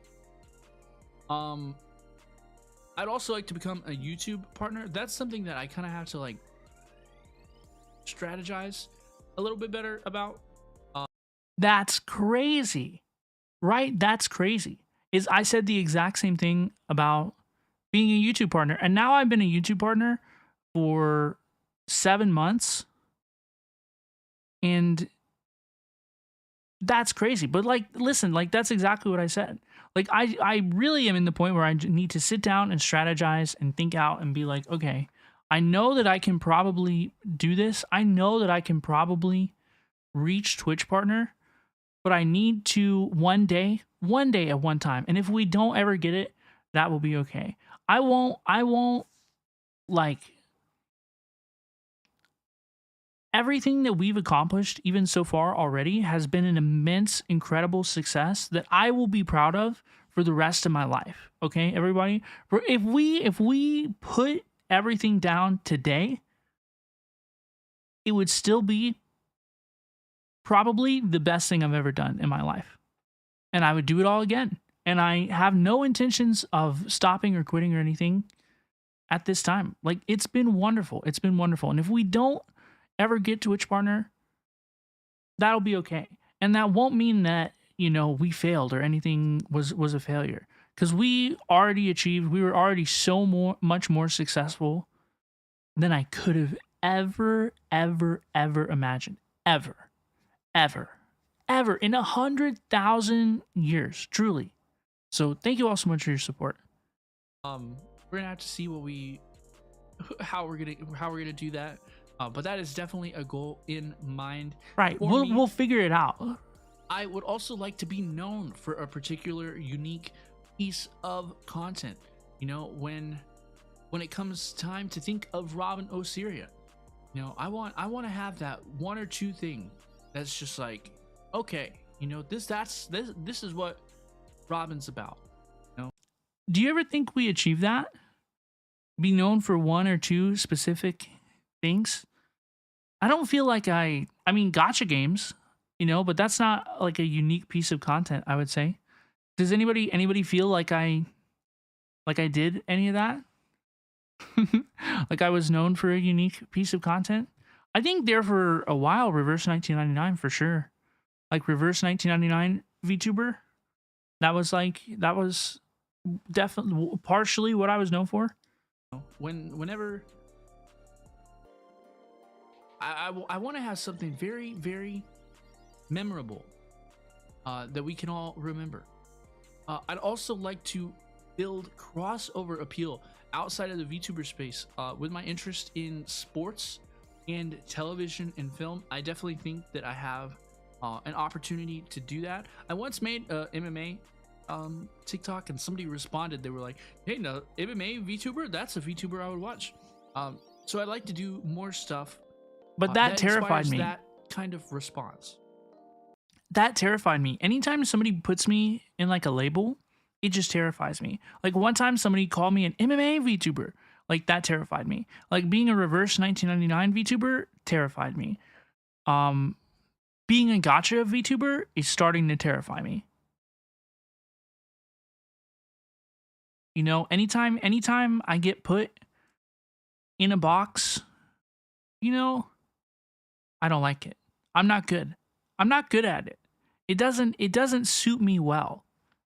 I'd also like to become a YouTube partner. That's something that I kind of have to, like, strategize a little bit better about. That's crazy, right? That's crazy. I said the exact same thing about being a YouTube partner, and now I've been a YouTube partner for 7 months, and that's crazy. But, like, listen, like, that's exactly what I said. Like, I really am in the point where I need to sit down and strategize and think out and be like, okay, I know that I can probably do this. I know that I can probably reach Twitch partner, but I need to one day at one time. And if we don't ever get it, that will be okay. I won't like, everything that we've accomplished even so far already has been an immense, incredible success that I will be proud of for the rest of my life. Okay, everybody? If we put everything down today, it would still be probably the best thing I've ever done in my life. And I would do it all again. And I have no intentions of stopping or quitting or anything at this time. Like, it's been wonderful. It's been wonderful. And if we don't ever get to Twitch partner, that'll be okay. And that won't mean that, you know, we failed or anything was a failure. Because we were already so much more successful than I could have ever imagined. Ever in 100,000 years, truly. So thank you all so much for your support. We're gonna have to see how we're gonna do that. But that is definitely a goal in mind. Right, we'll figure it out. I would also like to be known for a particular unique piece of content. You know, when it comes time to think of Robin Osiria, you know, I want to have that one or two thing that's just like, okay, you know, this is what Robin's about. You know? Do you ever think we achieve that? Be known for one or two specific things? I don't feel like I mean gacha games, you know, but that's not like a unique piece of content, I would say. Does anybody feel like I did any of that? Like I was known for a unique piece of content? I think there for a while, Reverse 1999 for sure. Like Reverse 1999 VTuber. That was definitely partially what I was known for. Whenever I want to have something very, very memorable that we can all remember. I'd also like to build crossover appeal outside of the VTuber space with my interest in sports and television and film. I definitely think that I have an opportunity to do that. I once made a MMA TikTok and somebody responded. They were like, hey, no, MMA VTuber, that's a VTuber I would watch. So I'd like to do more stuff. But that terrified me. That kind of response. That terrified me. Anytime somebody puts me in like a label, it just terrifies me. Like one time somebody called me an MMA VTuber. Like that terrified me. Like being a Reverse 1999 VTuber terrified me. Being a gacha VTuber is starting to terrify me. You know, anytime I get put in a box, you know, I don't like it. I'm not good. I'm not good at it. It doesn't suit me well.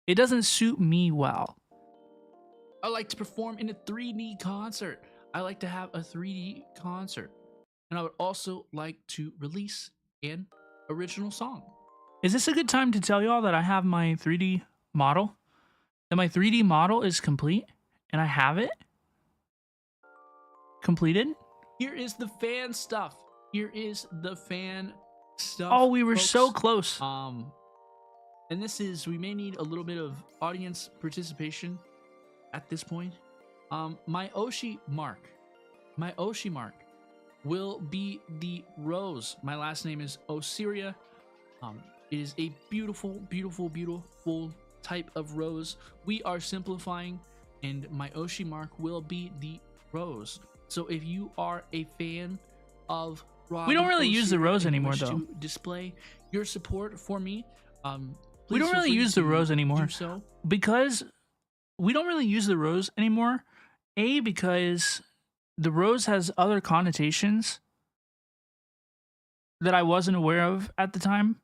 It doesn't suit me well. I like to perform in a 3D concert. I like to have a 3D concert. And I would also like to release an original song. Is this a good time to tell y'all that I have my 3D model? That my 3D model is complete and I have it completed? Here is the fan stuff. Here is the fan stuff. Oh, we were folks. so close. And this is, we may need a little bit of audience participation at this point. My Oshi mark will be the rose. My last name is Osiria. It is a beautiful, beautiful, beautiful type of rose. We are simplifying, and my Oshi mark will be the rose. So if you are a fan of Robin we don't really Osiria use the rose and anymore, wish though. To display your support for me. We don't really use the rose anymore because we don't really use the rose anymore. A, because the rose has other connotations that I wasn't aware of at the time.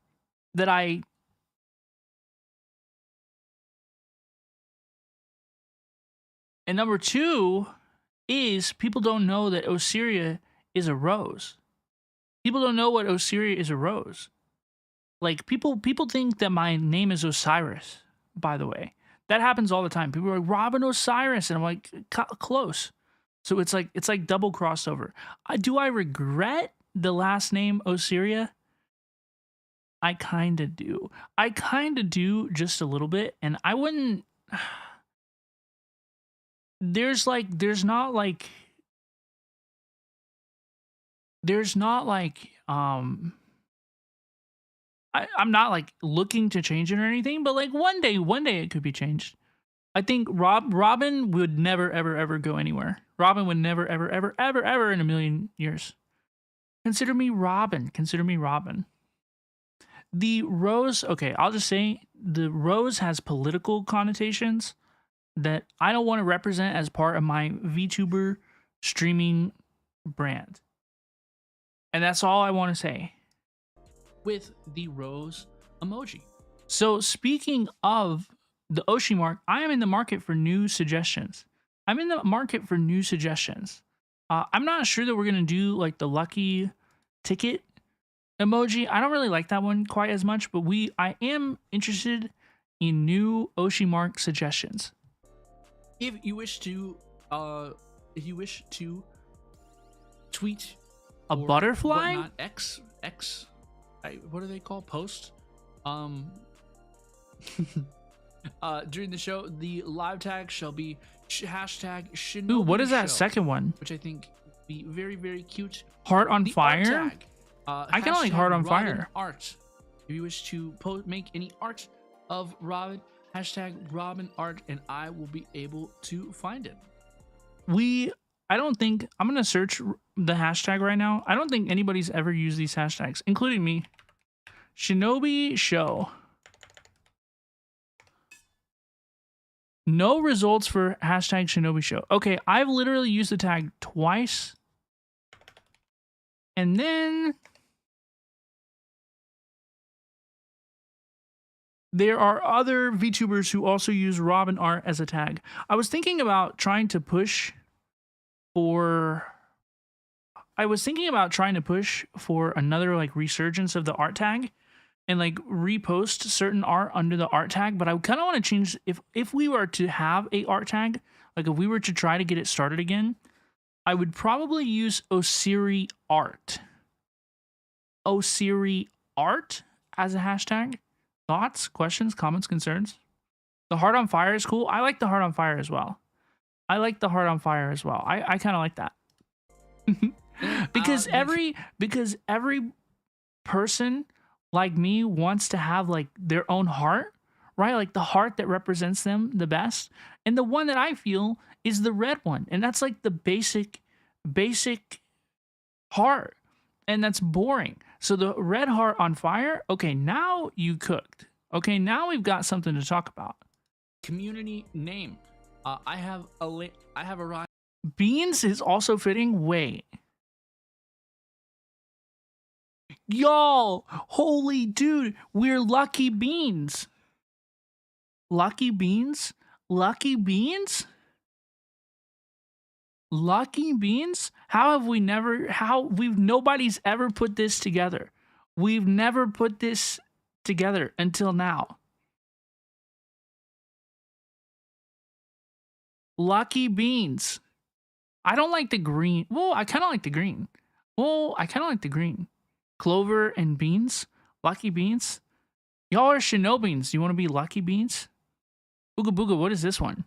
And number two is people don't know that Osiria is a rose. People don't know what Osiria is a rose. Like people think that my name is Osiris, by the way. That happens all the time. People are like, Robin Osiris, and I'm like, close. So it's like double crossover. Do I regret the last name Osiria? I kind of do. I kind of do just a little bit, and I wouldn't. There's not like I'm not like looking to change it or anything, but like one day it could be changed. I think Robin would never ever go anywhere. Robin would never ever in a million years. Consider me Robin. The rose, okay, I'll just say the rose has political connotations that I don't want to represent as part of my VTuber streaming brand. And that's all I want to say. With the rose emoji. So speaking of the Oshi mark, I am in the market for new suggestions. I'm not sure that we're going to do like the lucky ticket emoji. I don't really like that one quite as much, but I am interested in new Oshi mark suggestions. If you wish to tweet a butterfly, whatnot, X, what do they call post? Um, during the show, the live tag shall be hashtag Shinobi Ooh, what is that Show, second one? which I think would be very, very cute. Heart on The fire? art tag, I kind of like hashtag heart on Robin fire. Art. If you wish to make any art of Robin, hashtag Robin Art, and I will be able to find it. I don't think, I'm going to search the hashtag right now. I don't think anybody's ever used these hashtags, including me. Shinobi Show. No results for hashtag Shinobi Show. Okay, I've literally used the tag twice. And then there are other VTubers who also use Robin Art as a tag. I was thinking about trying to push for another like resurgence of the art tag and like repost certain art under the art tag, but I kind of want to change if we were to have a art tag, like if we were to try to get it started again, I would probably use Osiri Art. Osiri Art as a hashtag. Thoughts, questions, comments, concerns? The heart on fire is cool. I like the heart on fire as well. I kind of like that. because every person like me wants to have like their own heart, right? Like the heart that represents them the best. And the one that I feel is the red one. And that's like the basic heart. And that's boring. So the red heart on fire, okay, now you cooked. Okay, now we've got something to talk about. Community name. I have arrived. Beans is also fitting. Wait. Y'all, holy dude, we're Lucky Beans. Lucky Beans? Lucky Beans? Lucky Beans? Nobody's ever put this together. We've never put this together until now. Lucky Beans. I don't like the green. Well, I kind of like the green. Clover and beans. Lucky Beans. Y'all are Shinobins. You want to be Lucky Beans? Booga Booga, what is this one?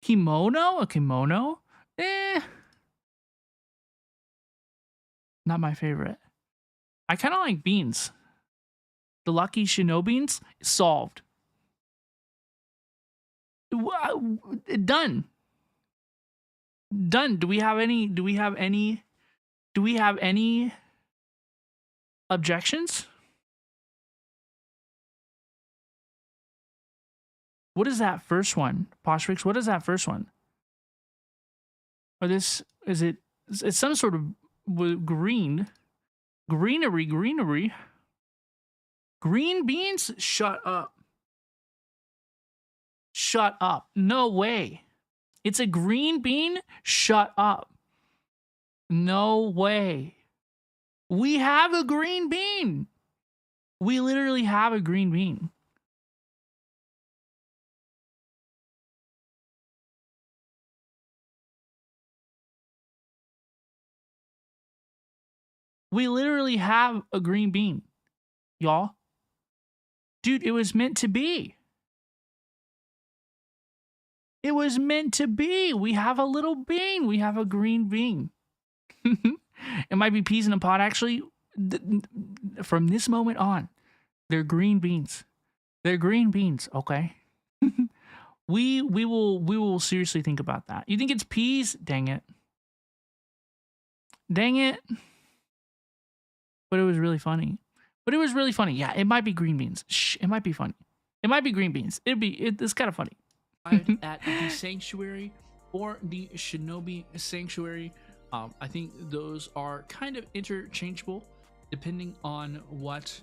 Kimono? A kimono? Not my favorite. I kind of like beans. The Lucky Shinobins? Solved. Done. Do we have any objections? What is that first one? Postrix, what is that first one? Or it's some sort of greenery. Green beans? Shut up. No way. It's a green bean? Shut up. No way. We have a green bean. We literally have a green bean. We literally have a green bean, y'all. Dude, it was meant to be. It was meant to be. We have a little bean. We have a green bean. It might be peas in a pod. Actually, from this moment on, they're green beans. They're green beans, okay? We will seriously think about that. You think it's peas? Dang it. But it was really funny. Yeah, it might be green beans. Shh, it might be funny. It might be green beans. It's kind of funny. At the sanctuary or the Shinobi Sanctuary. I think those are kind of interchangeable depending on what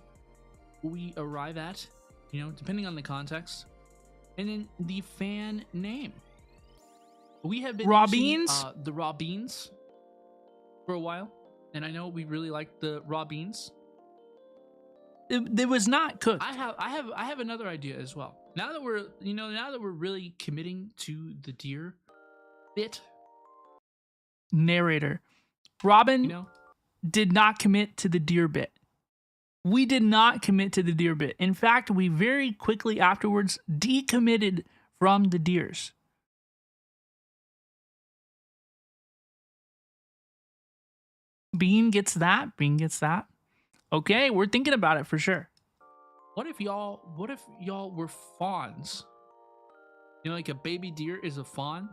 we arrive at, depending on the context. And then the fan name. We have been Robins? using, the Robins for a while, and I know we really like the Robins. It was not cooked. I have another idea as well. Now that we're really committing to the deer bit. Narrator. Robin did not commit to the deer bit. We did not commit to the deer bit. In fact, we very quickly afterwards decommitted from the deers. Bean gets that. Bean gets that. Okay, we're thinking about it for sure. What if y'all were fawns? You know, like a baby deer is a fawn.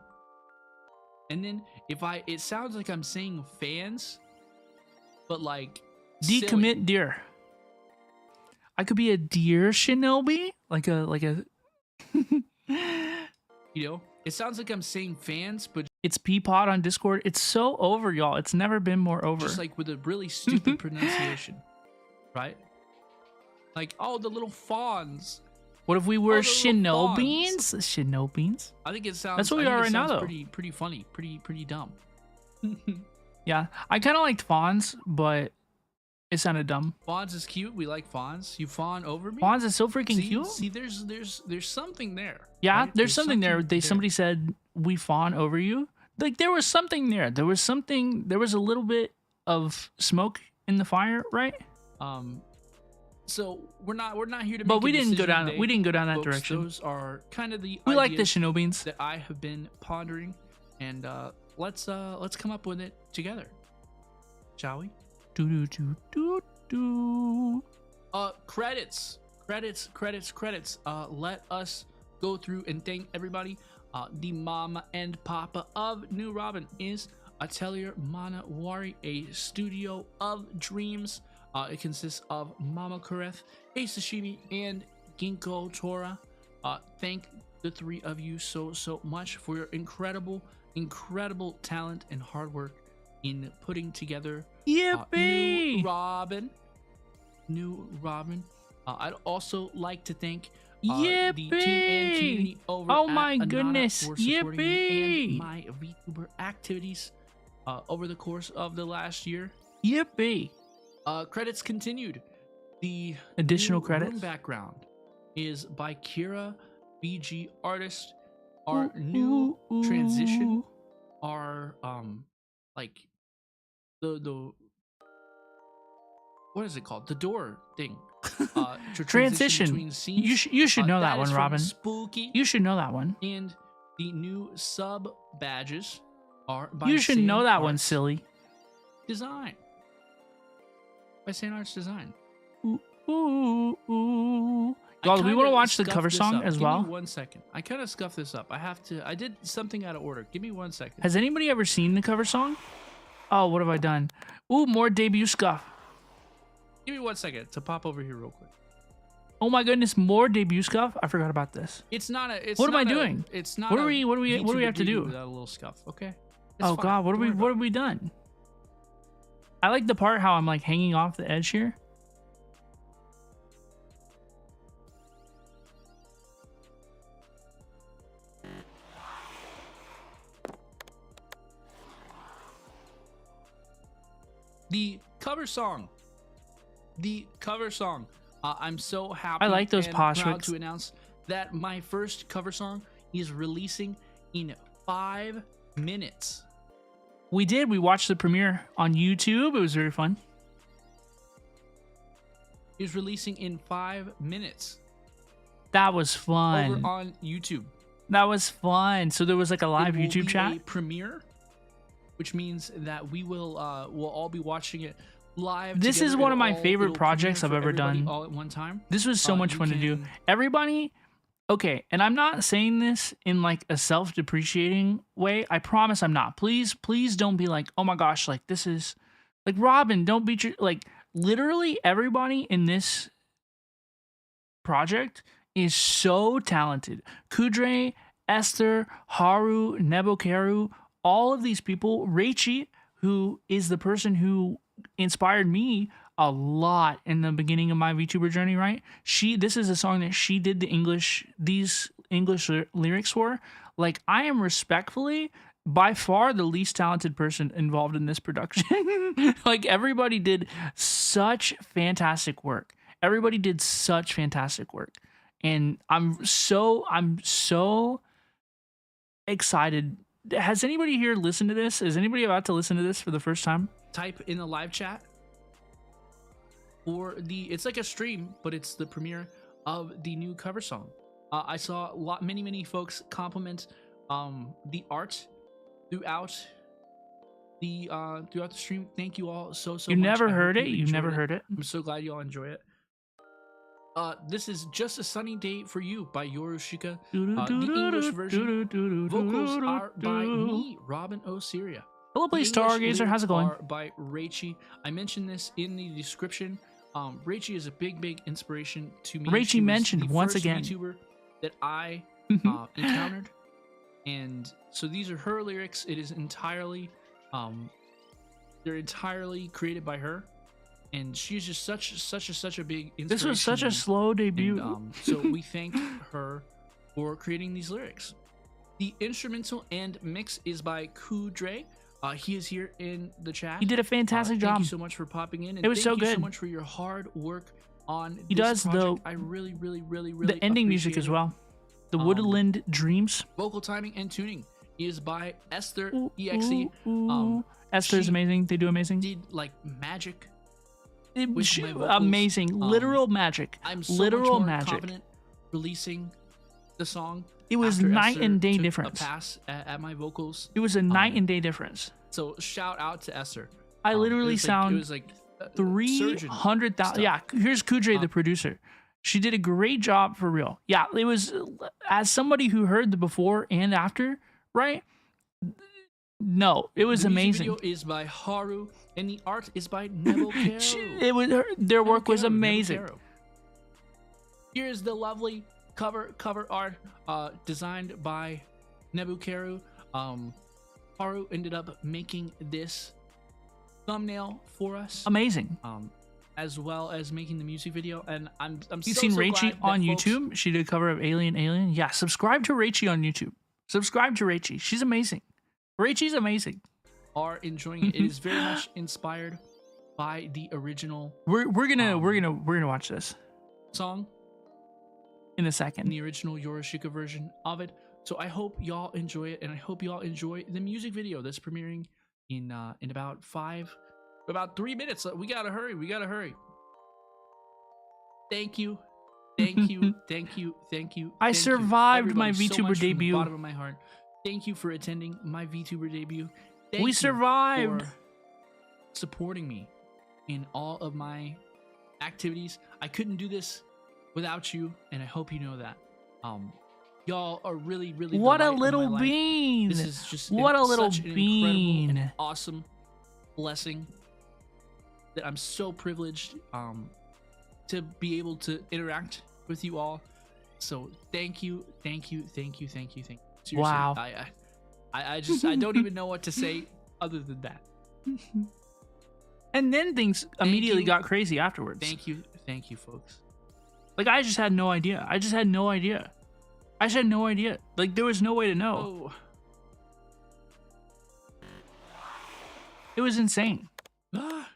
And then it sounds like I'm saying fans, but like Decommit silly. deer. I could be a deer shinobi, like a. You know, it sounds like I'm saying fans, but It's Peapod on Discord. It's so over, y'all. It's never been more over. just like with a really stupid pronunciation, right? Like, oh, the little fawns. What if we were the little shinobins? Shinobins? I think it sounds. That's what we I think are it right now, sounds though. Pretty funny, pretty dumb. Yeah, I kind of liked fawns, but it sounded dumb. Fawns is cute. We like fawns. You fawn over me. Fawns is so freaking see, cute. See, there's something there. Yeah, right? there's something there. Somebody said we fawn over you. Like there was something there. There was something. There was a little bit of smoke in the fire, right? So we're not here to. But make we a didn't go decision down. today, We didn't go down that folks. direction. Those are kind of the. We like the ideas shinobins. that I have been pondering, and let's come up with it together, shall we? Do do do do do. Credits. Let us go through and thank everybody. The mama and papa of New Robin is Atelier Manawari, a studio of dreams. It consists of Mama Kareth, Hey Sashimi, and Ginkgo Tora. Thank the three of you so much for your incredible talent and hard work in putting together Yippee! New Robin. I'd also like to thank Yippee! the team and community over Oh at my Anana goodness! for supporting me Yippee! and my VTuber activities over the course of the last year. Yippee! Credits continued. The Additional new credits? room background is by Kira, BG artist. Our new transition, our like the what is it called? The door thing. To Transition. between scenes. You should know that is one, from Robin. Spooky. You should know that one. And the new sub badges are by You should know Sam that one, Arts silly. Design. By Sam Arts Design. Ooh. I Y'all, do we want to kinda watch the scuffed cover this song up. as Give well? me 1 second. I kind of scuffed this up. I did something out of order. Give me 1 second. Has anybody ever seen the cover song? Oh, what have I done? Ooh, more debut scuff. Give me 1 second to pop over here real quick. Oh my goodness, more debut scuff. I forgot about this. It's not a. It's What am I not a- doing? It's not. What do a we VTuber have to debut do? without a little scuff? Okay. It's Oh fine. god, what Don't worry about have we done? I like the part how I'm like hanging off the edge here. The cover song. I'm so happy. I like those and posh proud tricks. to announce that my first cover song is releasing in 5 minutes. We did. We watched the premiere on YouTube. It was very fun. Is releasing in 5 minutes That was fun. over on YouTube. That was fun. So there was like a live It will YouTube be chat. a premiere, which means that we'll all be watching it live. This is together. one of my It'll favorite projects premiere I've for ever everybody done. all at one time. This was so much you fun to do. can- Everybody, okay, and I'm not saying this in like a self-depreciating way. I promise I'm not. Please don't be like, oh my gosh, like this is like Robin, don't be like literally everybody in this project is so talented. Kudre, Esther, Haru, Nebokaru, all of these people, Reichi, who is the person who inspired me a lot in the beginning of my VTuber journey, right? This is a song that she did these English lyrics for. Like, I am respectfully by far the least talented person involved in this production. Like, everybody did such fantastic work. And I'm so excited. Has anybody here listened to this? Is anybody about to listen to this for the first time? Type in the live chat. for it's like a stream, but it's the premiere of the new cover song. I saw many folks compliment the art throughout the stream. Thank you all so You much. never I heard hope it? You never heard it? I'm so glad you all enjoy it. This is Just a Sunny Day for You by Yorushika. The English version vocals are by me, Robin Osiria. Hello, please, Stargazer. How's it going? Are by Raichi. I mentioned this in the description. Raichi is a big inspiration to me. Raichi mentioned once again VTuber that I encountered, and so these are her lyrics. It is entirely, they're entirely created by her, and she's just such a big inspiration. This was such a slow debut. And, so we thank her for creating these lyrics. The instrumental and mix is by Kudre. He is here in the chat. He did a fantastic job. Thank you so much for popping in. And it was so good. Thank you so much for your hard work on he this does project. the I really the ending music as well. The Woodland Dreams. Vocal timing and tuning is by Esther Ooh, EXE. Ooh. Esther's amazing. They do amazing. Did like magic. Amazing. Literal magic. I'm so literal much more magic. confident releasing the song. It was night and day difference. A pass at my vocals. It was a night and day difference. So shout out to Esther. I literally sound it was like 300,000. Yeah, here's Kudre, the producer. She did a great job for real. Yeah, it was, as somebody who heard the before and after, right? No, it was amazing. The video is by Haru, and the art is by Nebuchadnezzar. Their work was amazing. Here is the lovely cover art designed by Nebuchadnezzar. Haru ended up making this thumbnail for us. Amazing. As well as making the music video, and I'm You've seen Raichi on YouTube? She did a cover of Alien. Yeah, subscribe to Raichi on YouTube. Subscribe to Raichi. She's amazing. Raichi's amazing. Are enjoying it. It is very much inspired by the original. We're gonna watch this song in a second. In the original Yorushika version of it. So I hope y'all enjoy it, and I hope y'all enjoy the music video that's premiering in about 3 minutes. We gotta hurry. Thank you. I survived my VTuber debut. From the bottom of my heart. Thank you for attending my VTuber debut. We survived. For supporting me in all of my activities. I couldn't do this without you, and I hope you know that. Y'all are really what a little bean. This is just what a little such an bean. incredible and awesome blessing that I'm so privileged to be able to interact with you all. So thank you. Seriously, wow. I don't even know what to say other than that. And then things immediately got crazy afterwards. Thank you, folks. Like I just had no idea. I had no idea. Like there was no way to know. Oh. It was insane. Ah.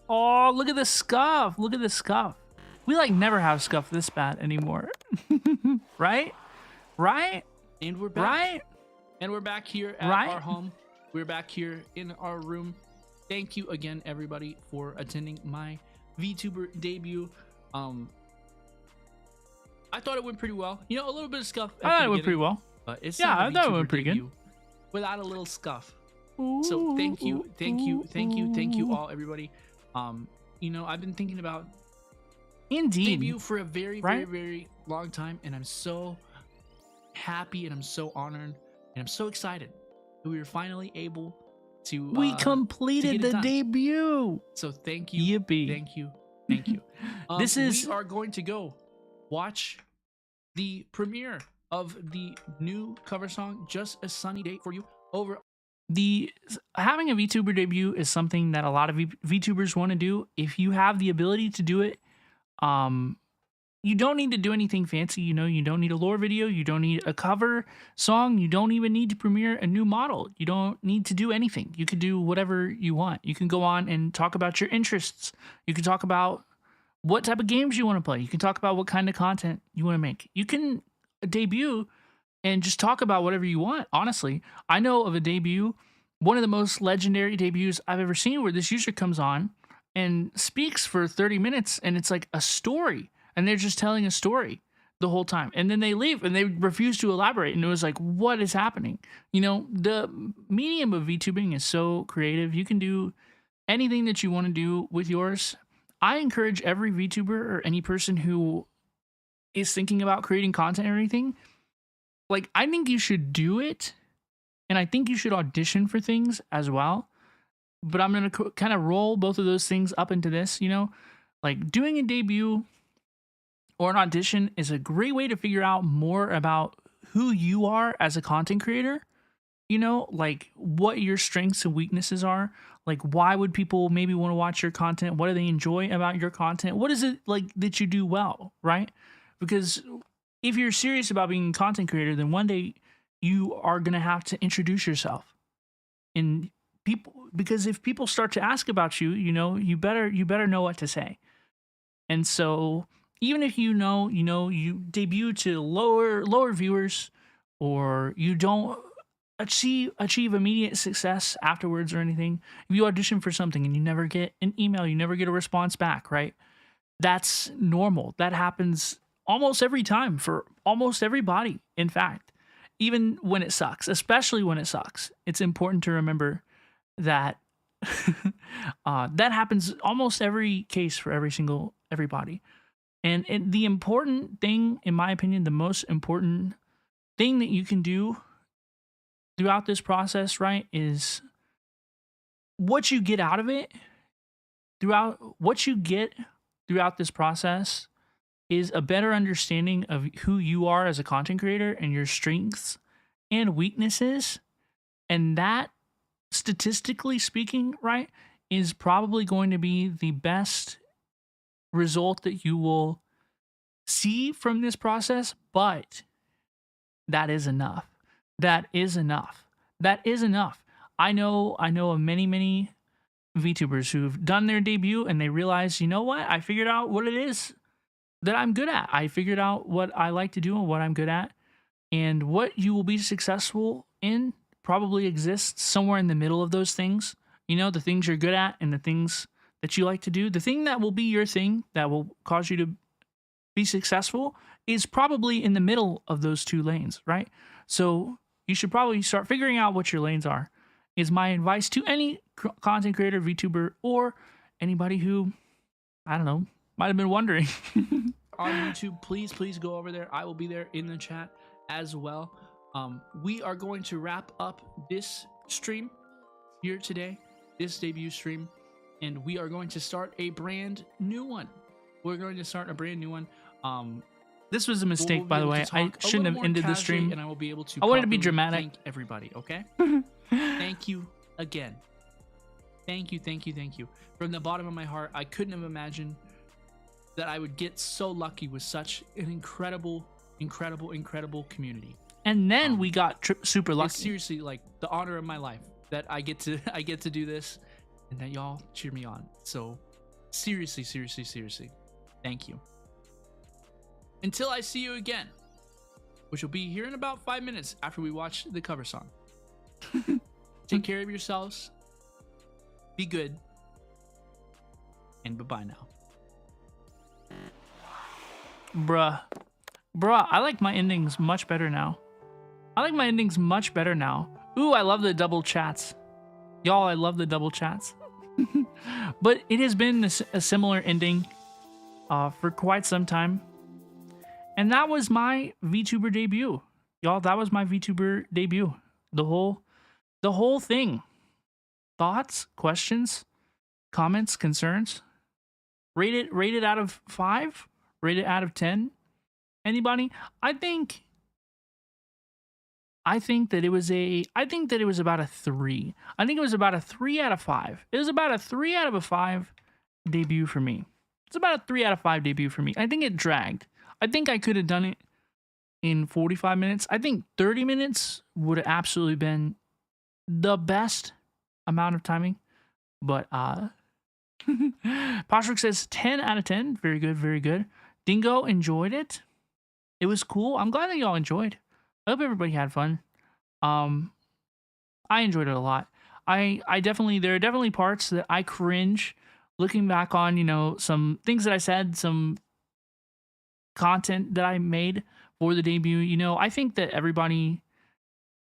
Oh, look at the scuff. We like never have scuff this bad anymore. Right? And we're back. Right? And we're back here at our home. We're back here in our room. Thank you again, everybody, for attending my VTuber debut. I thought it went pretty well. You know, a little bit of scuff. I thought it went pretty well. But it's I thought it went pretty good. Without a little scuff. Ooh, So thank you all, everybody. You know, I've been thinking about debut for a very long time, and I'm so happy and I'm so honored and I'm so excited that we were finally able to we completed the debut. So thank you. Yippee. Thank you. We are going to go watch the premiere of the new cover song Just a Sunny Day for You over. Having a VTuber debut is something that a lot of VTubers want to do. If you have the ability to do it, you don't need to do anything fancy. You know, you don't need a lore video. You don't need a cover song. You don't even need to premiere a new model. You don't need to do anything. You can do whatever you want. You can go on and talk about your interests. You can talk about what type of games you want to play. You can talk about what kind of content you want to make. You can debut and just talk about whatever you want. Honestly, I know of a debut, one of the most legendary debuts I've ever seen, where this user comes on and speaks for 30 minutes, and it's like a story, and they're just telling a story the whole time, and then they leave and they refuse to elaborate, and it was like, what is happening? The medium of VTubing is so creative. You can do anything that you want to do with yours. I encourage every VTuber or any person who is thinking about creating content or anything, like, I think you should do it, and I think you should audition for things as well. But I'm going to kind of roll both of those things up into this, like doing a debut or an audition is a great way to figure out more about who you are as a content creator, like what your strengths and weaknesses are. Like, why would people maybe want to watch your content? What do they enjoy about your content? What is it like that you do well, right? Because if you're serious about being a content creator, then one day you are going to have to introduce yourself. And because if people start to ask about you, you better know what to say. And so even if you debut to lower viewers, or you don't achieve immediate success afterwards or anything, if you audition for something and you never get an email, you never get a response back, right? That's normal. That happens almost every time for almost everybody. In fact, even when it sucks, especially when it sucks, it's important to remember that that happens almost every case for everybody. And the important thing, in my opinion, the most important thing that you can do throughout this process, right, is what you get out of it. What you get throughout this process is a better understanding of who you are as a content creator and your strengths and weaknesses. And that, statistically speaking, right, is probably going to be the best result that you will see from this process. But that is enough. That is enough. That is enough. I know of many VTubers who've done their debut and they realize, you know what? I figured out what it is that I'm good at. I figured out what I like to do and what I'm good at. And what you will be successful in probably exists somewhere in the middle of those things. The things you're good at and the things that you like to do. The thing that will be your thing that will cause you to be successful is probably in the middle of those two lanes, right? So you should probably start figuring out what your lanes are, is my advice to any content creator, VTuber, or anybody who, I don't know, might have been wondering. On YouTube, please go over there. I will be there in the chat as well. We are going to wrap up this stream here today, this debut stream, and we are going to start a brand new one. This was a mistake, by the way. I shouldn't have ended the stream. And I will be able to. I wanted to be dramatic. Thank everybody, okay? Thank you again. Thank you. From the bottom of my heart, I couldn't have imagined that I would get so lucky with such an incredible community. And then we got super lucky. It's seriously like the honor of my life that I get to do this, and that y'all cheer me on. So seriously, thank you. Until I see you again, which will be here in about 5 minutes after we watch the cover song. Take care of yourselves. Be good. And bye-bye now. Bruh, I like my endings much better now. Ooh, I love the double chats. Y'all, I love the double chats. But it has been a similar ending for quite some time. And that was my VTuber debut. Y'all, that was my VTuber debut. The whole thing. Thoughts, questions, comments, concerns? Rate it out of 5? Rate it out of 10? Anybody? I think that it was about a 3. I think it was about a 3 out of 5. It was about a 3 out of 5 debut for me. It's about a 3 out of 5 debut for me. I think it dragged. I think I could have done it in 45 minutes. I think 30 minutes would have absolutely been the best amount of timing. But Patrick says 10 out of 10. Very good. Dingo enjoyed it. It was cool. I'm glad that y'all enjoyed. I hope everybody had fun. I enjoyed it a lot. There are definitely parts that I cringe looking back on, you know, some things that I said, some content that I made for the debut, you know, I think that everybody,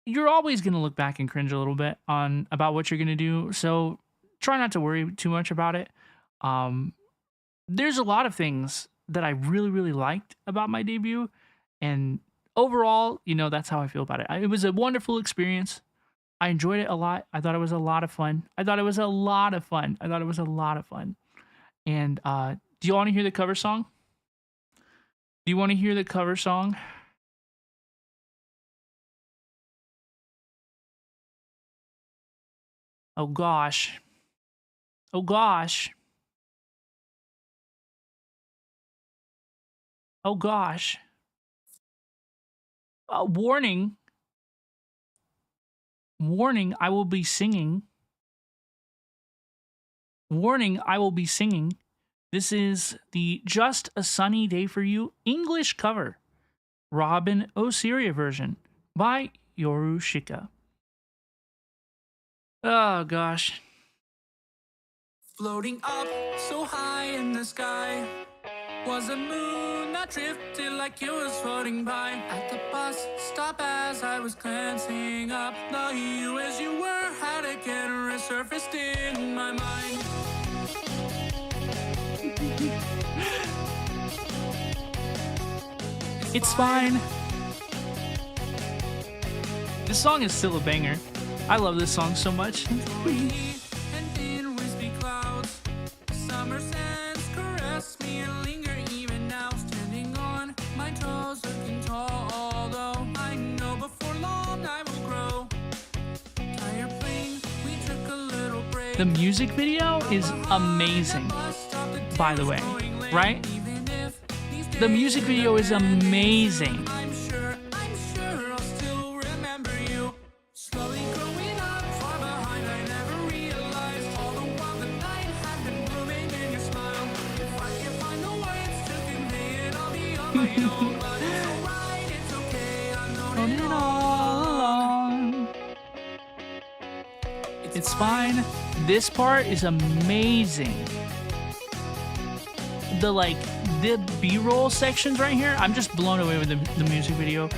you're always going to look back and cringe a little bit on about what you're going to do. So try not to worry too much about it. Um, there's a lot of things that I really, really liked about my debut. And overall, you know, that's how I feel about it. It was a wonderful experience. I enjoyed it a lot. I thought it was a lot of fun. I thought it was a lot of fun. I thought it was a lot of fun. And do you want to hear the cover song? Do you want to hear the cover song? Oh gosh. Oh gosh. Oh gosh. Warning. Warning, I will be singing. Warning, I will be singing. This is the Just a Sunny Day for You English cover, robinovtuber version by Yorushika. Oh gosh. Floating up so high in the sky was a moon that drifted like it was floating by. At the bus stop as I was glancing up, the you as you were had again resurfaced in my mind. It's fine. This song is still a banger. I love this song so much. And in wispy clouds, summer sands caress me and linger even now. Standing on my toes, looking tall, although I know before long I will grow. Tire plane, we took a little break. The music video is amazing, by the way, right? The music video is amazing. I'm sure I'll still remember you. Slowly growing up, far behind, I never realized all the while the night had been blooming in your smile. If I can find the words to convey it, I'll be on my own. But it's alright, it's okay, I've known it all along. It's fine. This part is amazing. The B-roll sections right here, I'm just blown away with the music video.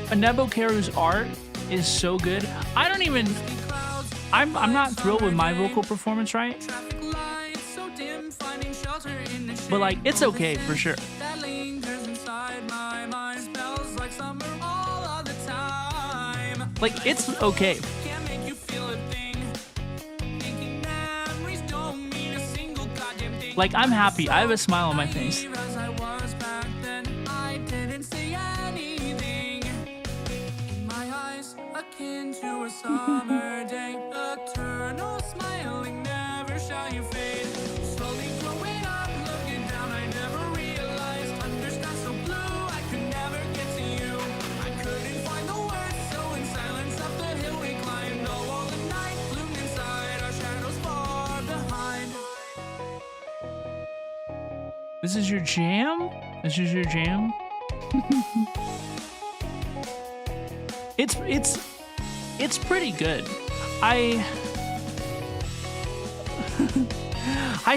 Anebo Karu's art is so good. I'm not thrilled with my vocal performance, right? Traffic lights so dim, finding shelter in the shade. But like, it's okay for sure. That lingers inside my mind, smells like summer all of the time. Like, it's okay. Can't make you feel a thing. Thinking memories don't mean a single goddamn thing. Like, I'm happy. I have a smile on my face. Naive as I was back then, I didn't say anything. In my eyes, akin to a summer day, eternal smiling, never shall you fade. Slowly growing up, looking down, I never realized under sky so blue, I could never get to you. I couldn't find the words, so in silence up the hill we climbed. Oh, all the night bloomed inside, our shadows far behind. This is your jam? This is your jam? It's pretty good. Hi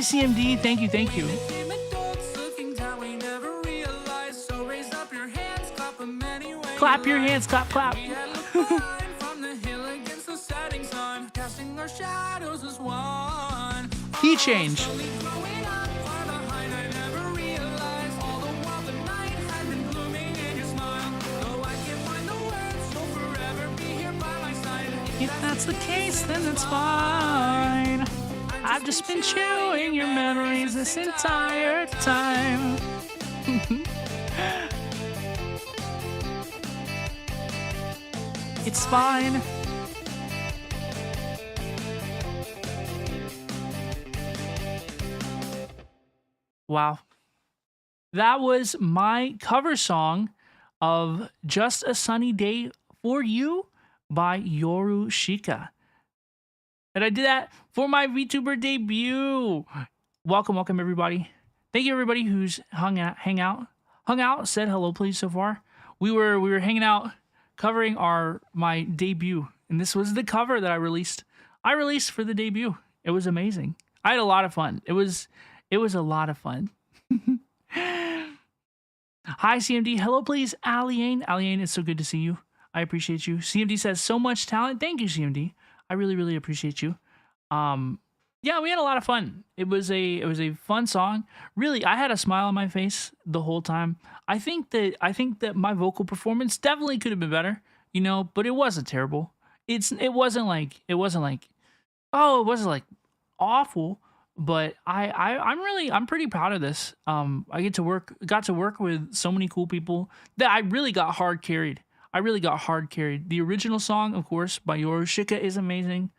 CMD, thank you. Became adults looking down, we never realized. So raise up your hands, clap 'em anyway. Clap your hands, clap. We had looked climb from the hill against the setting sun, casting our shadows as one. Key change. Slowly growing up, far behind, I never realized all the while the night had been blooming in your smile. Though I can't find the words, you'll forever be here by my side. If that's the case, then it's fine. I've just been chewing your memories this entire time. It's fine. Wow. That was my cover song of Just a Sunny Day for You by Yorushika. And I did that for my VTuber debut. Welcome everybody. Thank you everybody who's hung out, said hello please so far. We were hanging out covering my debut, and this was the cover that I released for the debut. It was amazing. I had a lot of fun. It was a lot of fun. Hi, CMD. Hello, please, Aliane. Aliane, it's so good to see you. I appreciate you. CMD says so much talent. Thank you, CMD. I really, really appreciate you. Yeah, we had a lot of fun. It was a fun song. Really, I had a smile on my face the whole time. I think that my vocal performance definitely could have been better, but it wasn't terrible. It wasn't like oh, it wasn't like awful, but I'm pretty proud of this. I got to work with so many cool people that I really got hard carried. The original song, of course, by Yorushika is amazing.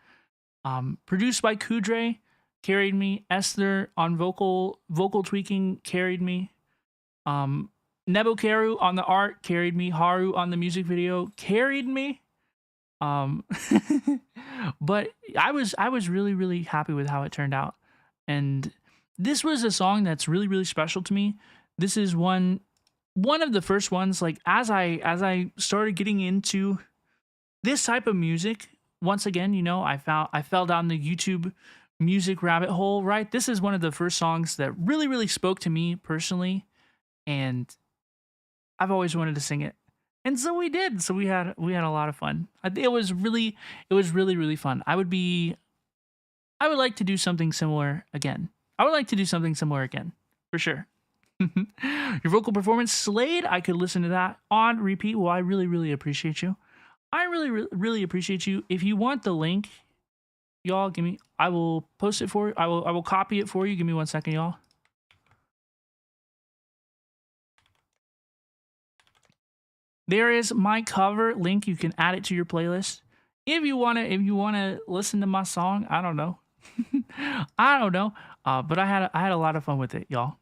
Produced by Kudre, carried me. Esther on vocal tweaking carried me. Nebokaru on the art carried me. Haru on the music video carried me. But I was really, really happy with how it turned out. And this was a song that's really, really special to me. This is one of the first ones, like as I started getting into this type of music, once again, I fell down the YouTube music rabbit hole, right? This is one of the first songs that really, really spoke to me personally, and I've always wanted to sing it. And so we did. So we had a lot of fun. It was really, really fun. I would like to do something similar again. For sure. Your vocal performance slayed. I could listen to that on repeat. Well, I really, really appreciate you. I really, really appreciate you. If you want the link, y'all, I will post it for you. I will copy it for you. Give me 1 second, y'all. There is my cover link. You can add it to your playlist. If you wanna listen to my song, I don't know. But I had a lot of fun with it, y'all.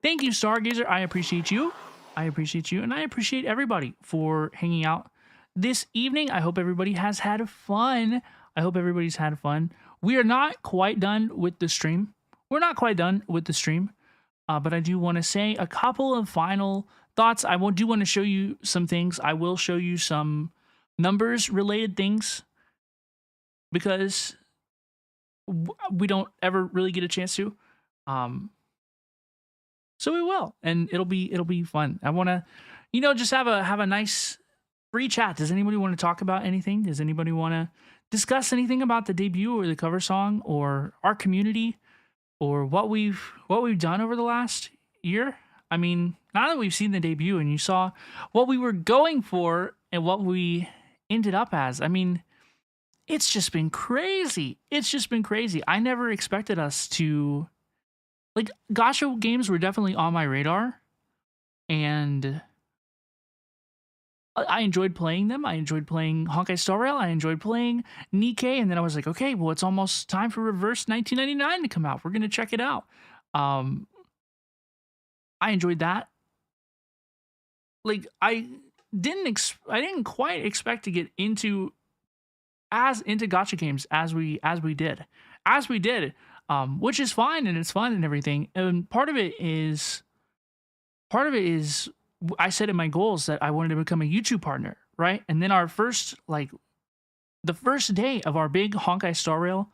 Thank you, Stargazer. I appreciate you. And I appreciate everybody for hanging out this evening. I hope everybody has had fun. Everybody's had fun. We are not quite done with the stream. But I do want to say a couple of final thoughts. I do want to show you some things. I will show you some numbers related things because we don't ever really get a chance to. So we will, and it'll be fun. I want to, just have a nice free chat. Does anybody want to talk about anything? Does anybody want to discuss anything about the debut or the cover song or our community or what we've done over the last year? I mean, now that we've seen the debut and you saw what we were going for and what we ended up as, I mean, it's just been crazy. I never expected us to. Like, gacha games were definitely on my radar, and I enjoyed playing them. I enjoyed playing Honkai Star Rail. I enjoyed playing Nikkei, and then I was like, okay, well, it's almost time for Reverse 1999 to come out. We're going to check it out. I enjoyed that. Like, I didn't quite expect to get into gacha games as we did. Which is fine and it's fun and everything. And part of it is I said in my goals that I wanted to become a YouTube partner, right? And then the first day of our big Honkai Star Rail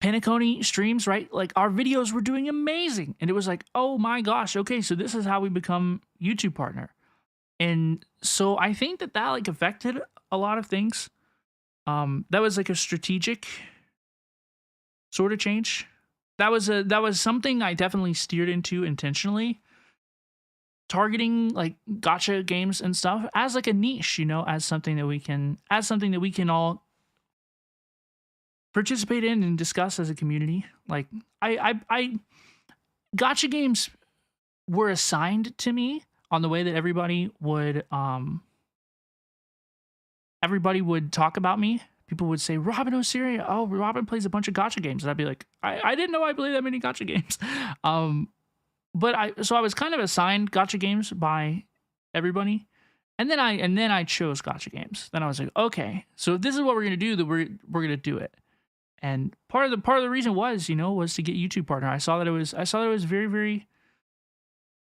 Penacony streams, right? Like, our videos were doing amazing. And it was like, oh my gosh, okay, so this is how we become YouTube partner. And so I think that like affected a lot of things. That was like a strategic sort of change. That was something I definitely steered into intentionally, targeting like gacha games and stuff as like a niche, as something that we can all participate in and discuss as a community. Like, I gacha games were assigned to me on the way that everybody would talk about me. People would say, Robin Osiria, oh, Robin plays a bunch of gacha games. And I'd be like, I didn't know I played that many gacha games. But I was kind of assigned gacha games by everybody. And then I chose gacha games. Then I was like, okay, so if this is what we're gonna do, then we're gonna do it. And part of the reason was to get YouTube partner. I saw that it was very, very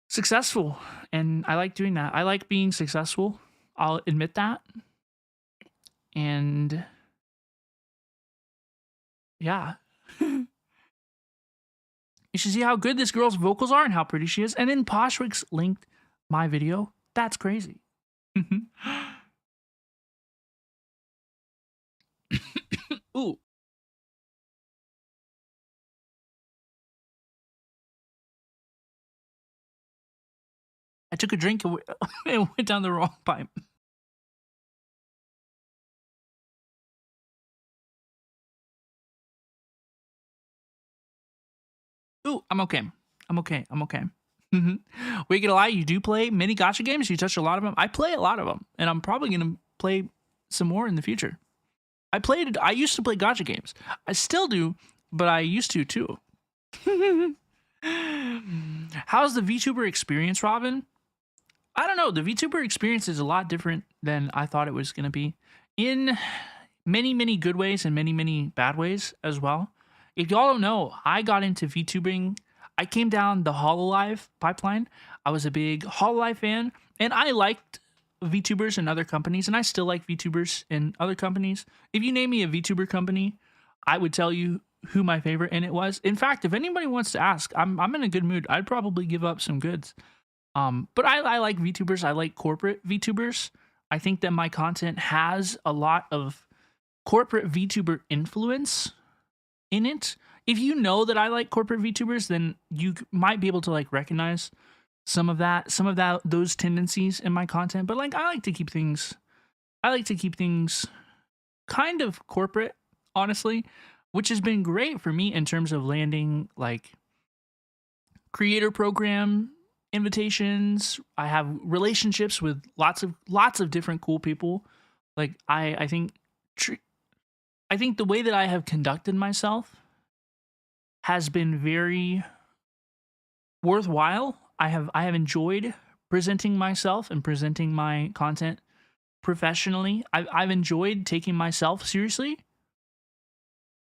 successful. And I like doing that. I like being successful. I'll admit that. And Yeah. You should see how good this girl's vocals are and how pretty she is. And then Poshwick's linked my video. That's crazy. Ooh. I took a drink and it went down the wrong pipe. Ooh, I'm okay. I'm okay. I'm okay. We're gonna lie, you do play many gacha games. You touch a lot of them. I play a lot of them, and I'm probably gonna play some more in the future. I used to play gacha games. I still do, but I used to too. How's the VTuber experience, Robin? I don't know. The VTuber experience is a lot different than I thought it was gonna be, in many, many good ways and many, many bad ways as well. If y'all don't know, I got into VTubing. I came down the Hololive pipeline. I was a big Hololive fan, and I liked VTubers in other companies, and I still like VTubers in other companies. If you name me a VTuber company, I would tell you who my favorite in it was. In fact, if anybody wants to ask, I'm in a good mood. I'd probably give up some goods. But I like VTubers. I like corporate VTubers. I think that my content has a lot of corporate VTuber influence in it. If you know that I like corporate VTubers, then you might be able to like recognize some of those tendencies in my content. But like, I like to keep things kind of corporate, honestly, which has been great for me in terms of landing like creator program invitations. I have relationships with lots of different cool people. Like I think the way that I have conducted myself has been very worthwhile. I have enjoyed presenting myself and presenting my content professionally. I've enjoyed taking myself seriously,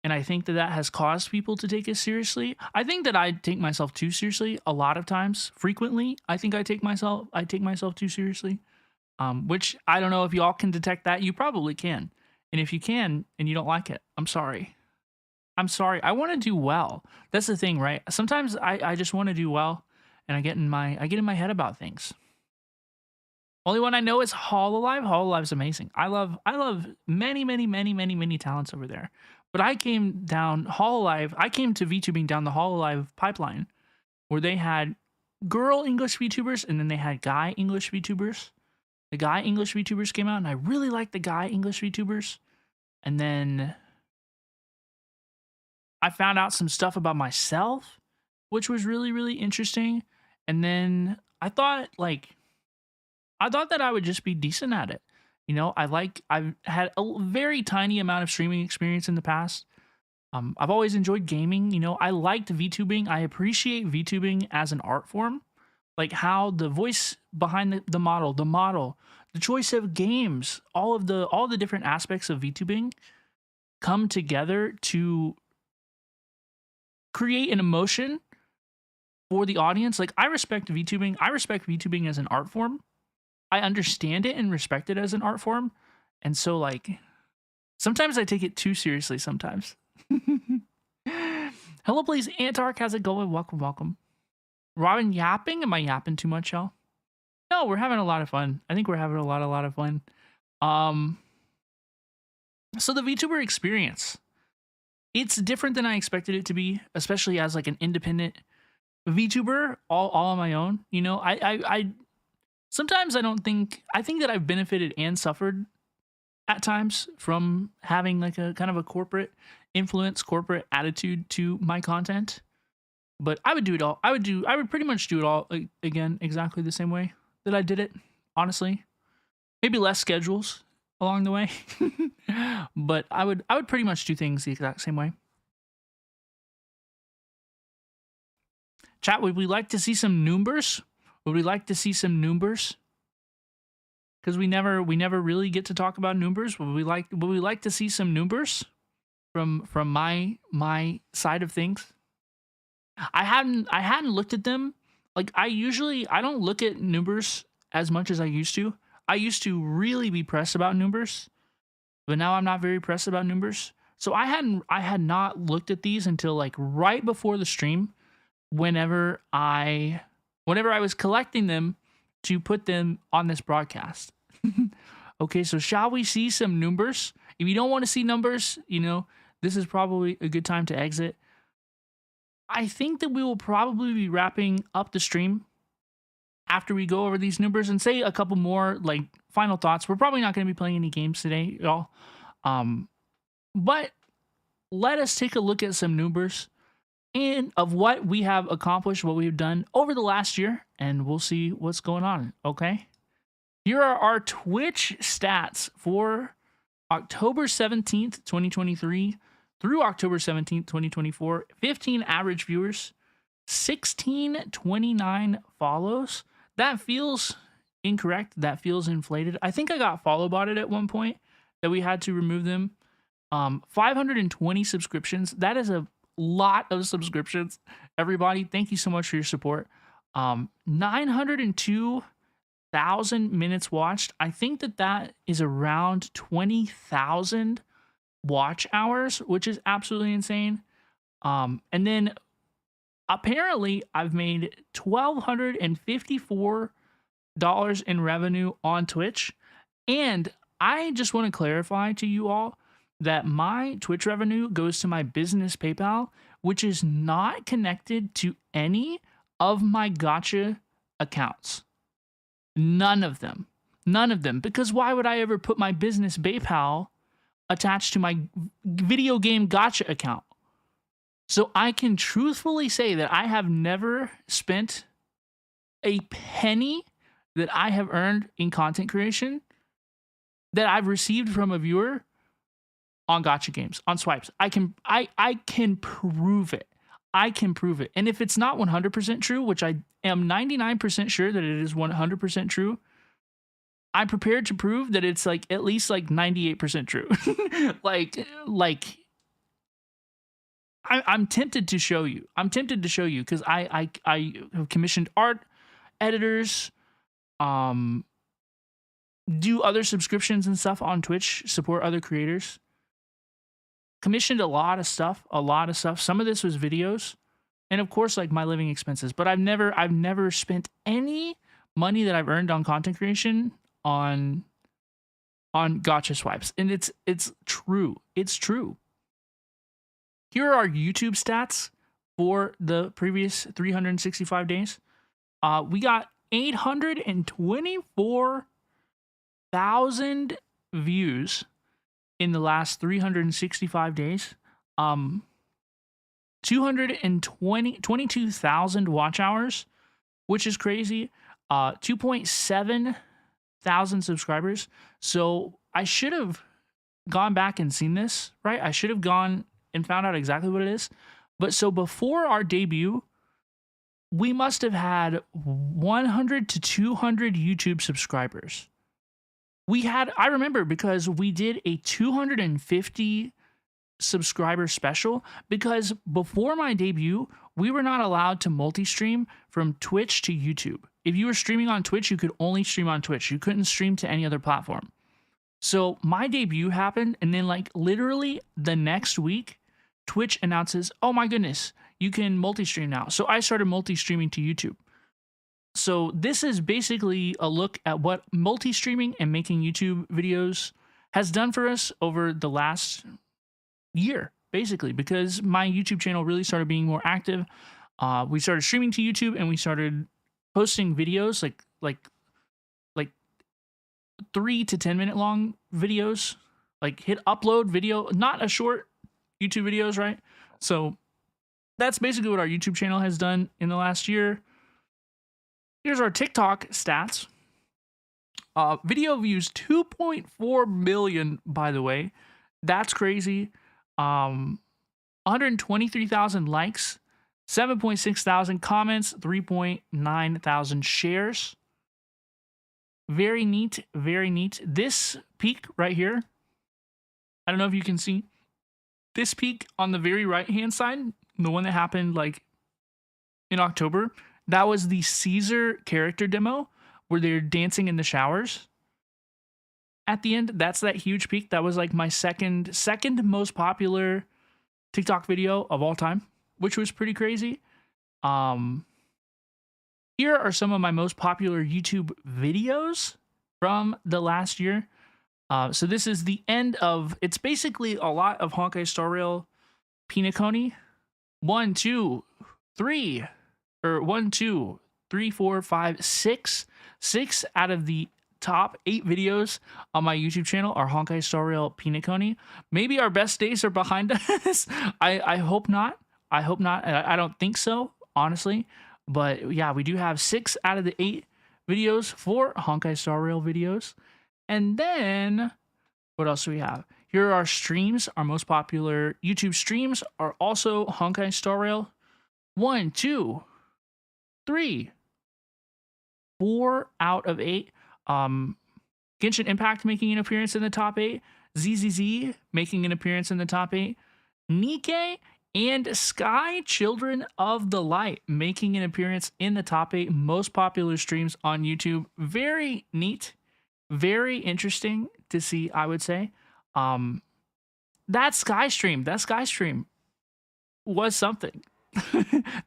and I think that has caused people to take us seriously. I think that I take myself too seriously a lot of times. Frequently, I think I take myself too seriously. Which I don't know if y'all can detect that. You probably can. And if you can and you don't like it, I'm sorry. I want to do well. That's the thing, right? Sometimes I just want to do well, and I get in my head about things. Only one I know is Hololive. Hololive's amazing. I love many talents over there. But I came to VTubing down the Hololive pipeline, where they had girl English VTubers and then they had guy English VTubers. The guy English VTubers came out, and I really liked the guy English VTubers. And then I found out some stuff about myself, which was really, really interesting. And then I thought that I would just be decent at it. You know, I've had a very tiny amount of streaming experience in the past. I've always enjoyed gaming. You know, I liked VTubing. I appreciate VTubing as an art form. Like how the voice behind the model, the choice of games, all the different aspects of VTubing come together to create an emotion for the audience. Like I respect VTubing. I respect VTubing as an art form. I understand it and respect it as an art form. And so like sometimes I take it too seriously sometimes. Hello, please, Antark. How's it going? Welcome. Robin yapping? Am I yapping too much, y'all? No, we're having a lot of fun. I think we're having a lot of fun. So the VTuber experience, it's different than I expected it to be, especially as like an independent VTuber, all on my own. You know, I sometimes I think that I've benefited and suffered at times from having like a kind of a corporate influence, corporate attitude to my content. But I would do it all. I would pretty much do it all again, exactly the same way that I did it, honestly. Maybe less schedules along the way. But I would pretty much do things the exact same way. Chat, would we like to see some numbers? Would we like to see some numbers? Because we never really get to talk about numbers. Would we like to see some numbers from my side of things? I hadn't looked at them. Like I don't look at numbers as much as I used to. I used to really be pressed about numbers, but now I'm not very pressed about numbers. So I had not looked at these until like right before the stream, whenever I was collecting them to put them on this broadcast. Okay, so shall we see some numbers? If you don't want to see numbers, this is probably a good time to exit. I think that we will probably be wrapping up the stream after we go over these numbers and say a couple more like final thoughts. We're probably not going to be playing any games today, y'all. But let us take a look at some numbers and of what we have accomplished, what we've done over the last year, and we'll see what's going on, okay? Here are our Twitch stats for October 17th, 2023 through October 17th, 2024. 15 average viewers, 1629 follows. That feels incorrect. That feels inflated. I think I got follow botted at one point that we had to remove them. 520 subscriptions. That is a lot of subscriptions. Everybody, thank you so much for your support. 902,000 minutes watched. I think that is around 20,000 watch hours, which is absolutely insane. And then apparently I've made $1,254 in revenue on Twitch. And I just want to clarify to you all that my Twitch revenue goes to my business PayPal, which is not connected to any of my gacha accounts. None of them. None of them. Because why would I ever put my business PayPal attached to my video game gacha account? So I can truthfully say that I have never spent a penny that I have earned in content creation that I've received from a viewer on gacha games, on swipes. I can prove it. I can prove it. And if it's not 100% true, which I am 99% sure that it is 100% true, I'm prepared to prove that it's like at least like 98% true. I'm tempted to show you. I'm tempted to show you because I have commissioned art editors, do other subscriptions and stuff on Twitch, support other creators. Commissioned a lot of stuff. Some of this was videos, and of course, like my living expenses. But I've never spent any money that I've earned on content creation on gacha swipes, and it's true. It's true. Here are our YouTube stats for the previous 365 days. We got 824,000 views in the last 365 days. 22,000 watch hours, which is crazy. 2.7 thousand subscribers. So I should have gone back and seen this, right? I should have gone and found out exactly what it is. But so before our debut, we must have had 100 to 200 YouTube subscribers. I remember because we did a 250 subscriber special because before my debut, we were not allowed to multi-stream from Twitch to YouTube. If you were streaming on Twitch, you could only stream on Twitch. You couldn't stream to any other platform. So my debut happened, and then like literally the next week, Twitch announces, oh my goodness, you can multi-stream now. So I started multi-streaming to YouTube. So this is basically a look at what multi-streaming and making YouTube videos has done for us over the last year, basically, because my YouTube channel really started being more active. We started streaming to YouTube and we started posting videos like 3 to 10 minute long videos, like hit upload video, not a short YouTube videos, right? So that's basically what our YouTube channel has done in the last year. Here's our TikTok stats. Video views 2.4 million, by the way. That's crazy. 123,000 likes, 7.6 thousand comments, 3.9 thousand shares. Very neat, very neat. This peak right here, I don't know if you can see. This peak on the very right-hand side, the one that happened like in October, that was the Caesar character demo where they're dancing in the showers. at the end. That's that huge peak. That was like my second most popular TikTok video of all time, which was pretty crazy. Here are some of my most popular YouTube videos from the last year. So this is the end of, it's basically a lot of Honkai Star Rail Pinaconi. 1, 2, 3, or 1, 2, 3, 4, 5, 6. 6 out of the top 8 videos on my YouTube channel are Honkai Star Rail Pinaconi. Maybe our best days are behind us. I hope not. I hope not. I don't think so, honestly. But yeah, we do have 6 out of the 8 videos for Honkai Star Rail videos. And then, what else do we have? Here are our streams. Our most popular YouTube streams are also Honkai Star Rail. 1, 2, 3, 4 out of 8. Genshin Impact making an appearance in the top 8. ZZZ making an appearance in the top 8. Nikkei and Sky Children of the Light making an appearance in the top 8 most popular streams on YouTube. Very neat. Very interesting to see, I would say. That Sky stream was something.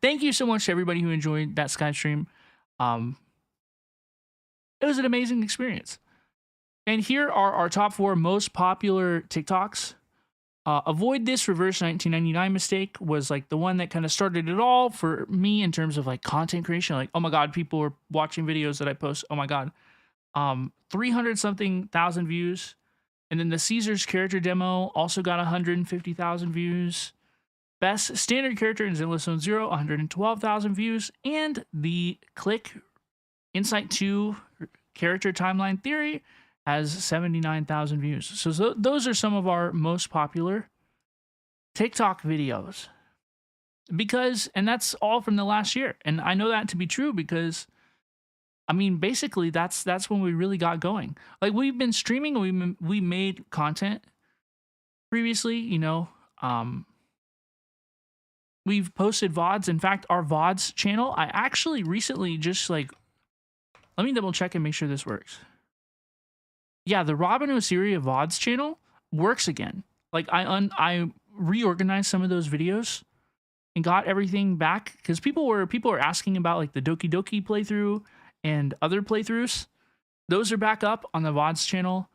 Thank you so much to everybody who enjoyed that Sky stream. It was an amazing experience. And here are our top 4 most popular TikToks. Avoid this reverse 1999 mistake was like the one that kind of started it all for me in terms of like content creation. Like, oh my God, people are watching videos that I post. Oh my God. 300 something thousand views. And then the Caesar's character demo also got 150,000 views. Best standard character in Zenless Zone 0, 112,000 views. And the Click Insight 2 character timeline theory has 79,000 views. So those are some of our most popular TikTok videos. And that's all from the last year. And I know that to be true because, I mean, basically that's when we really got going. Like, we've been streaming, we made content previously, you know. We've posted VODs. In fact, our VODs channel, I actually recently just like, let me double check and make sure this works. Yeah, the Robinovtuber VODs channel works again. Like, I reorganized some of those videos and got everything back because people were asking about like the Doki Doki playthrough and other playthroughs. Those are back up on the VODs channel.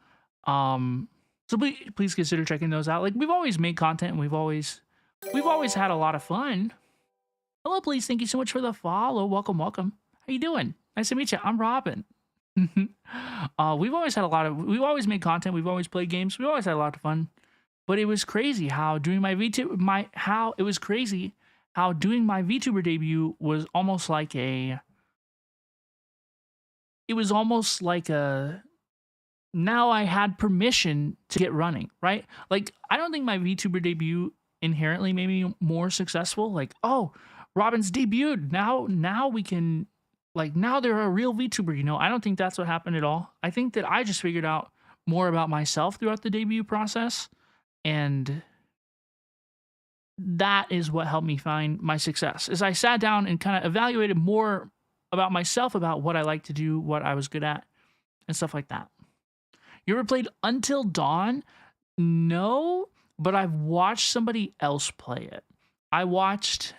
So please consider checking those out. Like, we've always made content and we've always had a lot of fun. Hello, please. Thank you so much for the follow. Welcome. How you doing? Nice to meet you. I'm Robin. We've always made content. We've always played games. We've always had a lot of fun. But it was crazy how doing my VTuber debut was almost like now I had permission to get running, right? Like, I don't think my VTuber debut inherently made me more successful. Like, oh, Robin's debuted. Now we can, like, now they're a real VTuber, you know? I don't think that's what happened at all. I think that I just figured out more about myself throughout the debut process, and that is what helped me find my success. As I sat down and kind of evaluated more about myself, about what I like to do, what I was good at, and stuff like that. You ever played Until Dawn? No, but I've watched somebody else play it. I watched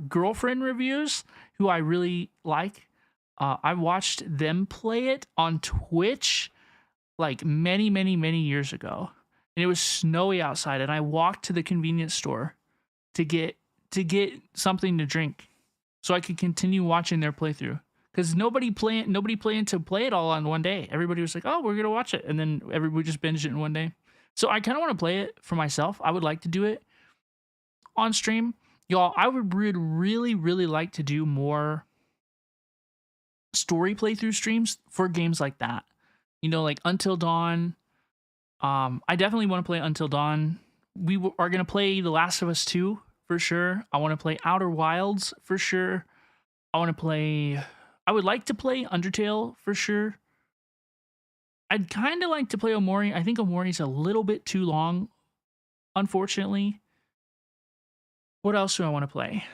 Girlfriend Reviews, who I really like. I watched them play it on Twitch like many years ago. And it was snowy outside, and I walked to the convenience store to get something to drink so I could continue watching their playthrough. Because nobody planned to play it all on one day. Everybody was like, oh, we're going to watch it. And then everybody just binged it in one day. So I kind of want to play it for myself. I would like to do it on stream. Y'all, I would really like to do more story playthrough streams for games like that. You know, like Until Dawn. I definitely want to play Until Dawn. We are going to play The Last of Us 2 for sure. I want to play Outer Wilds for sure. I would like to play Undertale for sure. I'd kind of like to play Omori. I think Omori's a little bit too long, unfortunately. What else do I want to play?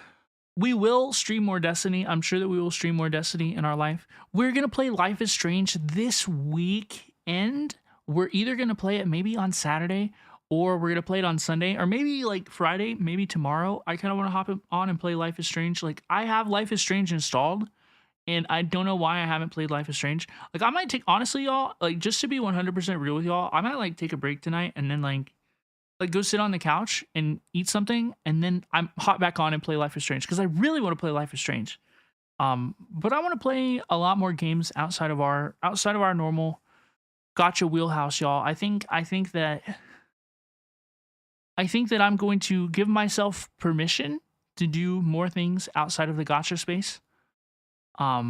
We will stream more Destiny. I'm sure that we will stream more Destiny in our life. We're going to play Life is Strange this weekend. we're either going to play it maybe on Saturday, or we're going to play it on Sunday, or maybe like Friday, maybe tomorrow. I kind of want to hop on and play Life is Strange. Like, I have Life is Strange installed, and I don't know why I haven't played Life is Strange. Like, I might take, honestly, y'all, like, just to be 100% real with y'all, I might like take a break tonight and then like go sit on the couch and eat something, and then I'm hop back on and play Life is Strange, because I really want to play Life is Strange. But I want to play a lot more games outside of our normal gacha wheelhouse, y'all. I think that I'm going to give myself permission to do more things outside of the gacha space. I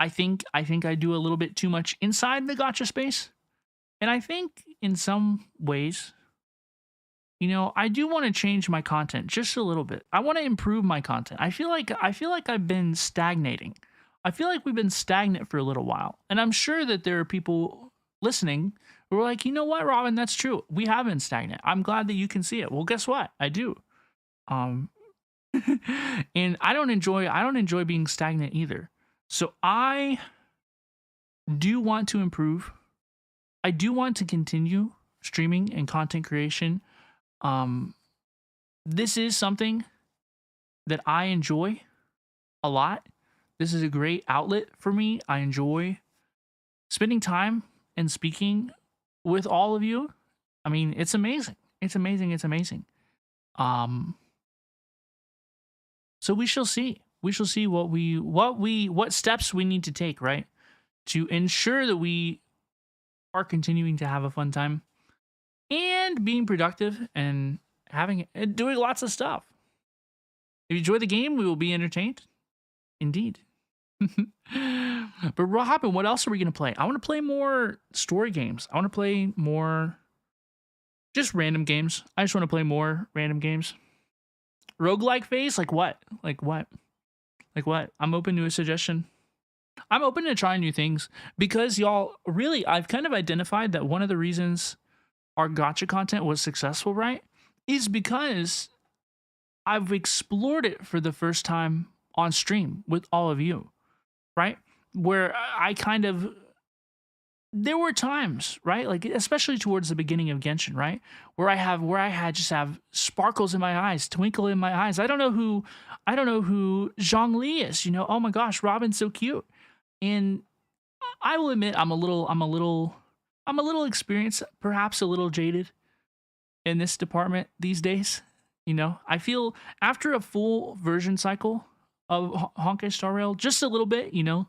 think I do a little bit too much inside the gacha space. And I think in some ways, you know, I do want to change my content just a little bit. I want to improve my content. I feel like I've been stagnating. I feel like we've been stagnant for a little while. And I'm sure that there are people listening who are like, "You know what, Robin, that's true. We have been stagnant. I'm glad that you can see it." Well, guess what? I do. Um and I don't enjoy being stagnant either. So I do want to improve. I do want to continue streaming and content creation. This is something that I enjoy a lot. This is a great outlet for me. I enjoy spending time and speaking with all of you. I mean, it's amazing. It's amazing. It's amazing. So we shall see. We shall see what steps we need to take, right, to ensure that we are continuing to have a fun time and being productive and doing lots of stuff. If you enjoy the game, we will be entertained. Indeed. But Robin, what else are we going to play? I want to play more story games. I want to play more just random games. I just want to play more random games. Roguelike phase? Like what? Like what? Like what? I'm open to a suggestion. I'm open to trying new things, because y'all, really, I've kind of identified that one of the reasons our gacha content was successful, right, is because I've explored it for the first time on stream with all of you, right? Where I kind of, there were times, right, like especially towards the beginning of Genshin, right, where I have sparkles in my eyes, twinkle in my eyes. I don't know who Zhongli is, you know. Oh my gosh, Robin's so cute. And I will admit I'm a little experienced, perhaps a little jaded in this department these days. You know, I feel after a full version cycle of Honkai Star Rail, just a little bit, you know,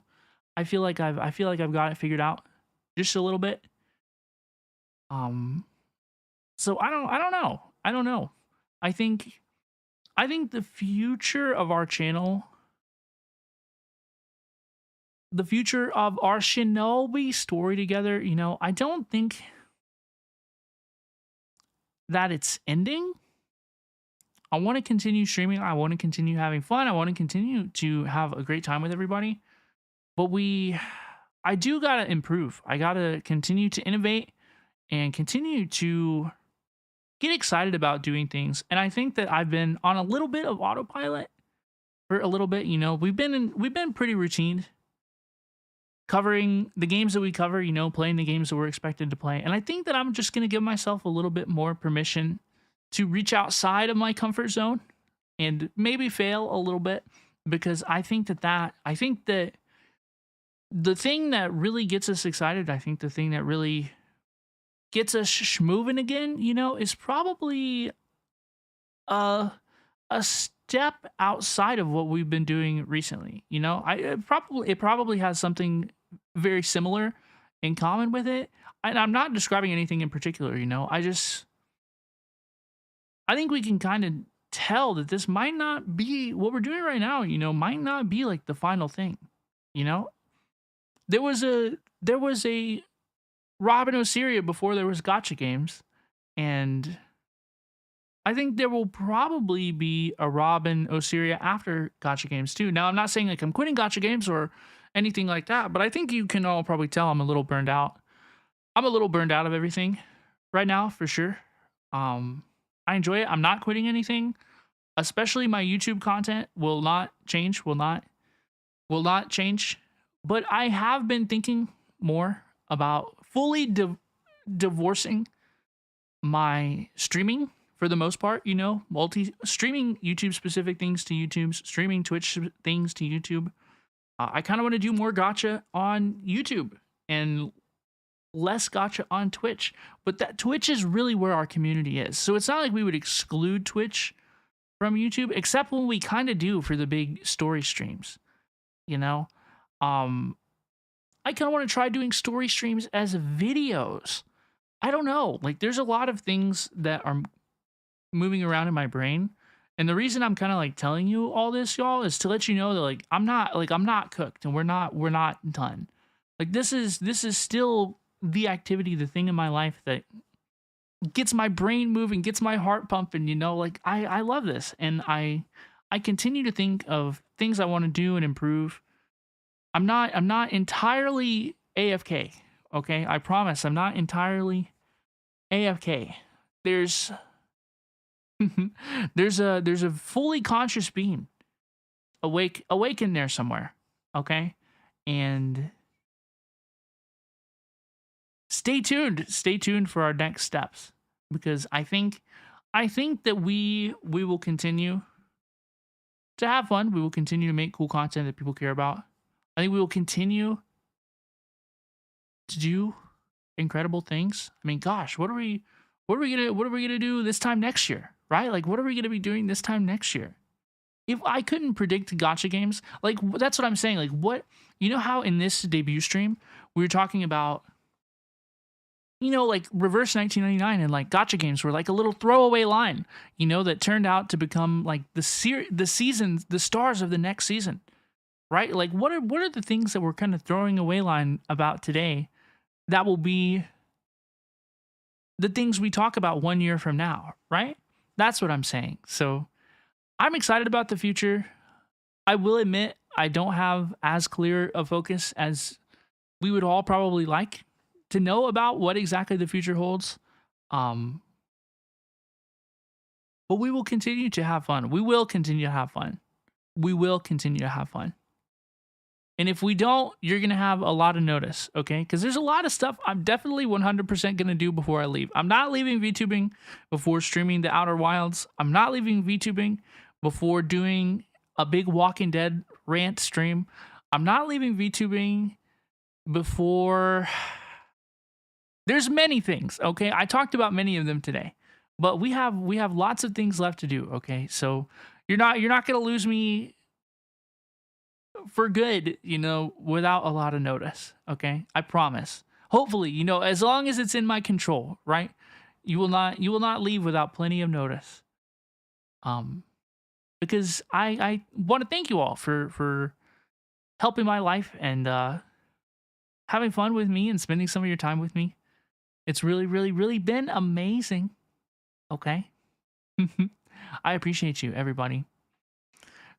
I feel like I've got it figured out just a little bit. So I don't know. I think the future of our channel, the future of our Shinobi story together, you know, I don't think that it's ending. I want to continue streaming. I want to continue having fun. I want to continue to have a great time with everybody. But I do got to improve. I got to continue to innovate and continue to get excited about doing things. And I think that I've been on a little bit of autopilot for a little bit. You know, we've been pretty routine, covering the games that we cover, you know, playing the games that we're expected to play. And I think that I'm just going to give myself a little bit more permission to reach outside of my comfort zone and maybe fail a little bit, because I think that the thing that really gets us excited, I think the thing that really gets us moving again, you know, is probably a step outside of what we've been doing recently. You know, it probably has something very similar in common with it. And I'm not describing anything in particular, you know. I think we can kind of tell that this might not be what we're doing right now, you know, might not be like the final thing. You know, there was a Robin Osiria before there was gacha games, and I think there will probably be a Robin Osiria after gacha games too. Now, I'm not saying like I'm quitting gacha games or anything like that, but I think you can all probably tell I'm a little burned out. I'm a little burned out of everything right now, for sure. I enjoy it. I'm not quitting anything, especially my YouTube content will not change, will not change But I have been thinking more about fully divorcing my streaming for the most part, multi streaming YouTube specific things to YouTube, streaming Twitch things to YouTube. I kind of want to do more gacha on YouTube and less gacha on Twitch, but that Twitch is really where our community is. So it's not like we would exclude Twitch from YouTube, except when we kind of do for the big story streams, you know? I kind of want to try doing story streams as videos. I don't know. Like, there's a lot of things that are moving around in my brain. And the reason I'm kind of like telling you all this, y'all, is to let you know that I'm not cooked, and we're not done. Like, this is still the activity, the thing in my life that gets my brain moving, gets my heart pumping, like I love this. And I continue to think of things I want to do and improve. I'm not entirely AFK, okay? I promise I'm not entirely AFK. There's there's a fully conscious being awake in there somewhere, okay? And stay tuned for our next steps, because I think that we will continue to have fun. We will continue to make cool content that people care about. I think we will continue to do incredible things. I mean, gosh, what are we gonna do this time next year, right? Like, what are we gonna be doing this time next year? If I couldn't predict gacha games, like, that's what I'm saying. Like, what, how in this debut stream we were talking about, like reverse 1999 and like gacha games were like a little throwaway line, that turned out to become like the seasons, the stars of the next season, right? Like, what are the things that we're kind of throwing away line about today that will be the things we talk about 1 year from now, right? That's what I'm saying. So I'm excited about the future. I will admit I don't have as clear a focus as we would all probably like to know about what exactly the future holds. But we will continue to have fun. We will continue to have fun. We will continue to have fun. And if we don't, you're going to have a lot of notice, okay? Because there's a lot of stuff I'm definitely 100% going to do before I leave. I'm not leaving VTubing before streaming The Outer Wilds. I'm not leaving VTubing before doing a big Walking Dead rant stream. I'm not leaving VTubing before... There's many things, okay? I talked about many of them today. But we have lots of things left to do, okay? So you're not going to lose me for good, without a lot of notice, okay? I promise. Hopefully, as long as it's in my control, right? You will not leave without plenty of notice. Because I want to thank you all for helping my life and having fun with me and spending some of your time with me. It's really, really, really been amazing. Okay? I appreciate you, everybody.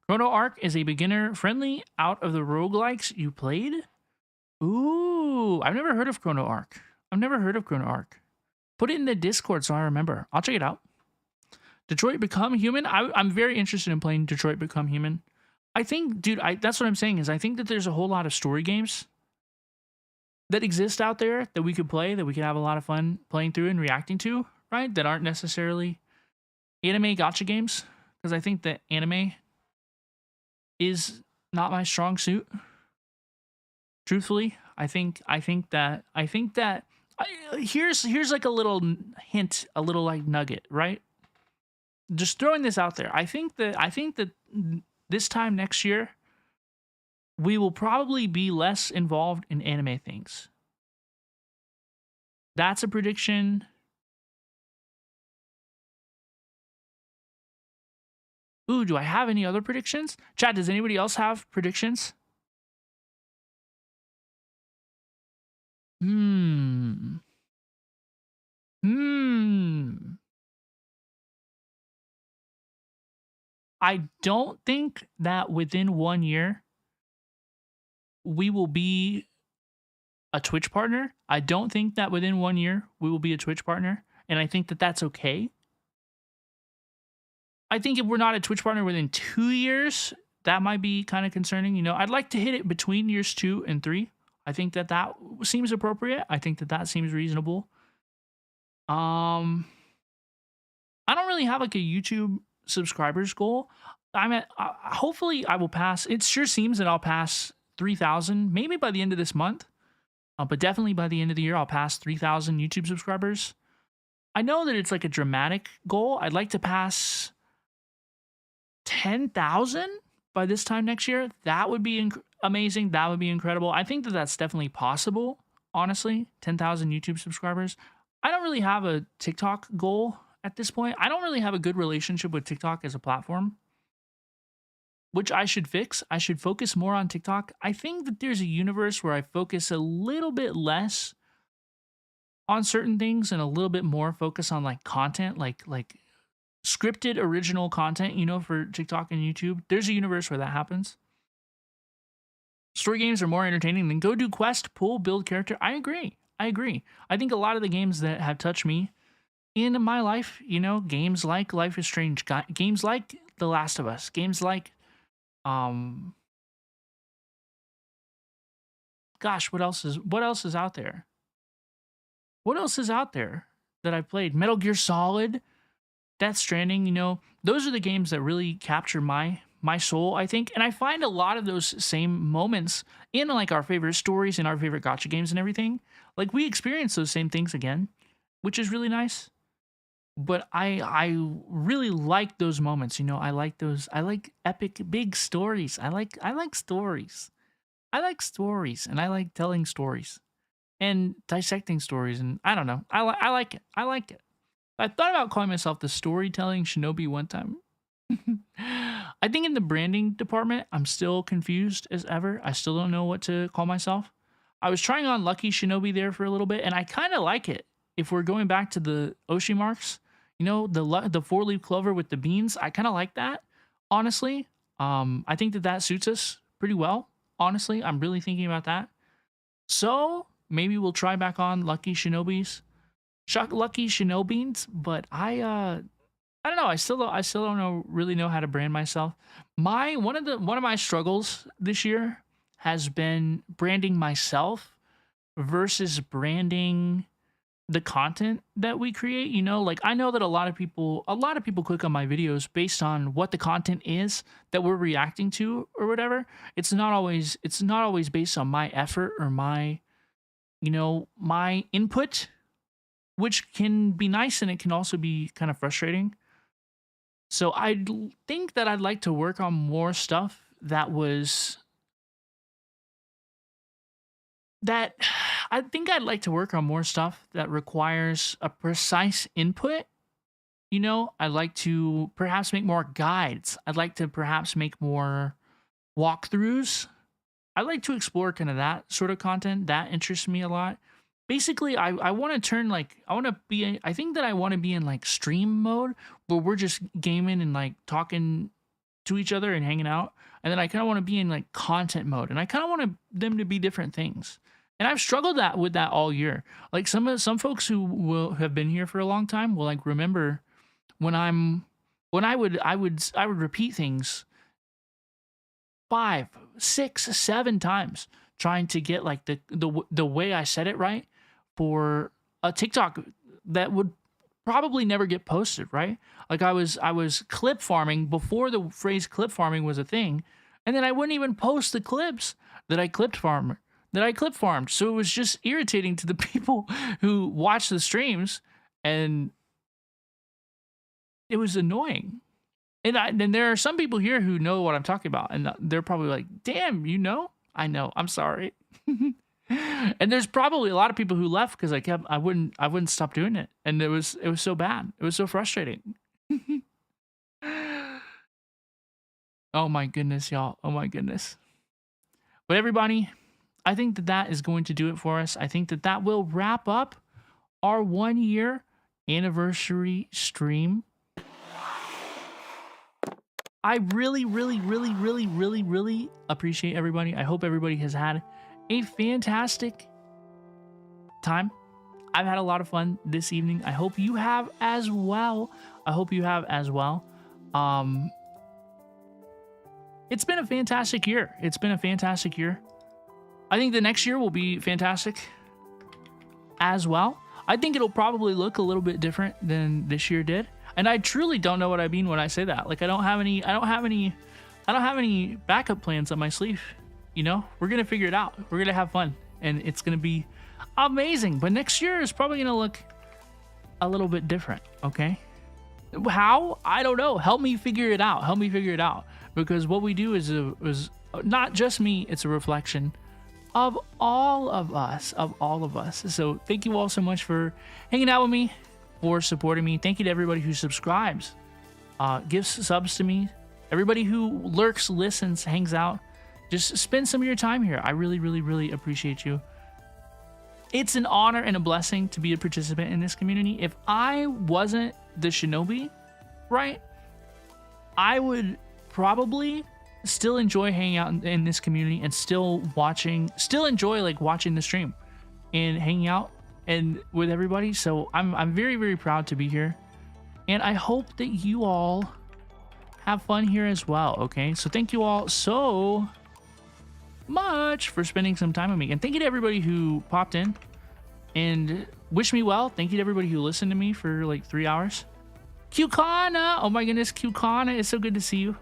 Chrono Arc is a beginner-friendly out of the roguelikes you played? Ooh, I've never heard of Chrono Arc. Put it in the Discord so I remember. I'll check it out. Detroit Become Human? I'm very interested in playing Detroit Become Human. I think, dude, that's what I'm saying, is I think that there's a whole lot of story games that exist out there that we could play, that we could have a lot of fun playing through and reacting to, right? That aren't necessarily anime gacha games, because I think that anime is not my strong suit. Truthfully, here's like a little hint, a little like nugget, right? Just throwing this out there. I think that this time next year, we will probably be less involved in anime things. That's a prediction. Ooh, do I have any other predictions? Chat, does anybody else have predictions? I don't think that within 1 year we will be a Twitch partner. I don't think that within 1 year we will be a Twitch partner, and I think that that's okay. I think if we're not a Twitch partner within 2 years, that might be kind of concerning. You know, I'd like to hit it between years 2 and 3. I think that that seems appropriate. I think that that seems reasonable. Um, I don't really have like a YouTube subscribers goal. I'm at, hopefully I will pass. It sure seems that I'll pass 3,000 maybe by the end of this month. But definitely by the end of the year, I'll pass 3,000 YouTube subscribers. I know that it's like a dramatic goal. I'd like to pass 10,000 by this time next year. That would be amazing. That would be incredible. I think that that's definitely possible, honestly. 10,000 YouTube subscribers. I don't really have a TikTok goal at this point. I don't really have a good relationship with TikTok as a platform, which I should fix. I should focus more on TikTok. I think that there's a universe where I focus a little bit less on certain things and a little bit more focus on like content, like scripted original content, you know, for TikTok and YouTube. There's a universe where that happens. Story games are more entertaining than go do quest, pull, build character. I agree. I think a lot of the games that have touched me in my life, you know, games like Life is Strange, games like The Last of Us, games like gosh, what else is out there? What else is out there that I've played? Metal Gear Solid, Death Stranding, you know, those are the games that really capture my soul, I think. And I find a lot of those same moments in like our favorite stories and our favorite gacha games and everything. Like we experience those same things again, which is really nice. But I really like those moments, you know. I like epic big stories. I like stories. I like stories and I like telling stories and dissecting stories, and I don't know. I like it. I like it. I thought about calling myself the storytelling shinobi one time. I think in the branding department, I'm still confused as ever. I still don't know what to call myself. I was trying on Lucky Shinobi there for a little bit, and I kind of like it. If we're going back to the Oshi marks, you know, the 4-leaf clover with the beans, I kind of like that, honestly. I think that that suits us pretty well, honestly. I'm really thinking about that. So maybe we'll try back on Lucky Shinobis. Lucky Shinobins, but I don't know. I still don't really know how to brand myself. One of my struggles this year has been branding myself versus branding the content that we create. You know, like I know that a lot of people click on my videos based on what the content is that we're reacting to or whatever. It's not always based on my effort or my, you know, my input, which can be nice and it can also be kind of frustrating. So I think that I'd like to work on more stuff that I think I'd like to work on more stuff that requires a precise input. You know, I'd like to perhaps make more guides. I'd like to perhaps make more walkthroughs. I like to explore kind of that sort of content. That interests me a lot. Basically, I want to turn like, I think that I want to be in like stream mode where we're just gaming and like talking to each other and hanging out. And then I kind of want to be in like content mode. And I kind of want them to be different things. And I've struggled with that all year. Like some folks who have been here for a long time will like remember when I would repeat things 5, 6, 7 times trying to get like the way I said it right for a TikTok that would probably never get posted, right? Like I was clip farming before the phrase clip farming was a thing, and then I wouldn't even post the clips that I clip farmed. So it was just irritating to the people who watch the streams, and it was annoying. And there are some people here who know what I'm talking about, and they're probably like, "Damn, you know?" I know. I'm sorry. And there's probably a lot of people who left because I wouldn't stop doing it, and it was so bad. It was so frustrating. Oh my goodness, y'all. Oh my goodness. But everybody, I think that is going to do it for us. I think that will wrap up our 1-year anniversary stream. I really, really, really, really, really, really appreciate everybody. I hope everybody has had a fantastic time. I've had a lot of fun this evening. I hope you have as well. it's been a fantastic year. It's been a fantastic year. I think the next year will be fantastic as well. I think it'll probably look a little bit different than this year did. And I truly don't know what I mean when I say that. Like I don't have any backup plans on my sleeve. You know, we're going to figure it out. We're going to have fun and it's going to be amazing. But next year is probably going to look a little bit different. Okay. How? I don't know. Help me figure it out. Help me figure it out. Because what we do is not just me. It's a reflection of all of us, So thank you all so much for hanging out with me, for supporting me. Thank you to everybody who subscribes, gives subs to me, everybody who lurks, listens, hangs out. Just spend some of your time here. I really, really, really appreciate you. It's an honor and a blessing to be a participant in this community. If I wasn't the shinobi, right, I would probably still enjoy hanging out in this community and still enjoy like watching the stream and hanging out and with everybody. So I'm very, very proud to be here. And I hope that you all have fun here as well. Okay. So thank you all so much for spending some time with me. And thank you to everybody who popped in and wished me well. Thank you to everybody who listened to me for like 3 hours. Qkana. Oh my goodness. Qkana. It's so good to see you.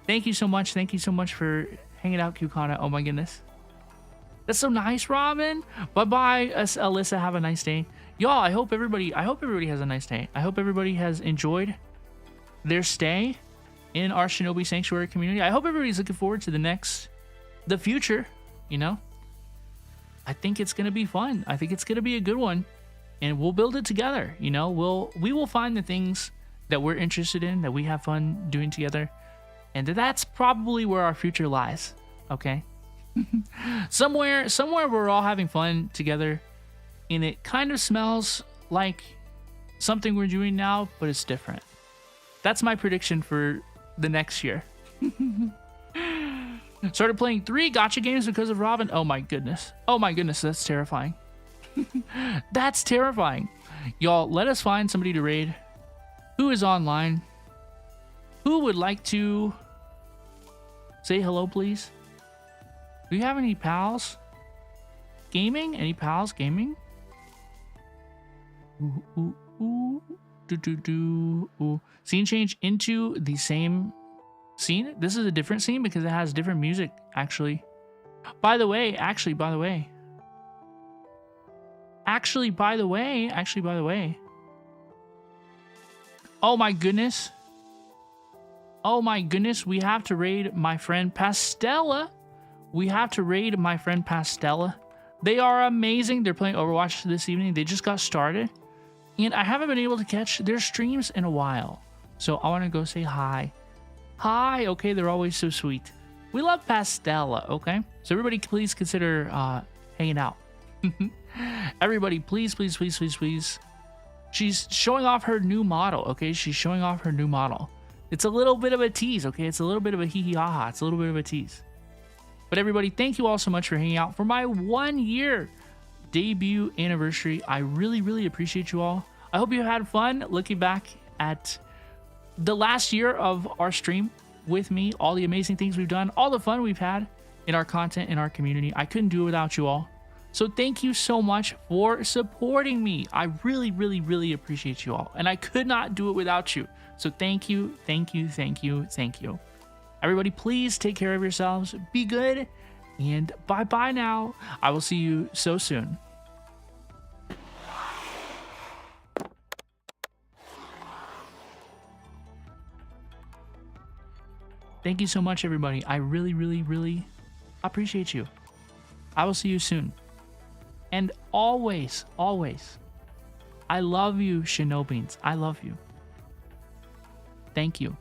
Thank you so much. Thank you so much for hanging out, Qkana. Oh my goodness. That's so nice, Robin. Bye-bye, Alyssa. Have a nice day. Y'all, I hope everybody has a nice day. I hope everybody has enjoyed their stay in our Shinobi Sanctuary community. I hope everybody's looking forward to the future, you know? I think it's going to be fun. I think it's going to be a good one. And we'll build it together, you know? We will find the things that we're interested in, that we have fun doing together. And that's probably where our future lies, okay? somewhere we're all having fun together, and it kind of smells like something we're doing now, but it's different. That's my prediction for the next year. Started playing 3 gacha games because of Robin. Oh my goodness. Oh my goodness, that's terrifying. That's terrifying. Y'all, let us find somebody to raid. Who is online? Who would like to say hello, please? Do you have any pals gaming? Any pals gaming? Ooh, ooh, ooh. Ooh. Scene change into the same scene. This is a different scene because it has different music, actually. By the way. Oh my goodness. Oh my goodness, we have to raid my friend Pastella. They are amazing. They're playing Overwatch this evening. They just got started. And I haven't been able to catch their streams in a while. So I want to go say hi. Hi, okay, they're always so sweet. We love Pastella, okay? So everybody please consider hanging out. Everybody, please. She's showing off her new model, okay? She's showing off her new model. It's a little bit of a tease, okay? It's a little bit of a hee-hee-ha-ha. It's a little bit of a tease. But everybody, thank you all so much for hanging out for my 1-year debut anniversary. I really, really appreciate you all. I hope you had fun looking back at the last year of our stream with me, all the amazing things we've done, all the fun we've had in our content, in our community. I couldn't do it without you all. So thank you so much for supporting me. I really, really, really appreciate you all. And I could not do it without you. So thank you. Everybody, please take care of yourselves. Be good. And bye-bye now. I will see you so soon. Thank you so much, everybody. I really, really, really appreciate you. I will see you soon. And always, I love you, Shinobins. I love you. Thank you.